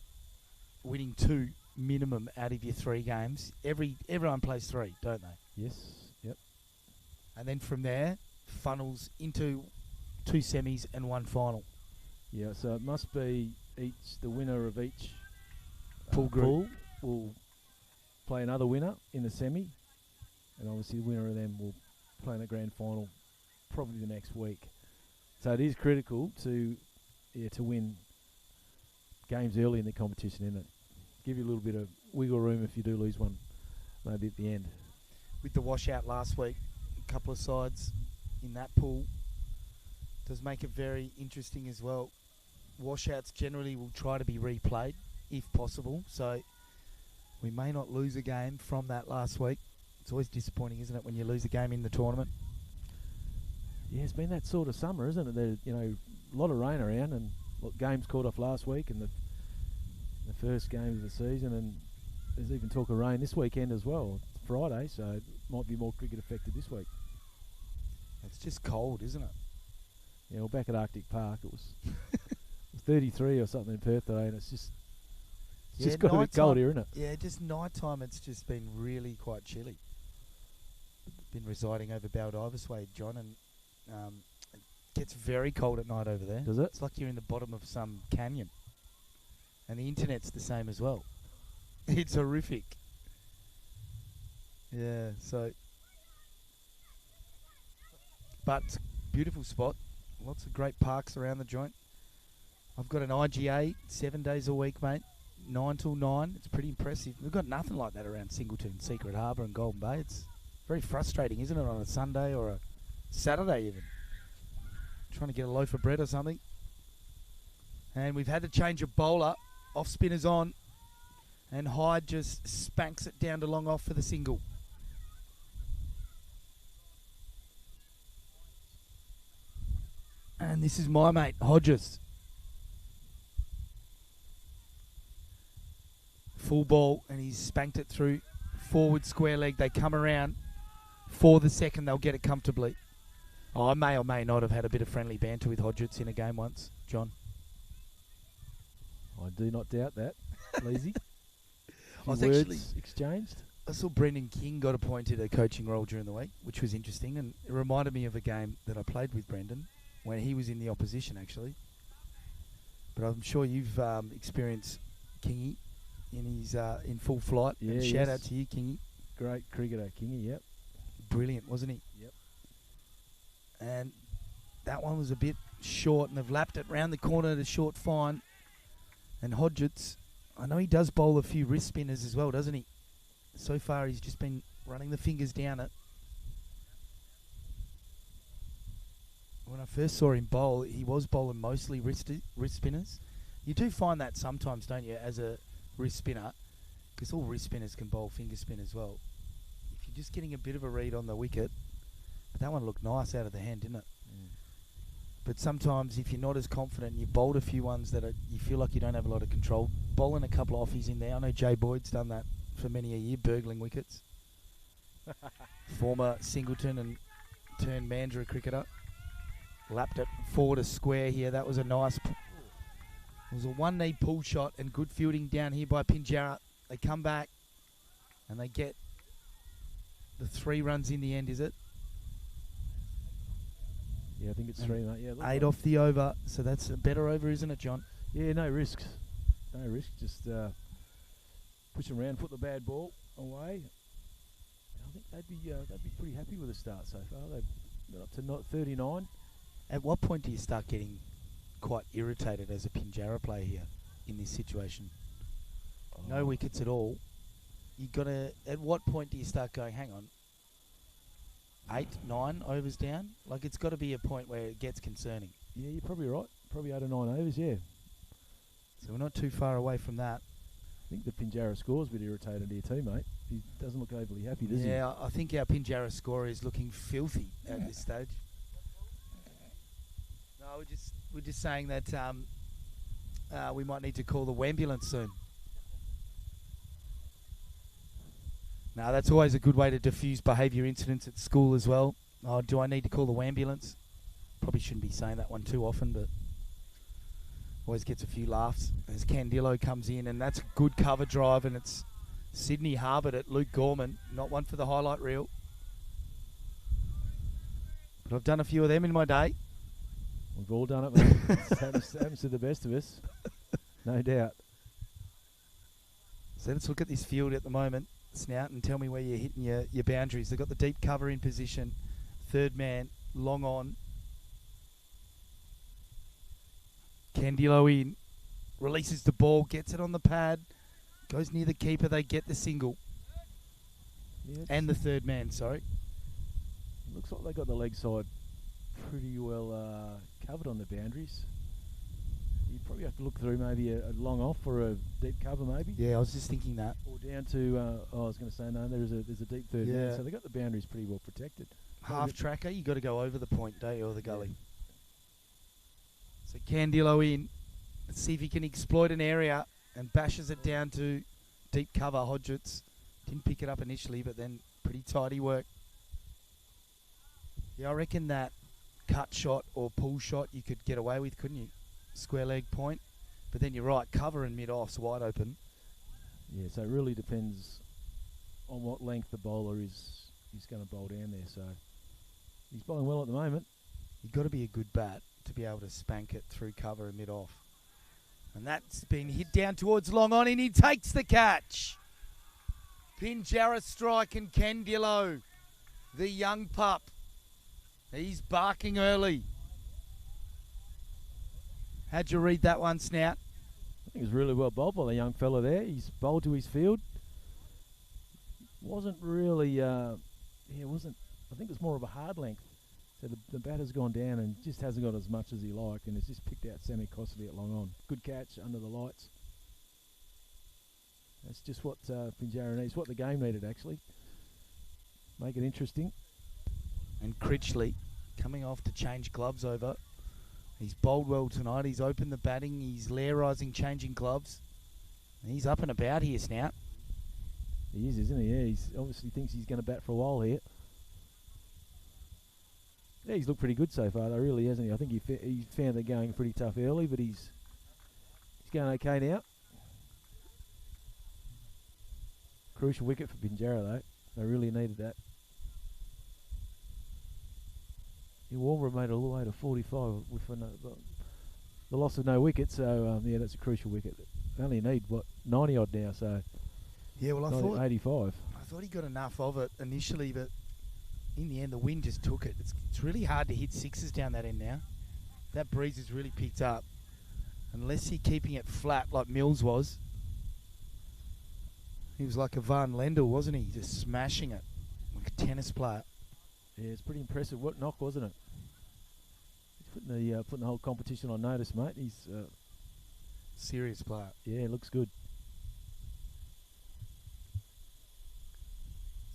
winning 2 minimum out of your 3 games. Everyone plays 3, don't they? Yes, yep. And then from there, funnels into 2 semis and 1 final. Yeah, so it must be the winner of each Pool group pool will play another winner in the semi, and obviously the winner of them will play in the grand final probably the next week. So it is critical to win games early in the competition, isn't it? Give you a little bit of wiggle room if you do lose one, maybe at the end. With the washout last week, a couple of sides in that pool does make it very interesting as well. washouts generally will try to be replayed if possible. So we may not lose a game from that last week. It's always disappointing, isn't it, when you lose a game in the tournament? Yeah, it's been that sort of summer, isn't it? There, a lot of rain around, and games called off last week, and the first game of the season, and there's even talk of rain this weekend as well. It's Friday, so it might be more cricket affected this week. It's just cold, isn't it? Yeah, well, back at Arctic Park, it was, it was 33 or something in Perth today, and it's just got a bit cold here, isn't it? Yeah, just night time. It's just been really quite chilly. Been residing over Baldivis Way, John, and it gets very cold at night over there. Does it? It's like you're in the bottom of some canyon. And the internet's the same as well. It's horrific. Yeah, so... But beautiful spot. Lots of great parks around the joint. I've got an IGA 7 days a week, mate. 9 till 9. It's pretty impressive. We've got nothing like that around Singleton, Secret Harbour and Golden Bay. It's very frustrating, isn't it, on a Sunday or a Saturday even? Trying to get a loaf of bread or something. And we've had to change a bowler. Off spinner's on. And Hyde just spanks it down to long off for the single. And this is my mate, Hodges. Full ball, and he's spanked it through. Forward square leg. They come around. For the second, they'll get it comfortably. Oh, I may or may not have had a bit of friendly banter with Hodges in a game once, John. I do not doubt that, Leesy. I was words actually exchanged. I saw Brendan King got appointed a coaching role during the week, which was interesting, and it reminded me of a game that I played with Brendan when he was in the opposition, actually. But I'm sure you've experienced Kingy in his in full flight. Yeah, and shout out to you, Kingy. Great cricketer, Kingy. Yep. Brilliant, wasn't he? Yep. And that one was a bit short, and they've lapped it round the corner to short fine. And Hodges, I know he does bowl a few wrist spinners as well, doesn't he? So far, he's just been running the fingers down it. When I first saw him bowl, he was bowling mostly wrist spinners. You do find that sometimes, don't you, as a wrist spinner, because all wrist spinners can bowl finger spin as well. If you're just getting a bit of a read on the wicket, but that one looked nice out of the hand, didn't it? Mm. But sometimes if you're not as confident and you've bowled a few ones that you feel like you don't have a lot of control, bowling a couple of offies in there. I know Jay Boyd's done that for many a year, burgling wickets. Former Singleton and turned Mandurah cricketer. Lapped it forward a square here. That was a nice... It was a one-knee pull shot and good fielding down here by Pinjarra. They come back and they get the 3 runs in the end, is it? Yeah, I think it's 3, mate. Yeah, 8 off the over, so that's a better over, isn't it, John? Yeah, no risks. No risk. Just push them around, put the bad ball away. I think they'd be pretty happy with the start so far. They've got up to 39. At what point do you start getting quite irritated as a Pinjarra player here in this situation? No wickets at all. At what point do you start going, hang on, 8, 9 overs down? Like, it's got to be a point where it gets concerning. Yeah, you're probably right. Probably 8 or 9 overs, yeah. So we're not too far away from that. I think the Pinjarra score's a bit irritated here too, mate. He doesn't look overly happy, does he? Yeah, I think our Pinjarra scorer is looking filthy at this stage. No, we're just saying that we might need to call the wambulance soon. Now, that's always a good way to diffuse behaviour incidents at school as well. Oh, do I need to call the wambulance? Probably shouldn't be saying that one too often, but always gets a few laughs as Candillo comes in, and that's a good cover drive, and it's Sydney Harbour at Luke Gorman, not one for the highlight reel. But I've done a few of them in my day. We've all done it, mate. It happens to the best of us. No doubt. So let's look at this field at the moment, Snout, and tell me where you're hitting your boundaries. They've got the deep cover in position. Third man, long on. Candillo in. Releases the ball, gets it on the pad. Goes near the keeper, they get the single. Yeah, and the third man, sorry. Looks like they got the leg side pretty well covered on the boundaries. He probably have to look through maybe a long off or a deep cover maybe. Yeah, I was just thinking that. Or down to, I was going to say, no, there's a deep third Yeah. man, so they got the boundaries pretty well protected. Half tracker, you got to go over the point, don't you, or the gully. So Candilo in. Let's see if he can exploit an area and bashes it down to deep cover. Hodgetts didn't pick it up initially, but then pretty tidy work. Yeah, I reckon that cut shot or pull shot you could get away with, couldn't you? Square leg point. But then you're right, cover and mid-off's wide open. Yeah, so it really depends on what length the bowler is going to bowl down there. So he's bowling well at the moment. You've got to be a good bat to be able to spank it through cover and mid-off. And that's been hit down towards long on, and he takes the catch. Pinjarra strike and Candilo, the young pup. He's barking early. How'd you read that one, Snout? I think it was really well bowled by the young fella there. He's bowled to his field. Wasn't really, wasn't. I think it was more of a hard length. So the batter's gone down and just hasn't got as much as he liked, and it's just picked out semi-costly at long on. Good catch under the lights. That's just what Pinjarra needs, what the game needed actually. Make it interesting. And Critchley coming off to change gloves over. He's bowled well tonight. He's opened the batting. He's layerising, changing gloves. And he's up and about here, Snout. He is, isn't he? Yeah, he obviously thinks he's going to bat for a while here. Yeah, he's looked pretty good so far, though, really, hasn't he? I think he found it going pretty tough early, but he's going okay now. Crucial wicket for Pinjarra, though. They really needed that. Warmer made it all the way to 45 with the loss of no wicket, so yeah, that's a crucial wicket. They only need, 90 odd now, so yeah, well, I thought 85. I thought he got enough of it initially, but in the end, the wind just took it. It's really hard to hit sixes down that end now. That breeze has really picked up. Unless you're keeping it flat like Mills was. He was like a Van Lendl, wasn't he? Just smashing it like a tennis player. Yeah, it's pretty impressive. What knock, wasn't it? He's putting the whole competition on notice, mate. He's serious player. Yeah, looks good.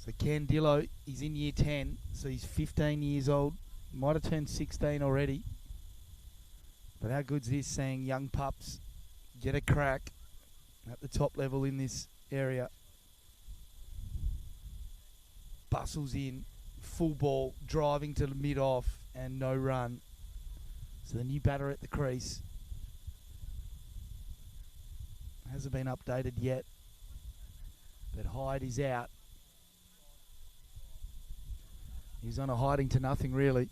So Candilo, he's in year 10, so he's 15 years old. Might have turned 16 already. But how good's this, saying young pups get a crack at the top level in this area. Bustles in, full ball, driving to the mid-off, and no run. So the new batter at the crease. Hasn't been updated yet. But Hyde is out. He's on a hiding to nothing, really.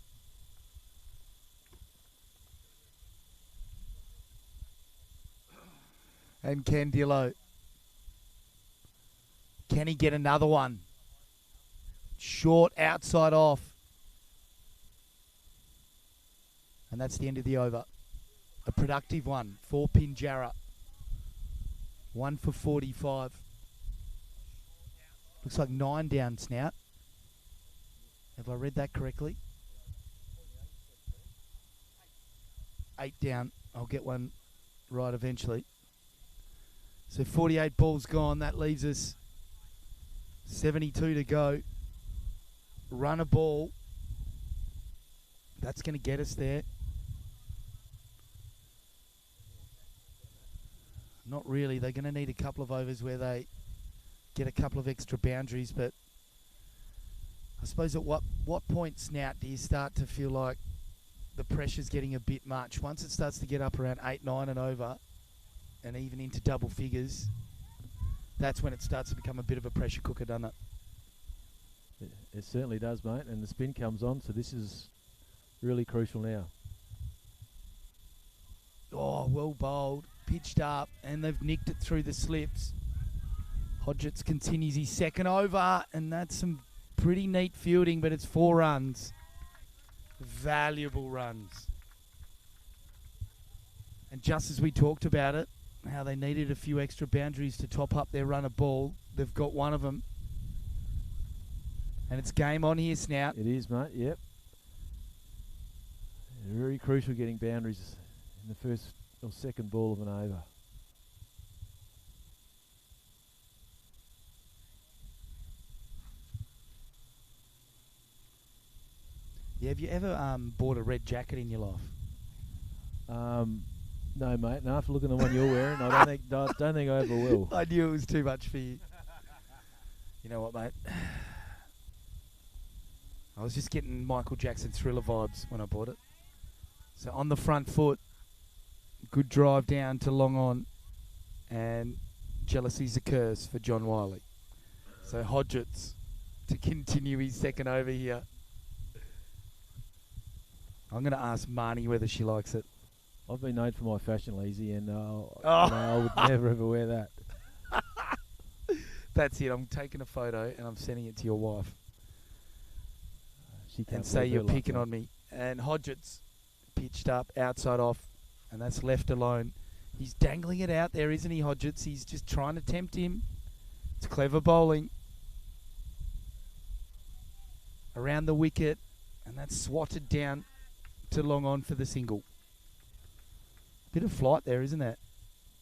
And Candilo. Can he get another one? Short, outside off. And that's the end of the over. A productive one for Pinjarra. 1 for 45. Looks like 9 down, Snout. Have I read that correctly? 8 down. I'll get one right eventually. So 48 balls gone. That leaves us 72 to go. Run a ball. That's going to get us there. Not really. They're going to need a couple of overs where they get a couple of extra boundaries, but I suppose at what point, Snout, do you start to feel like the pressure's getting a bit much? Once it starts to get up around 8, 9 and over, and even into double figures, that's when it starts to become a bit of a pressure cooker, doesn't it? It certainly does, mate, and the spin comes on, so this is really crucial now. Oh, well bowled, pitched up, and they've nicked it through the slips. Hodgetts continues his second over, and that's some pretty neat fielding, but it's 4 runs. Valuable runs. And just as we talked about it, how they needed a few extra boundaries to top up their run of ball, they've got one of them. And it's game on here, Snout. It is, mate, yep. Very crucial getting boundaries in the or second ball of an over. Yeah, have you ever bought a red jacket in your life? No, mate. And after looking at the one you're wearing, I don't think I ever will. I knew it was too much for you. You know what, mate? I was just getting Michael Jackson Thriller vibes when I bought it. So on the front foot, good drive down to long on, and jealousy's a curse for John Wiley. So Hodgetts to continue his second over here. I'm going to ask Marnie whether she likes it. I've been known for my fashion, Lazy, and I would never ever wear that. That's it. I'm taking a photo and I'm sending it to your wife. She can't and say you're picking on me. And Hodgetts pitched up, outside off, and that's left alone. He's dangling it out there, isn't he, Hodgetts? He's just trying to tempt him. It's clever bowling. Around the wicket, and that's swatted down to long on for the single. Bit of flight there, isn't it?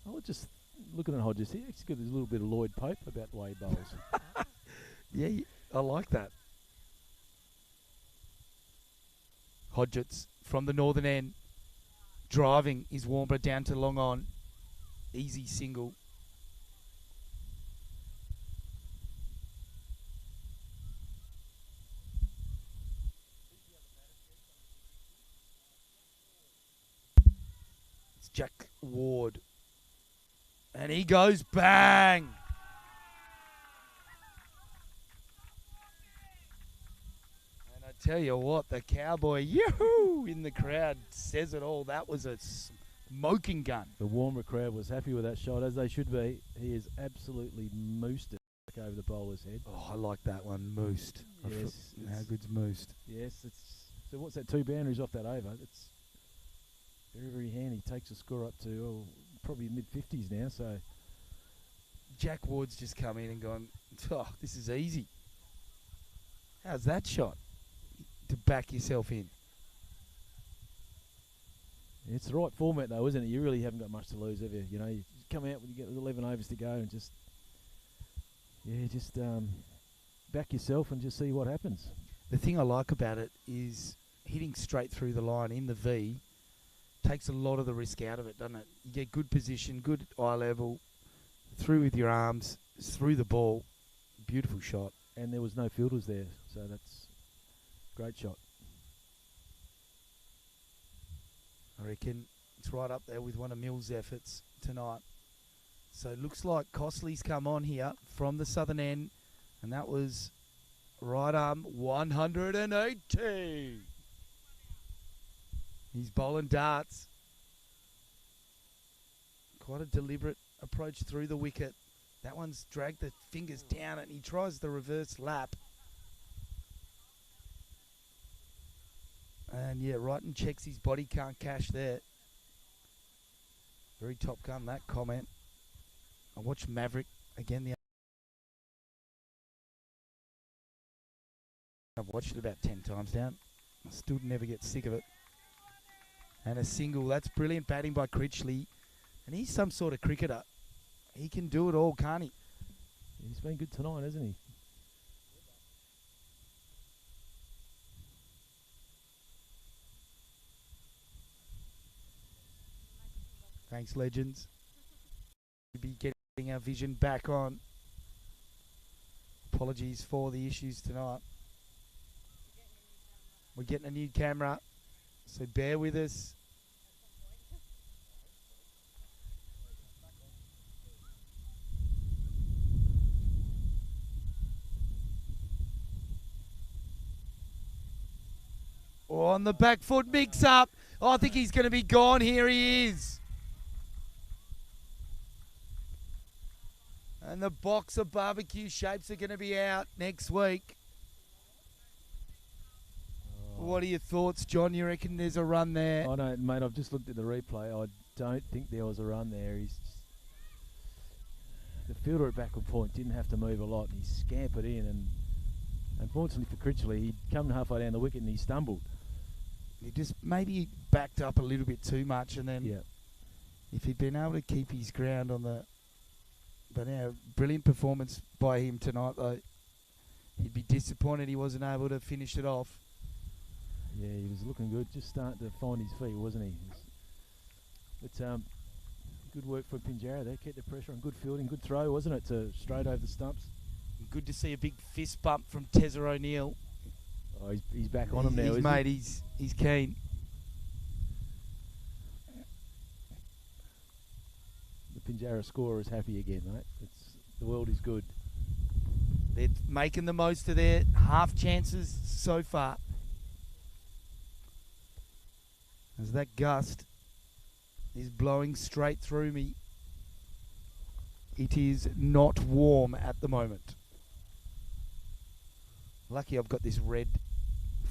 I was just looking at Hodges. He's got a little bit of Lloyd Pope about the way he bowls. Yeah, I like that. Hodgetts from the northern end, driving his Warmer down to long on. Easy single. It's Jack Ward. And he goes bang. Tell you what, the cowboy yoo-hoo in the crowd says it all. That was a smoking gun. The Warmer crowd was happy with that shot, as they should be. He is absolutely moosed it back over the bowler's head. Oh, I like that one, moosed. Yes. How good's moosed? Yes, so what's that, 2 boundaries off that over? It's very, very handy. Takes the score up to probably mid-50s now, so... Jack Ward's just come in and gone, oh, this is easy. How's that shot? To back yourself in. It's the right format though, isn't it? You really haven't got much to lose, have you? You know, you just come out when you get 11 overs to go and just back yourself and just see what happens. The thing I like about it is hitting straight through the line in the V takes a lot of the risk out of it, doesn't it? You get good position, good eye level, through with your arms, through the ball. Beautiful shot. And there was no fielders there, so that's great shot. I reckon it's right up there with one of Mills' efforts tonight. So it looks like Costley's come on here from the southern end, and that was right arm 180. He's bowling darts. Quite a deliberate approach through the wicket. That one's dragged the fingers down and he tries the reverse lap. And yeah, Wrighton checks his body, can't cash there. Very top gun, that comment. I watched Maverick again. I've watched it about 10 times now. I still never get sick of it. And a single, that's brilliant batting by Critchley. And he's some sort of cricketer. He can do it all, can't he? He's been good tonight, hasn't he? Thanks, legends. We'll be getting our vision back on. Apologies for the issues tonight. We're getting a new camera, so bear with us. Oh, on the back foot mix up. Oh, I think he's going to be gone. Here he is. And the box of barbecue shapes are going to be out next week. Oh. What are your thoughts, John? You reckon there's a run there? I don't, mate. I've just looked at the replay. I don't think there was a run there. The fielder at backward point didn't have to move a lot. He scampered in, and unfortunately for Critchley, he'd come halfway down the wicket and he stumbled. He just maybe backed up a little bit too much, and then if he'd been able to keep his ground on the... But yeah, brilliant performance by him tonight, though. He'd be disappointed he wasn't able to finish it off. Yeah, he was looking good, just starting to find his feet, wasn't he? But good work for Pinjarra there, kept the pressure on, good fielding, good throw, wasn't it, to straight over the stumps. Good to see a big fist bump from Tezza O'Neill. Oh, he's back on him now, isn't mate, he? He's keen. The Pinjarra scorer is happy again, mate. The world is good. They're making the most of their half chances so far. As that gust is blowing straight through me, it is not warm at the moment. Lucky I've got this red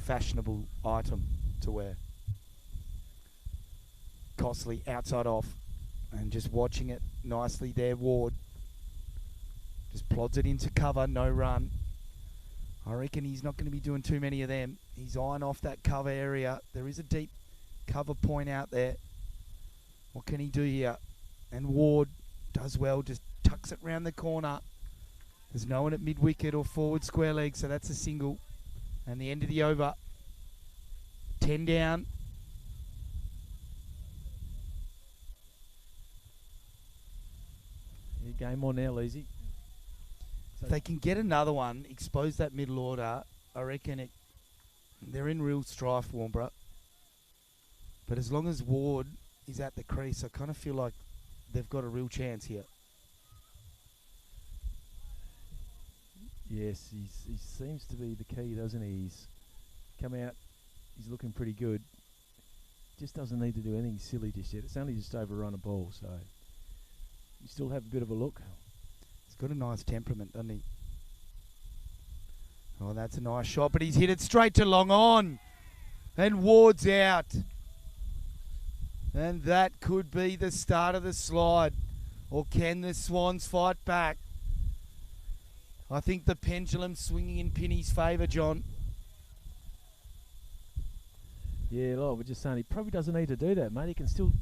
fashionable item to wear. Costly outside off, and just watching it nicely there. Ward just plods it into cover, no run. I reckon he's not going to be doing too many of them. He's eyeing off that cover area. There is a deep cover point out there. What can he do here? And Ward does well, just tucks it round the corner. There's no one at mid-wicket or forward square leg, so that's a single. And the end of the over. 10 down. Yeah, game on now, Leesy. If they can get another one, expose that middle order, I reckon they're in real strife, Warnborough. But as long as Ward is at the crease, I kind of feel like they've got a real chance here. Yes, he seems to be the key, doesn't he? He's come out, he's looking pretty good. Just doesn't need to do anything silly just yet. It's only just overrun a ball, so you still have a bit of a look. He's got a nice temperament, doesn't he? Oh, that's a nice shot, but he's hit it straight to long on. And Ward's out. And that could be the start of the slide. Or can the Swans fight back? I think the pendulum's swinging in Pinny's favour, John. Yeah, like we're just saying, he probably doesn't need to do that, mate. He can still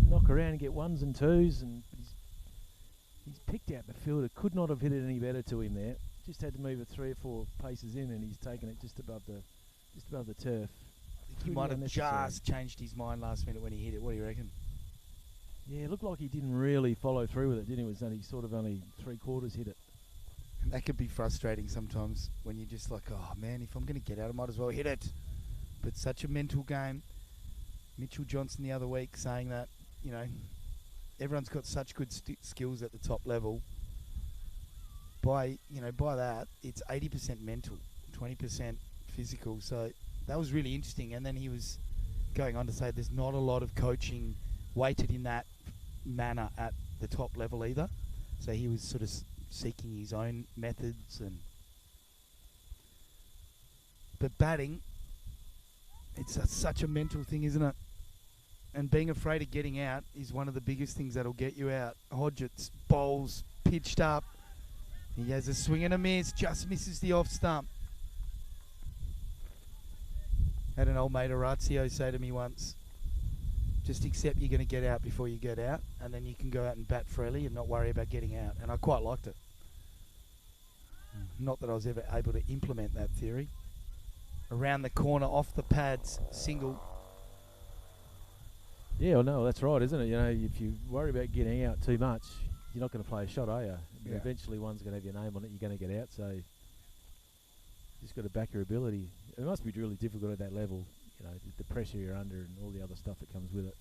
knock around and get ones and twos, and he's picked out the fielder. Could not have hit it any better to him there. Just had to move it 3 or 4 paces in, and he's taken it just above the turf. I think he might have just changed his mind last minute when he hit it. What do you reckon? Yeah, it looked like he didn't really follow through with it, didn't he? It was only 3/4 hit it. And that could be frustrating sometimes when you're just like, oh man, if I'm going to get out, I might as well hit it. But such a mental game. Mitchell Johnson the other week saying that, you know, everyone's got such good skills at the top level. By that, it's 80% mental, 20% physical. So that was really interesting. And then he was going on to say there's not a lot of coaching weighted in that manner at the top level either. So he was sort of seeking his own methods. But batting, it's such a mental thing, isn't it? And being afraid of getting out is one of the biggest things that'll get you out. Hodgetts bowls pitched up. He has a swing and a miss, just misses the off stump. Had an old mate, Orazio, say to me once, just accept you're going to get out before you get out, and then you can go out and bat freely and not worry about getting out. And I quite liked it. Not that I was ever able to implement that theory. Around the corner, off the pads, single. Yeah, well, no, that's right, isn't it? You know, if you worry about getting out too much, you're not going to play a shot, are you? I mean, eventually one's going to have your name on it, you're going to get out, so you just got to back your ability. It must be really difficult at that level, you know, the pressure you're under and all the other stuff that comes with it.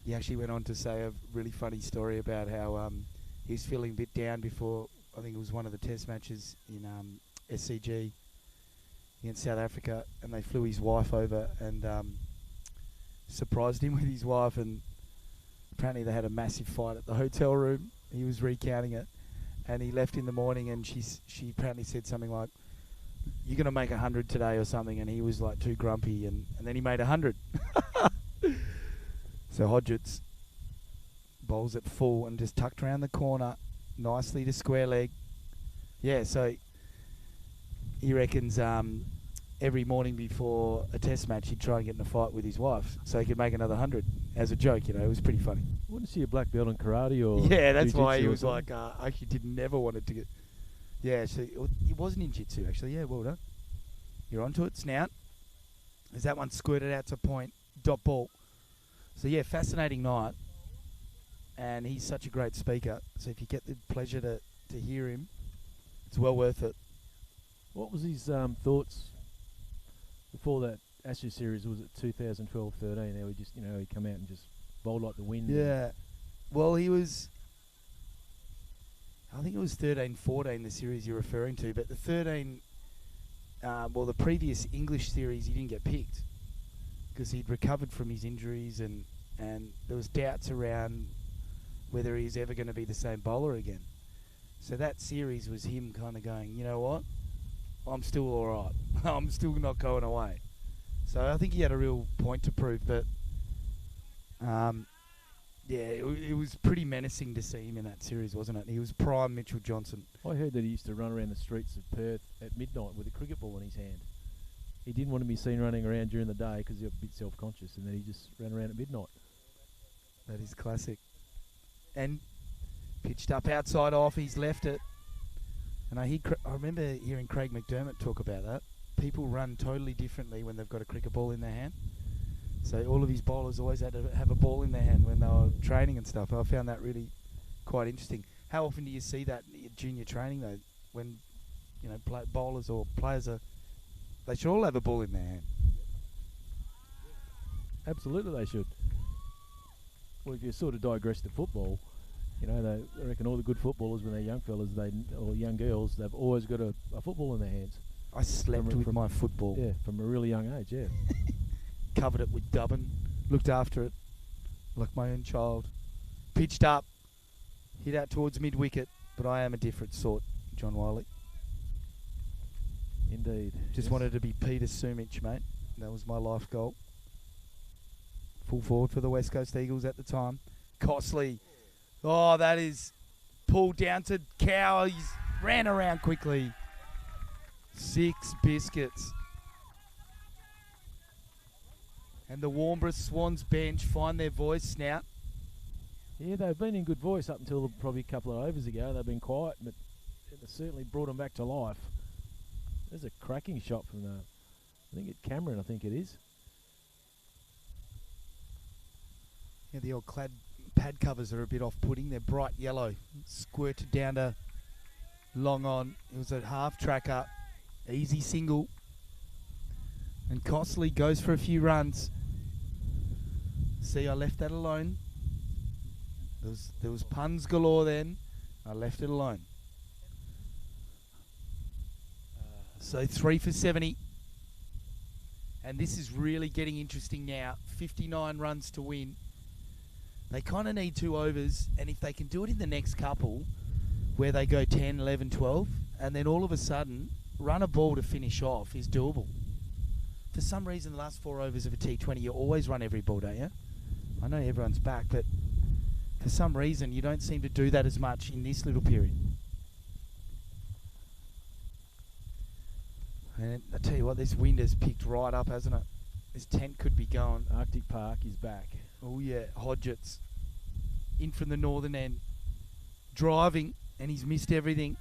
He actually went on to say a really funny story about how he was feeling a bit down before, I think it was one of the test matches in SCG against South Africa, and they flew his wife over and surprised him with his wife, and apparently they had a massive fight at the hotel room. He was recounting it, and he left in the morning, and she apparently said something like, "You're going to make 100 today," or something, and he was like too grumpy, and then he made 100. So Hodgetts bowls it full and just tucked around the corner nicely to square leg. Yeah, so he reckons every morning before a test match, he'd try and get in a fight with his wife so he could make another 100 as a joke. You know, it was pretty funny. Wouldn't see a black belt in karate or Yeah, that's why he jiu-jitsu or was something? like, I actually did never wanted to get. Yeah, so it wasn't in jiu-jitsu actually. Yeah, well done. You're onto it, Snout. As that one squirted out to point, dot ball. So yeah, fascinating night. And he's such a great speaker. So if you get the pleasure to hear him, it's well worth it. What was his thoughts before that Ashes series? Was it 2012-13? How he just, he come out and just bowled like the wind. Yeah. Well, he was... I think it was 13-14, the series you're referring to. But the 13... the previous English series, he didn't get picked. Because he'd recovered from his injuries and there was doubts around whether he was ever going to be the same bowler again. So that series was him kind of going, you know what? I'm still all right. I'm still not going away. So I think he had a real point to prove. But, it was pretty menacing to see him in that series, wasn't it? He was prime Mitchell Johnson. I heard that he used to run around the streets of Perth at midnight with a cricket ball in his hand. He didn't want to be seen running around during the day because he was a bit self-conscious, and then he just ran around at midnight. That is classic. And pitched up outside off, he's left it. And I remember hearing Craig McDermott talk about that. People run totally differently when they've got a cricket ball in their hand. So all of his bowlers always had to have a ball in their hand when they were training and stuff. I found that really quite interesting. How often do you see that in junior training though? When bowlers or players they should all have a ball in their hand. Absolutely, they should. Well, if you sort of digress to football, I reckon all the good footballers when they're young fellas, or young girls, they've always got a football in their hands. I slept with my football. Yeah, from a really young age, yeah. Covered it with dubbin, looked after it like my own child. Pitched up, hit out towards mid-wicket, but I am a different sort, John Wiley. Indeed. Just wanted to be Peter Sumich, mate. That was my life goal. Full forward for the West Coast Eagles at the time. Costley. Oh, that is pulled down to Cow. He's ran around quickly. 6 biscuits. And the Warnborough Swans bench find their voice, Snout. Yeah, they've been in good voice up until probably a couple of overs ago. They've been quiet, but it certainly brought them back to life. There's a cracking shot from I think it's Cameron, I think it is. Yeah, the old pad covers are a bit off-putting. They're bright yellow. Squirted down to long on. It was a half tracker. Easy single. And Costley goes for a few runs. See, I left that alone. There was puns galore then. I left it alone. So 3 for 70. And this is really getting interesting now. 59 runs to win. They kind of need 2 overs. And if they can do it in the next couple, where they go 10, 11, 12, and then all of a sudden, run a ball to finish off is doable. For some reason, the last 4 overs of a T20, you always run every ball, don't you? I know everyone's back, but for some reason, you don't seem to do that as much in this little period. And I tell you what, this wind has picked right up, hasn't it? This tent could be going. Arctic Park is back. Oh yeah, Hodgetts in from the northern end, driving, and he's missed everything.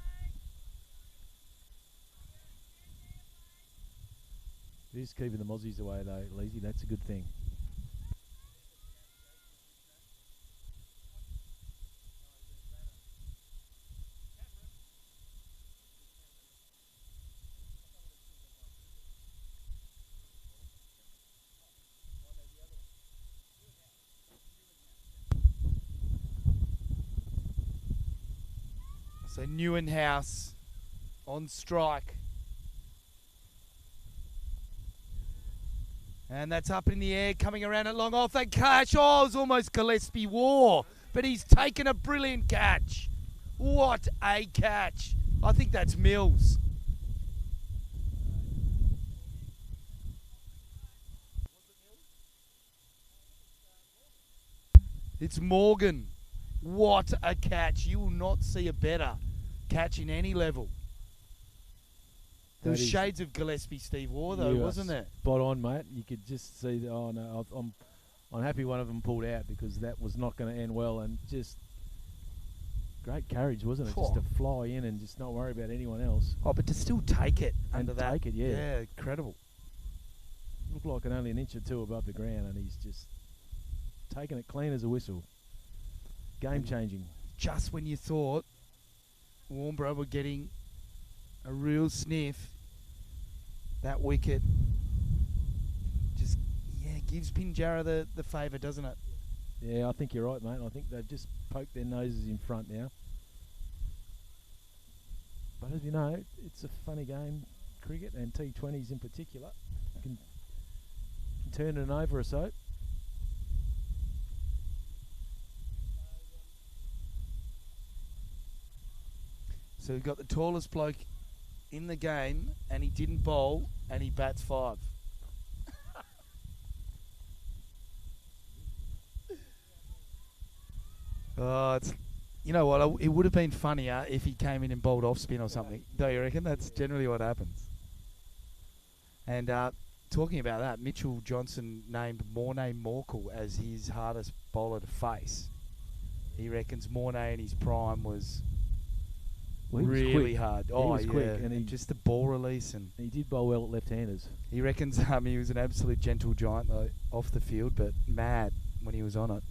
It is keeping the Mozzies away though, Leesy. That's a good thing. So Newenhouse on strike. And that's up in the air, coming around at long off. That catch, it was almost Gillespie War, but he's taken a brilliant catch. What a catch. I think that's Mills. It's Morgan. What a catch. You will not see a better catch in any level There was That is shades of Gillespie Steve Waugh, though, You are wasn't there? spot on, mate. You could just see. Oh no, I'm happy one of them pulled out because that was not going to end well, and just great courage, wasn't it? Just to fly in and just not worry about anyone else. Oh, but to still take it And under that. take it, yeah. Yeah, incredible. Looked like only an inch or two above the ground, and he's just taking it clean as a whistle. Game changing. Just when you thought Warnbro were getting a real sniff, that wicket just gives Pinjarra the favour, doesn't it? Yeah, I think you're right, mate. I think they've just poked their noses in front now. But as you know, it's a funny game, cricket, and T20s in particular. Can turn it over or so. So we've got the tallest bloke in the game, and he didn't bowl, and he bats 5. Oh, it's, you know what? It would have been funnier if he came in and bowled off spin or something. Don't you reckon? That's generally what happens. And talking about that, Mitchell Johnson named Mornay Morkel as his hardest bowler to face. He reckons Mornay in his prime was really hard. Oh, he was quick, and just the ball release, and he did bowl well at left-handers. he reckons he was an absolute gentle giant though off the field, but mad when he was on it.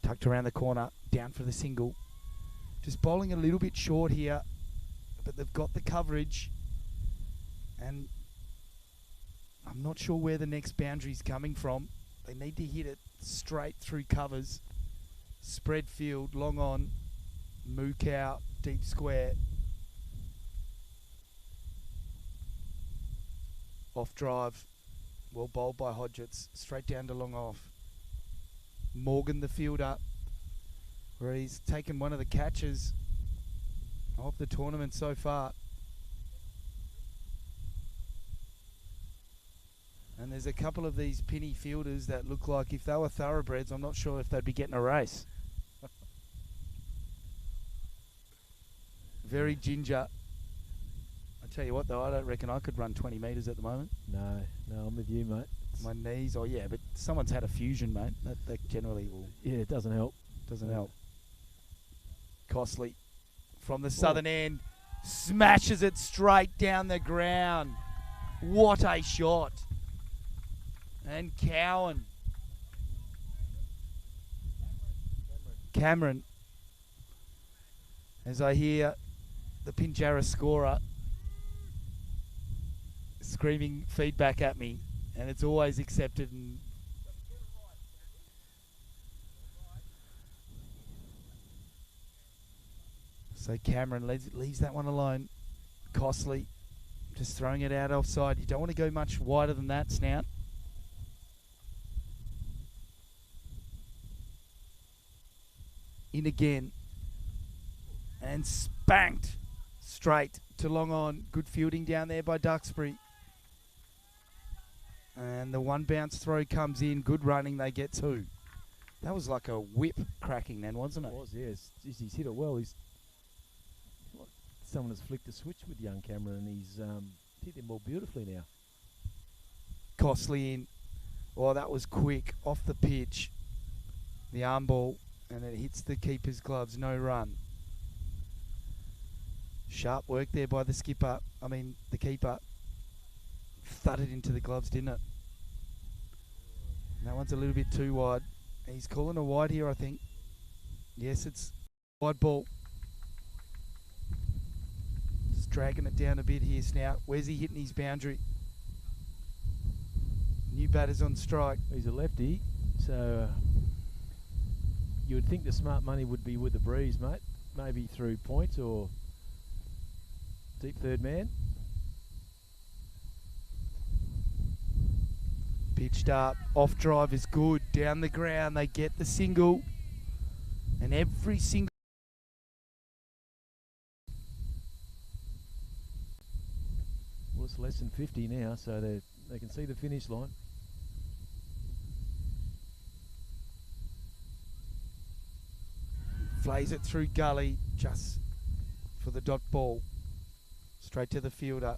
Tucked around the corner, down for the single. Just bowling a little bit short here, but they've got the coverage, and I'm not sure where the next boundary's coming from. They need to hit it straight through covers, spread field, long on, mook out, deep square. Off drive, well bowled by Hodgetts, straight down to long off. Morgan the fielder, where he's taken one of the catches of the tournament so far. And there's a couple of these pinny fielders that look like if they were thoroughbreds, I'm not sure if they'd be getting a race. Very ginger. I tell you what though, I don't reckon I could run 20 metres at the moment. No, I'm with you, mate. My knees, oh yeah, but someone's had a fusion, mate. That generally will. Yeah, it doesn't help. Doesn't help. Costly from the southern end, smashes it straight down the ground. What a shot. And Cowan. Cameron. As I hear the Pinjarra scorer screaming feedback at me, and it's always accepted. And so Cameron leaves that one alone. Costly just throwing it out offside. You don't want to go much wider than that, Snout. In again. And spanked straight to long on. Good fielding down there by Duxbury. And the one bounce throw comes in. Good running. They get 2. That was like a whip cracking then, wasn't it? It was, yes. He's hit it well. He's someone has flicked a switch with young Cameron, and he's hit him ball beautifully now. Costly in. Oh, that was quick. Off the pitch. The arm ball. And it hits the keeper's gloves. No run. Sharp work there by the skipper. The keeper. Thudded into the gloves, didn't it? And that one's a little bit too wide. He's calling a wide here, I think. Yes, it's wide ball. Just dragging it down a bit here, Snout. Where's he hitting his boundary? New batter's on strike. He's a lefty, so you would think the smart money would be with the breeze, mate. Maybe through points or deep third man. Pitched up. Off drive is good. Down the ground. They get the single. And every single... Well, it's less than 50 now, so they can see the finish line. Flays it through gully just for the dot ball. Straight to the fielder.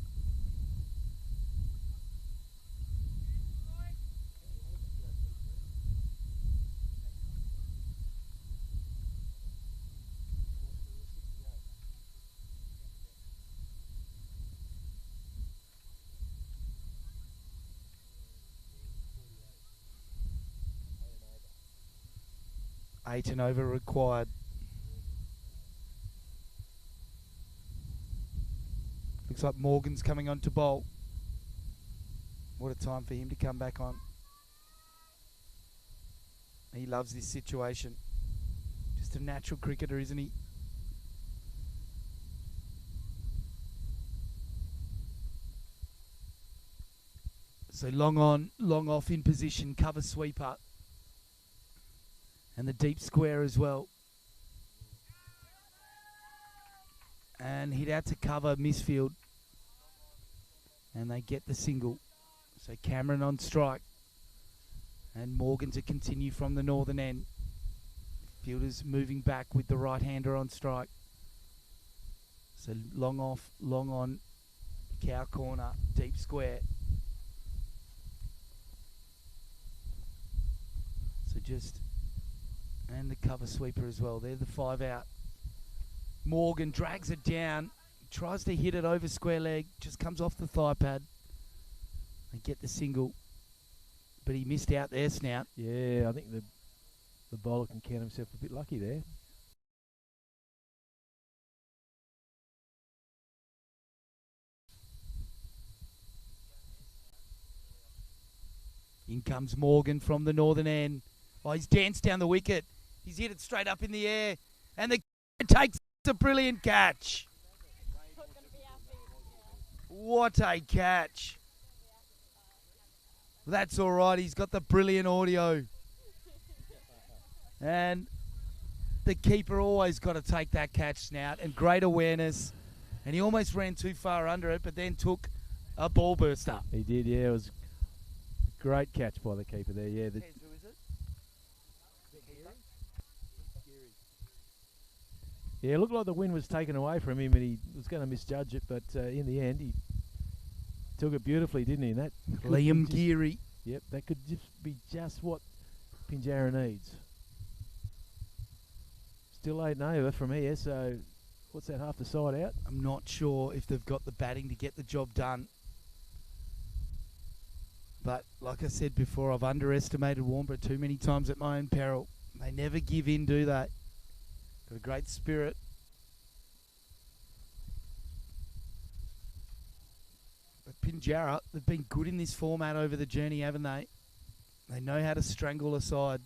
8 and over required. Looks like Morgan's coming on to bowl. What a time for him to come back on. He loves this situation. Just a natural cricketer, isn't he? So long on, long off in position, cover sweeper. And the deep square as well. And hit out to cover Misfield. And they get the single. So Cameron on strike. And Morgan to continue from the northern end. Fielders moving back with the right-hander on strike. So long off, long on. Cow corner, deep square. So just... And the cover sweeper as well. They're the 5 out. Morgan drags it down. Tries to hit it over square leg. Just comes off the thigh pad. They get the single. But he missed out there, Snout. Yeah, I think the bowler can count himself a bit lucky there. In comes Morgan from the northern end. Oh, he's danced down the wicket. He's hit it straight up in the air. And the takes a brilliant catch. What a catch. That's all right. He's got the brilliant audio. And the keeper always got to take that catch, Snout. And great awareness. And he almost ran too far under it, but then took a ball burster. He did, yeah. It was a great catch by the keeper there, yeah. Who is it? Yeah, it looked like the wind was taken away from him and he was going to misjudge it, but in the end he took it beautifully, didn't he? And that Liam Geary. Yep, that could just be just what Pinjarra needs. Still 8 and over from here, so what's that, half the side out? I'm not sure if they've got the batting to get the job done. But like I said before, I've underestimated Warnbro too many times at my own peril. They never give in, do they? Got a great spirit. But Pinjarra, they've been good in this format over the journey, haven't they? They know how to strangle a side.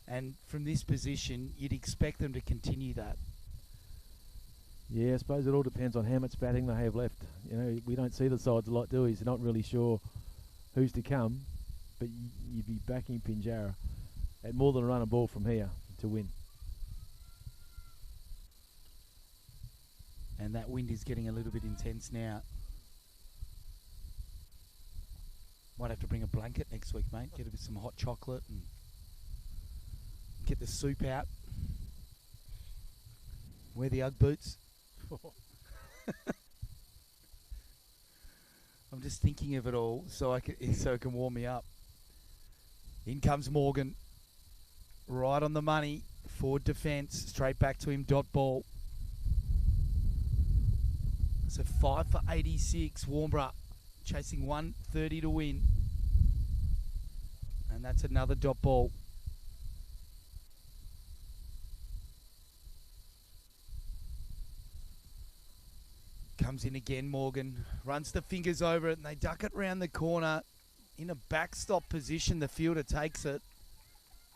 And from this position, you'd expect them to continue that. Yeah, I suppose it all depends on how much batting they have left. You know, we don't see the sides a lot, do we? So not really sure who's to come, but you'd be backing Pinjarra at more than a run a ball from here to win. And that wind is getting a little bit intense now. Might have to bring a blanket next week, mate. Get a bit some hot chocolate and get the soup out. Wear the Ugg boots. I'm just thinking of it all so it can warm me up. In comes Morgan. Right on the money. Forward defence. Straight back to him. Dot ball. So 5 for 86. Warnbro chasing 130 to win. And that's another dot ball. Comes in again, Morgan. Runs the fingers over it and they duck it round the corner. In a backstop position, the fielder takes it.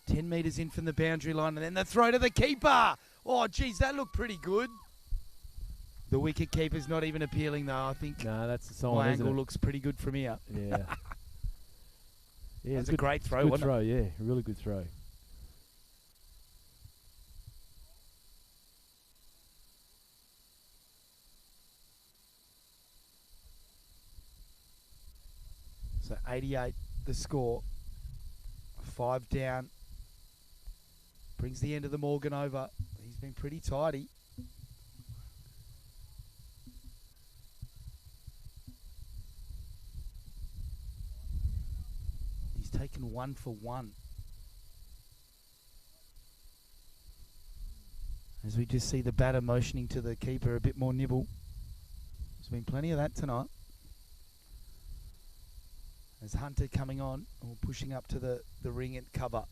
10 metres in from the boundary line and then the throw to the keeper. Oh, geez, that looked pretty good. The wicket keeper's not even appealing though, I think. No, that's the sign, my isn't angle it? looks pretty good from here. Yeah. Yeah, That's a great throw, good wasn't throw, yeah. A really good throw. So 88 the score. 5 down. Brings the end of the Morgan over. He's been pretty tidy. He's taken 1 for 1. As we just see the batter motioning to the keeper a bit more nibble. There's been plenty of that tonight. As Hunter coming on or pushing up to the ring at cover.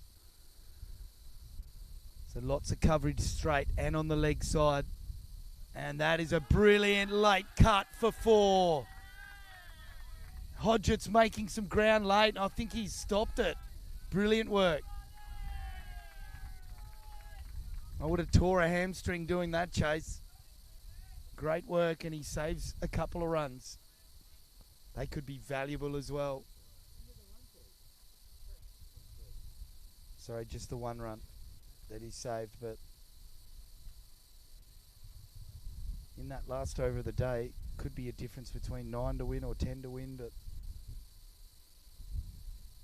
So lots of coverage straight and on the leg side. And that is a brilliant late cut for 4. Hodgett's making some ground late, and I think he's stopped it. Brilliant work. I would have tore a hamstring doing that chase. Great work, and he saves a couple of runs. They could be valuable as well. Sorry, just the 1 run that he saved, but in that last over of the day, could be a difference between 9 to win or 10 to win, but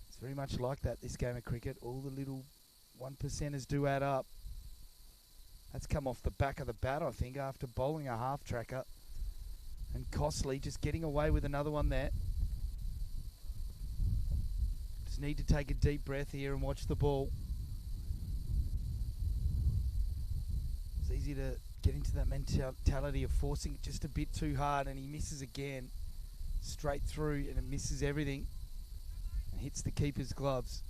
it's very much like that, this game of cricket. All the little 1%ers do add up. That's come off the back of the bat, I think, after bowling a half-tracker. And Costley just getting away with another one there. Just need to take a deep breath here and watch the ball. It's easy to get into that mentality of forcing it just a bit too hard, and he misses again. Straight through, and it misses everything. And hits the keeper's gloves.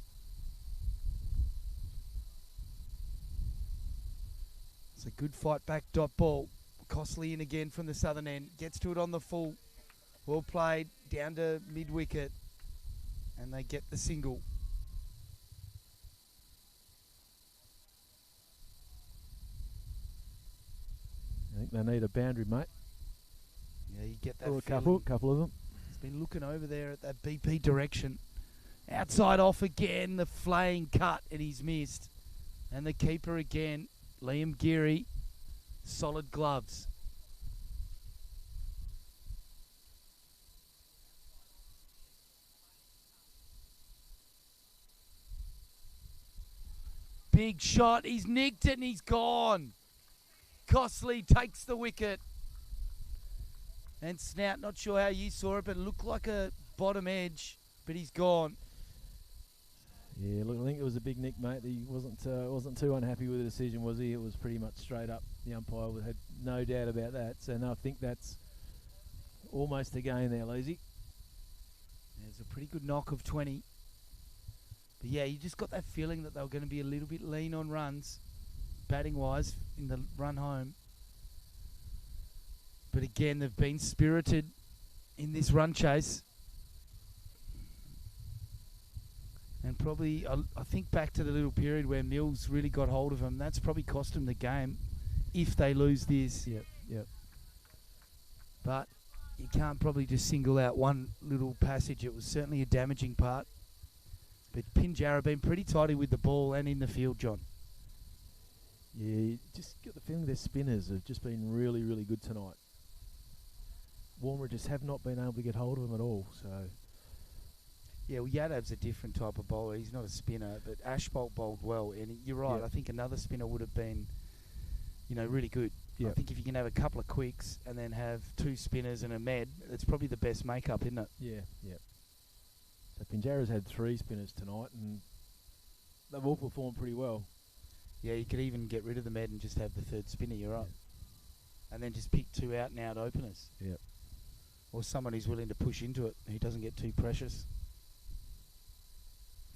It's a good fight back dot ball. Costley in again from the southern end. Gets to it on the full. Well played. Down to mid-wicket. And they get the single. I think they need a boundary, mate. Yeah, you get that Or a feeling. couple of them. He's been looking over there at that BP direction. Outside off again. The flaying cut, and he's missed. And the keeper again. Liam Geary, solid gloves. Big shot, he's nicked it and he's gone. Costley takes the wicket. And Snout, not sure how you saw it, but it looked like a bottom edge, but he's gone. Yeah, look, I think it was a big nick, mate. He wasn't too unhappy with the decision, was he? It was pretty much straight up. The umpire had no doubt about that. So no, I think that's almost a gain there, Lazy. There's a pretty good knock of 20. But yeah, you just got that feeling that they were going to be a little bit lean on runs, batting-wise, in the run home. But again, they've been spirited in this run chase. And probably, I think back to the little period where Mills really got hold of them. That's probably cost them the game if they lose this. Yep. But you can't probably just single out one little passage. It was certainly a damaging part. But Pinjarra been pretty tidy with the ball and in the field, John. Yeah, you just get the feeling their spinners have just been really, really good tonight. Warmer just have not been able to get hold of them at all, so... Yeah, well, Yadav's a different type of bowler. He's not a spinner, but Ashbolt bowled well. And you're right, I think another spinner would have been, really good. I think if you can have a couple of quicks and then have 2 spinners and a med, it's probably the best makeup, isn't it? Yeah. So Pinjarra's had 3 spinners tonight, and they've all performed pretty well. Yeah, you could even get rid of the med and just have the 3rd spinner, you're right. Yeah. And then just pick 2 out and out openers. Yep. Or someone who's willing to push into it, who doesn't get too precious.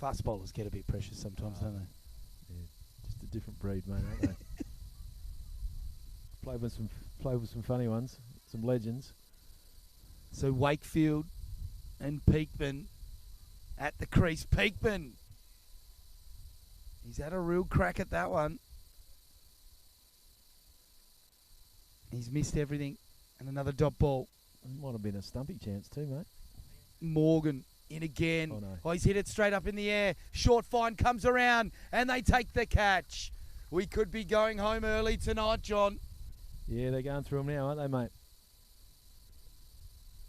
Fast bowlers get a bit precious sometimes, don't they? Yeah, just a different breed, mate, aren't they? Played with some funny ones, some legends. So Wakefield and Peakman at the crease. Peakman, he's had a real crack at that one. He's missed everything, and another dot ball. It might have been a stumpy chance too, mate. Morgan in again. Oh, no. Oh, he's hit it straight up in the air. Short fine comes around, and they take the catch. We could be going home early tonight, John. Yeah, they're going through them now, aren't they, mate?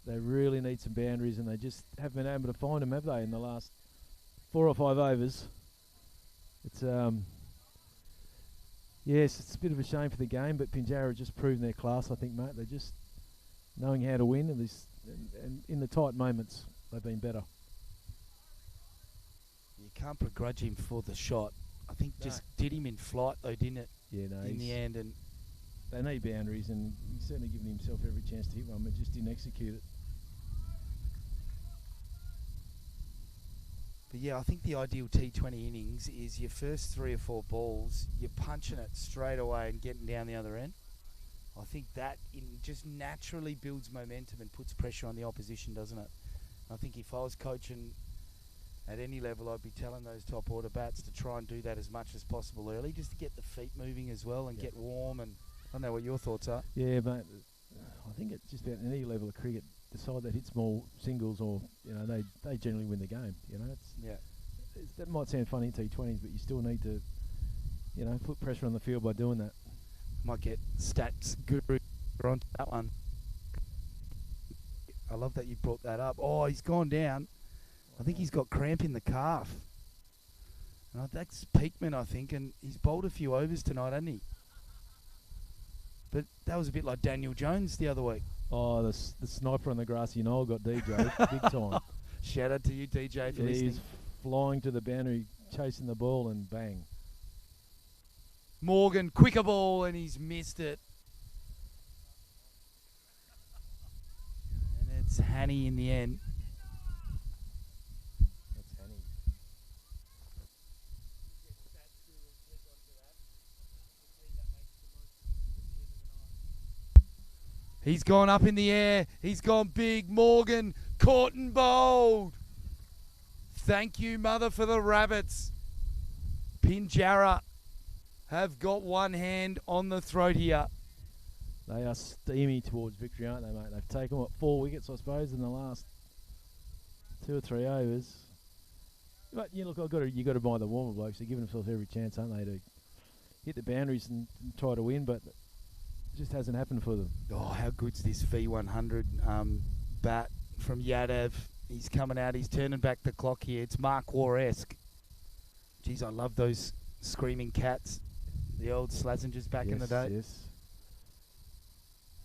They really need some boundaries, and they just haven't been able to find them, have they, in the last 4 or 5 overs? It's yes, it's a bit of a shame for the game, but Pinjarra have just proven their class, I think, mate. They're just knowing how to win, and in the tight moments, they've been better. You can't begrudge him for the shot. I think just did him in flight, though, didn't it? Yeah, no. In the end, and they need boundaries, and he's certainly given himself every chance to hit one, but just didn't execute it. But yeah, I think the ideal T20 innings is your first 3 or 4 balls, you're punching it straight away and getting down the other end. I think that just naturally builds momentum and puts pressure on the opposition, doesn't it? I think if I was coaching at any level, I'd be telling those top order bats to try and do that as much as possible early, just to get the feet moving as well and get warm. And I don't know what your thoughts are. Yeah, mate. I think it's just about any level of cricket. The side that hits more singles, or they generally win the game. That might sound funny in T20s, but you still need to, put pressure on the field by doing that. Might get stats guru on that one. I love that you brought that up. Oh, he's gone down. I think he's got cramp in the calf. And that's Peakman, I think, and he's bowled a few overs tonight, hasn't he? But that was a bit like Daniel Jones the other week. Oh, the sniper on the grassy knoll got DJ big time. Shout out to you, DJ, for listening. He's flying to the boundary, chasing the ball, and bang. Morgan, quicker ball, and he's missed it. And it's Hanny in the end. That's Hanny. He's gone up in the air. He's gone big. Morgan, caught and bowled. Thank you, mother, for the rabbits. Pinjarra have got one hand on the throat here. They are steamy towards victory, aren't they, mate? They've taken, 4 wickets, I suppose, in the last 2 or 3 overs. But, look, you've got to buy the warmer blokes. They're giving themselves every chance, aren't they, to hit the boundaries and try to win, but it just hasn't happened for them. Oh, how good's this V100 bat from Yadav? He's coming out. He's turning back the clock here. It's Mark War-esque. Geez, I love those screaming cats. The old Slazengers back in the day. Yes.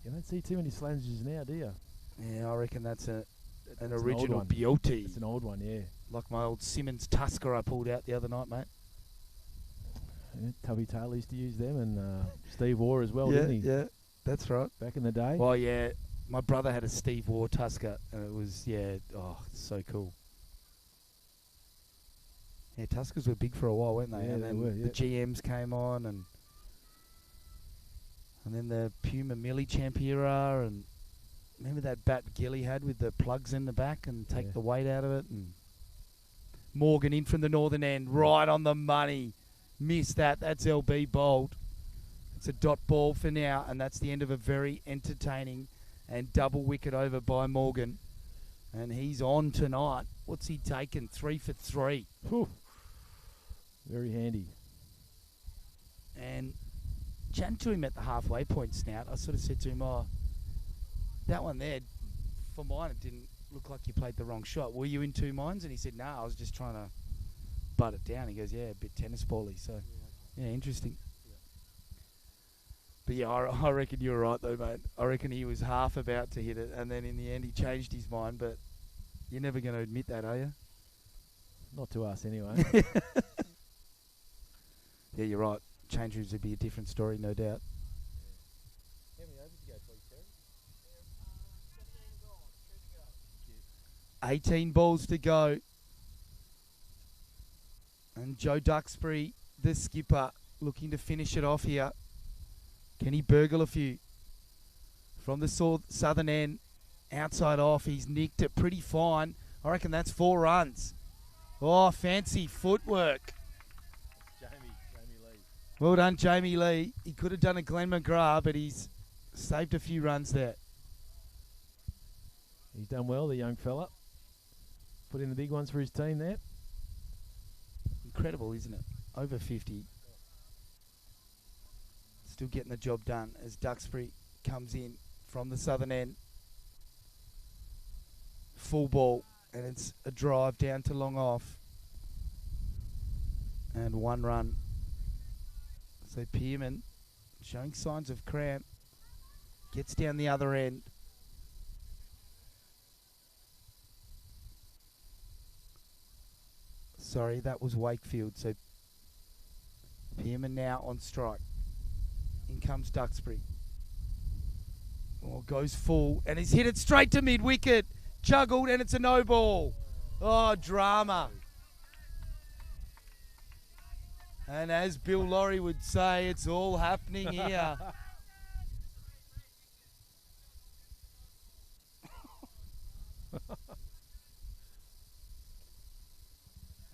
You don't see too many Slazengers now, do you? Yeah, I reckon that's an It's original beauty. It's an old one, yeah. Like my old Simmons Tusker I pulled out the other night, mate. Yeah, Tubby Taylor used to use them, and Steve Waugh as well, didn't he? Yeah, that's right. Back in the day. Well, yeah, my brother had a Steve Waugh Tusker, and it was, so cool. Yeah, Tuskers were big for a while, weren't they? Yeah, and they then were, yeah. the GMs came on, and then the Puma Millie Champera, and remember that bat Gilly had with the plugs in the back and take the weight out of it? And Morgan in from the northern end, right on the money. Missed that. That's LB bowled. It's a dot ball for now, and that's the end of a very entertaining and double wicket over by Morgan. And he's on tonight. What's he taken? 3 for 3. Whew. Very handy. And chatting to him at the halfway point, Snout, I sort of said to him, that one there, for mine, it didn't look like you played the wrong shot. Were you in 2 minds? And he said, no, I was just trying to butt it down. He goes, yeah, a bit tennis ball-y. So, yeah, interesting. But yeah, I reckon you were right though, mate. I reckon he was half about to hit it, and then in the end he changed his mind. But you're never going to admit that, are you? Not to us, anyway. Yeah, you're right. Change rooms would be a different story, no doubt. How many overs to go, please, Terry? 18 balls to go. And Joe Duxbury, the skipper, looking to finish it off here. Can he burgle a few? From the southern end, outside off, he's nicked it pretty fine. I reckon that's 4 runs. Oh, fancy footwork. Jamie Lee. Well done, Jamie Lee. He could have done a Glenn McGrath, but he's saved a few runs there. He's done well, the young fella. Put in the big ones for his team there. Incredible, isn't it? Over 50. Still getting the job done as Duxbury comes in from the southern end. Full ball, and it's a drive down to long off. And 1 run. So Pearman, showing signs of cramp, gets down the other end. Sorry, that was Wakefield. So Pearman now on strike. In comes Duxbury. Oh, goes full, and he's hit it straight to mid-wicket. Juggled, and it's a no ball. Oh, drama. And as Bill Laurie would say, it's all happening here.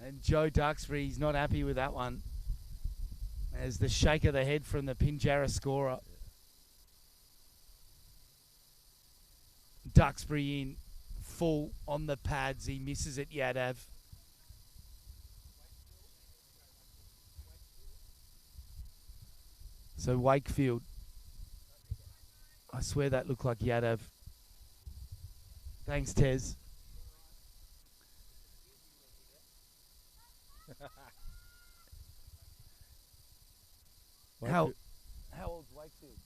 And Joe Duxbury, he's not happy with that one. As the shake of the head from the Pinjarra scorer. Duxbury in full on the pads. He misses it, Yadav. So Wakefield. I swear that looked like Yadav. Thanks, Tez. How old's Wakefield?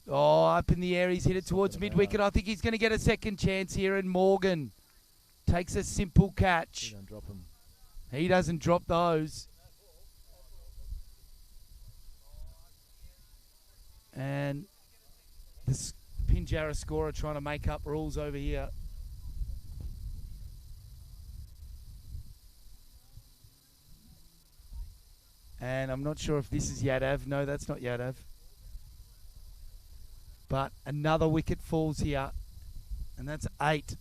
Oh, up in the air. He's hit it towards mid-wicket. I think he's going to get a second chance here. And Morgan takes a simple catch. He don't drop him. He doesn't drop those. And this Pinjarra scorer trying to make up rules over here. And I'm not sure if this is Yadav. No, that's not Yadav. But another wicket falls here. And that's 8.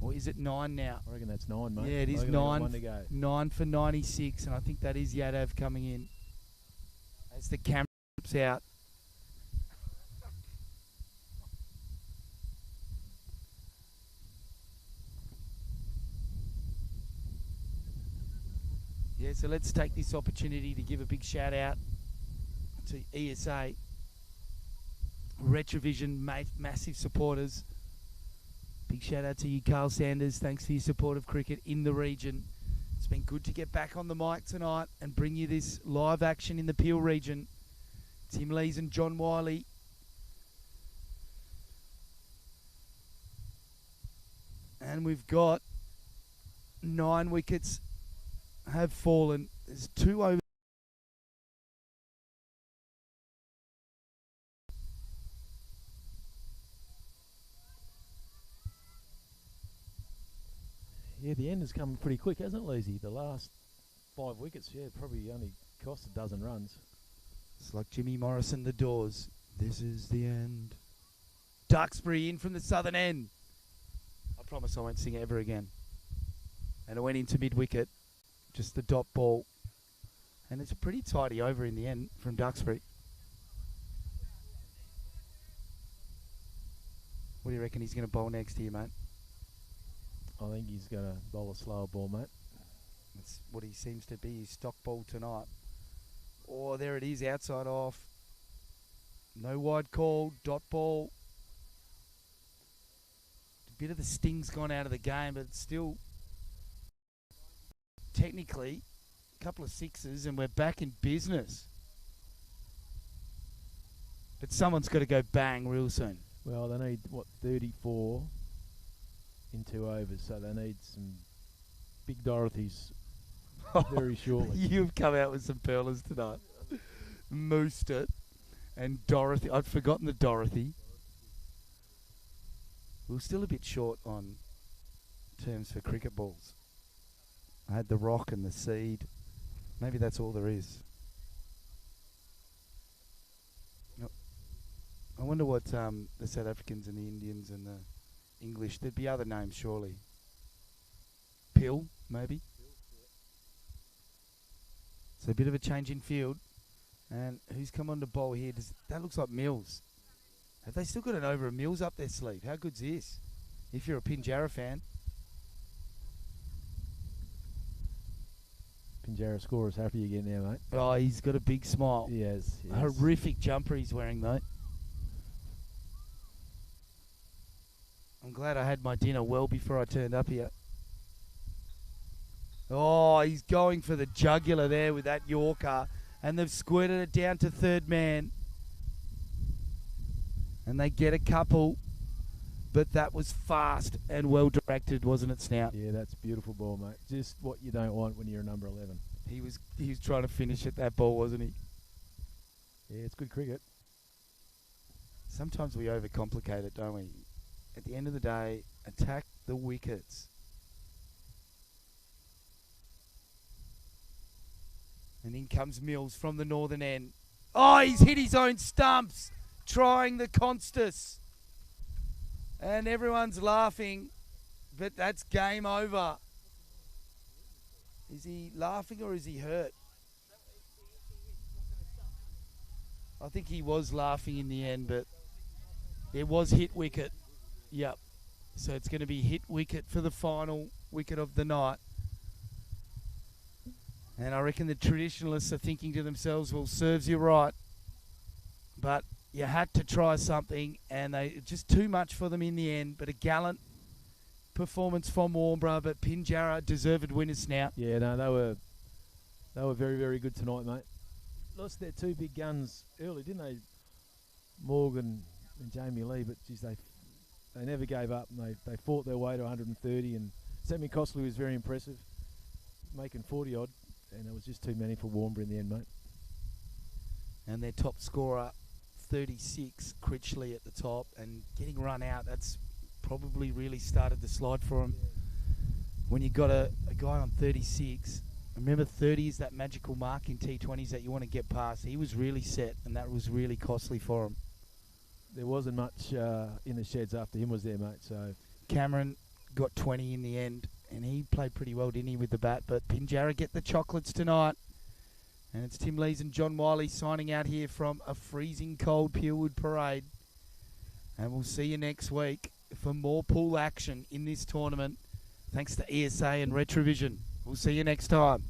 Or is it 9 now? I reckon that's 9, mate. Yeah, it is 9. 9 for 96. And I think that is Yadav coming in. As the camera flips out. Yeah, so let's take this opportunity to give a big shout out to ESA, Retravision, massive supporters. Big shout out to you, Carl Sanders. Thanks for your support of cricket in the region. It's been good to get back on the mic tonight and bring you this live action in the Peel region. Tim Lees and John Wiley. And we've got 9 wickets have fallen. There's 2 over. Yeah, the end has come pretty quick, hasn't it, Leesy? The last 5 wickets, yeah, probably only cost a dozen runs. It's like Jimmy Morrison, The Doors. This is the end. Duxbury in from the southern end. I promise I won't sing it ever again. And it went into mid-wicket. Just the dot ball. And it's a pretty tidy over in the end from Duxbury. What do you reckon he's going to bowl next here, mate? I think he's going to bowl a slower ball, mate. That's what he seems to be, his stock ball tonight. Oh, there it is, outside off. No wide call, dot ball. A bit of the sting's gone out of the game, but it's still technically a couple of 6s and we're back in business. But someone's got to go bang real soon. Well, they need, 34 in 2 overs, so they need some big Dorothys very shortly. You've come out with some pearlers tonight. Moosed and Dorothy. I'd forgotten the Dorothy. We were still a bit short on terms for cricket balls. I had the rock and the seed. Maybe that's all there is. I wonder what the South Africans and the Indians and the English, there'd be other names surely. Pill, maybe. So a bit of a change in field. And who's come on to bowl here? That looks like Mills. Have they still got an over a Mills up their sleeve? How good's this? If you're a Pinjarra fan. Pinjarra scorer's happy again now, mate. Oh, he's got a big smile. He has. A horrific jumper he's wearing, though. I'm glad I had my dinner well before I turned up here. Oh, he's going for the jugular there with that Yorker. And they've squirted it down to third man. And they get a couple. But that was fast and well directed, wasn't it, Snout? Yeah, that's beautiful ball, mate. Just what you don't want when you're a number 11. He was trying to finish at that ball, wasn't he? Yeah, it's good cricket. Sometimes we overcomplicate it, don't we? At the end of the day, attack the wickets. And in comes Mills from the northern end. Oh, he's hit his own stumps, trying the Constus. And everyone's laughing, but that's game over. Is he laughing or is he hurt? I think he was laughing in the end, but it was hit wicket. Yep. So it's going to be hit wicket for the final wicket of the night. And I reckon the traditionalists are thinking to themselves, well, serves you right. But you had to try something, and they just too much for them in the end. But a gallant performance from Warnbro, but Pinjarra deserved winners now. Yeah, no, they were very, very good tonight, mate. Lost their two big guns early, didn't they? Morgan and Jamie Lee, but geez, they never gave up, and they fought their way to 130, and Sammy Costley was very impressive, making 40 odd, and it was just too many for Warnbro in the end, mate. And their top scorer, 36, Critchley at the top, and getting run out, that's probably really started to slide for him. When you got a guy on 36, remember 30 is that magical mark in T20s that you want to get past. He was really set, and that was really costly for him. There wasn't much in the sheds after him was there, mate. So Cameron got 20 in the end, and he played pretty well, didn't he, with the bat? But Pinjarra get the chocolates tonight. And it's Tim Lees and John Wiley signing out here from a freezing cold Purewood Parade. And we'll see you next week for more pool action in this tournament. Thanks to ESA and Retravision. We'll see you next time.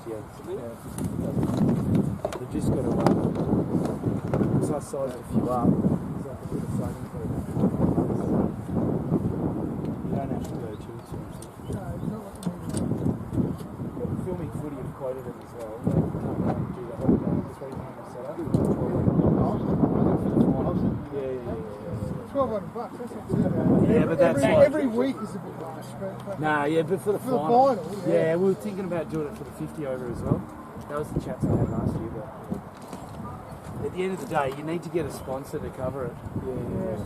Yeah. You've just got to, because I sized a few up, there's like a bit of flaming for about 12 months. You don't have to go too expensive. But filming footy have quoted it as well. They can come out and do the whole game, 3-man setup. $1,200, that's not too bad. Yeah, but that's every week is a bit much. But nah, yeah, but for the final. Yeah, we were thinking about doing it for the 50 over as well. That was the chats I had last year, but at the end of the day, you need to get a sponsor to cover it. Yeah.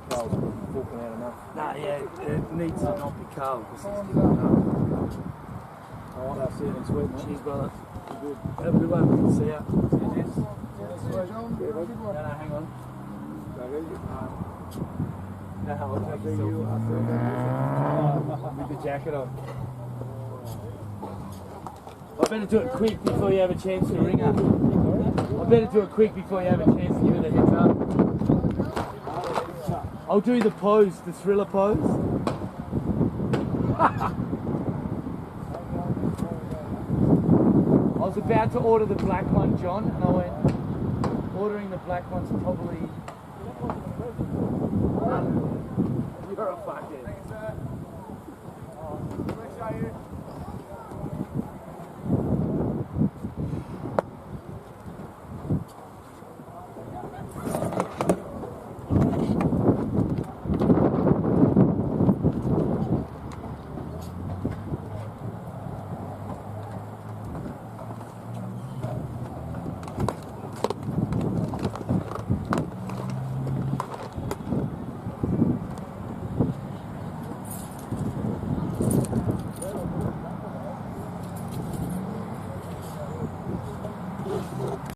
Carl's walking out enough. Nah, yeah, it needs to not be Carl because he's giving it up. Alright, I'll see you next week, mate. Cheers, brother. Good. Have a good one. See ya. See you, Jess. No, hang on. No, I'll take you with the jacket on. I better do it quick before you have a chance to ring up. I better do it quick before you have a chance to give it a heads up. I'll do the pose, the thriller pose. I was about to order the black one, John, and I went, ordering the black one's probably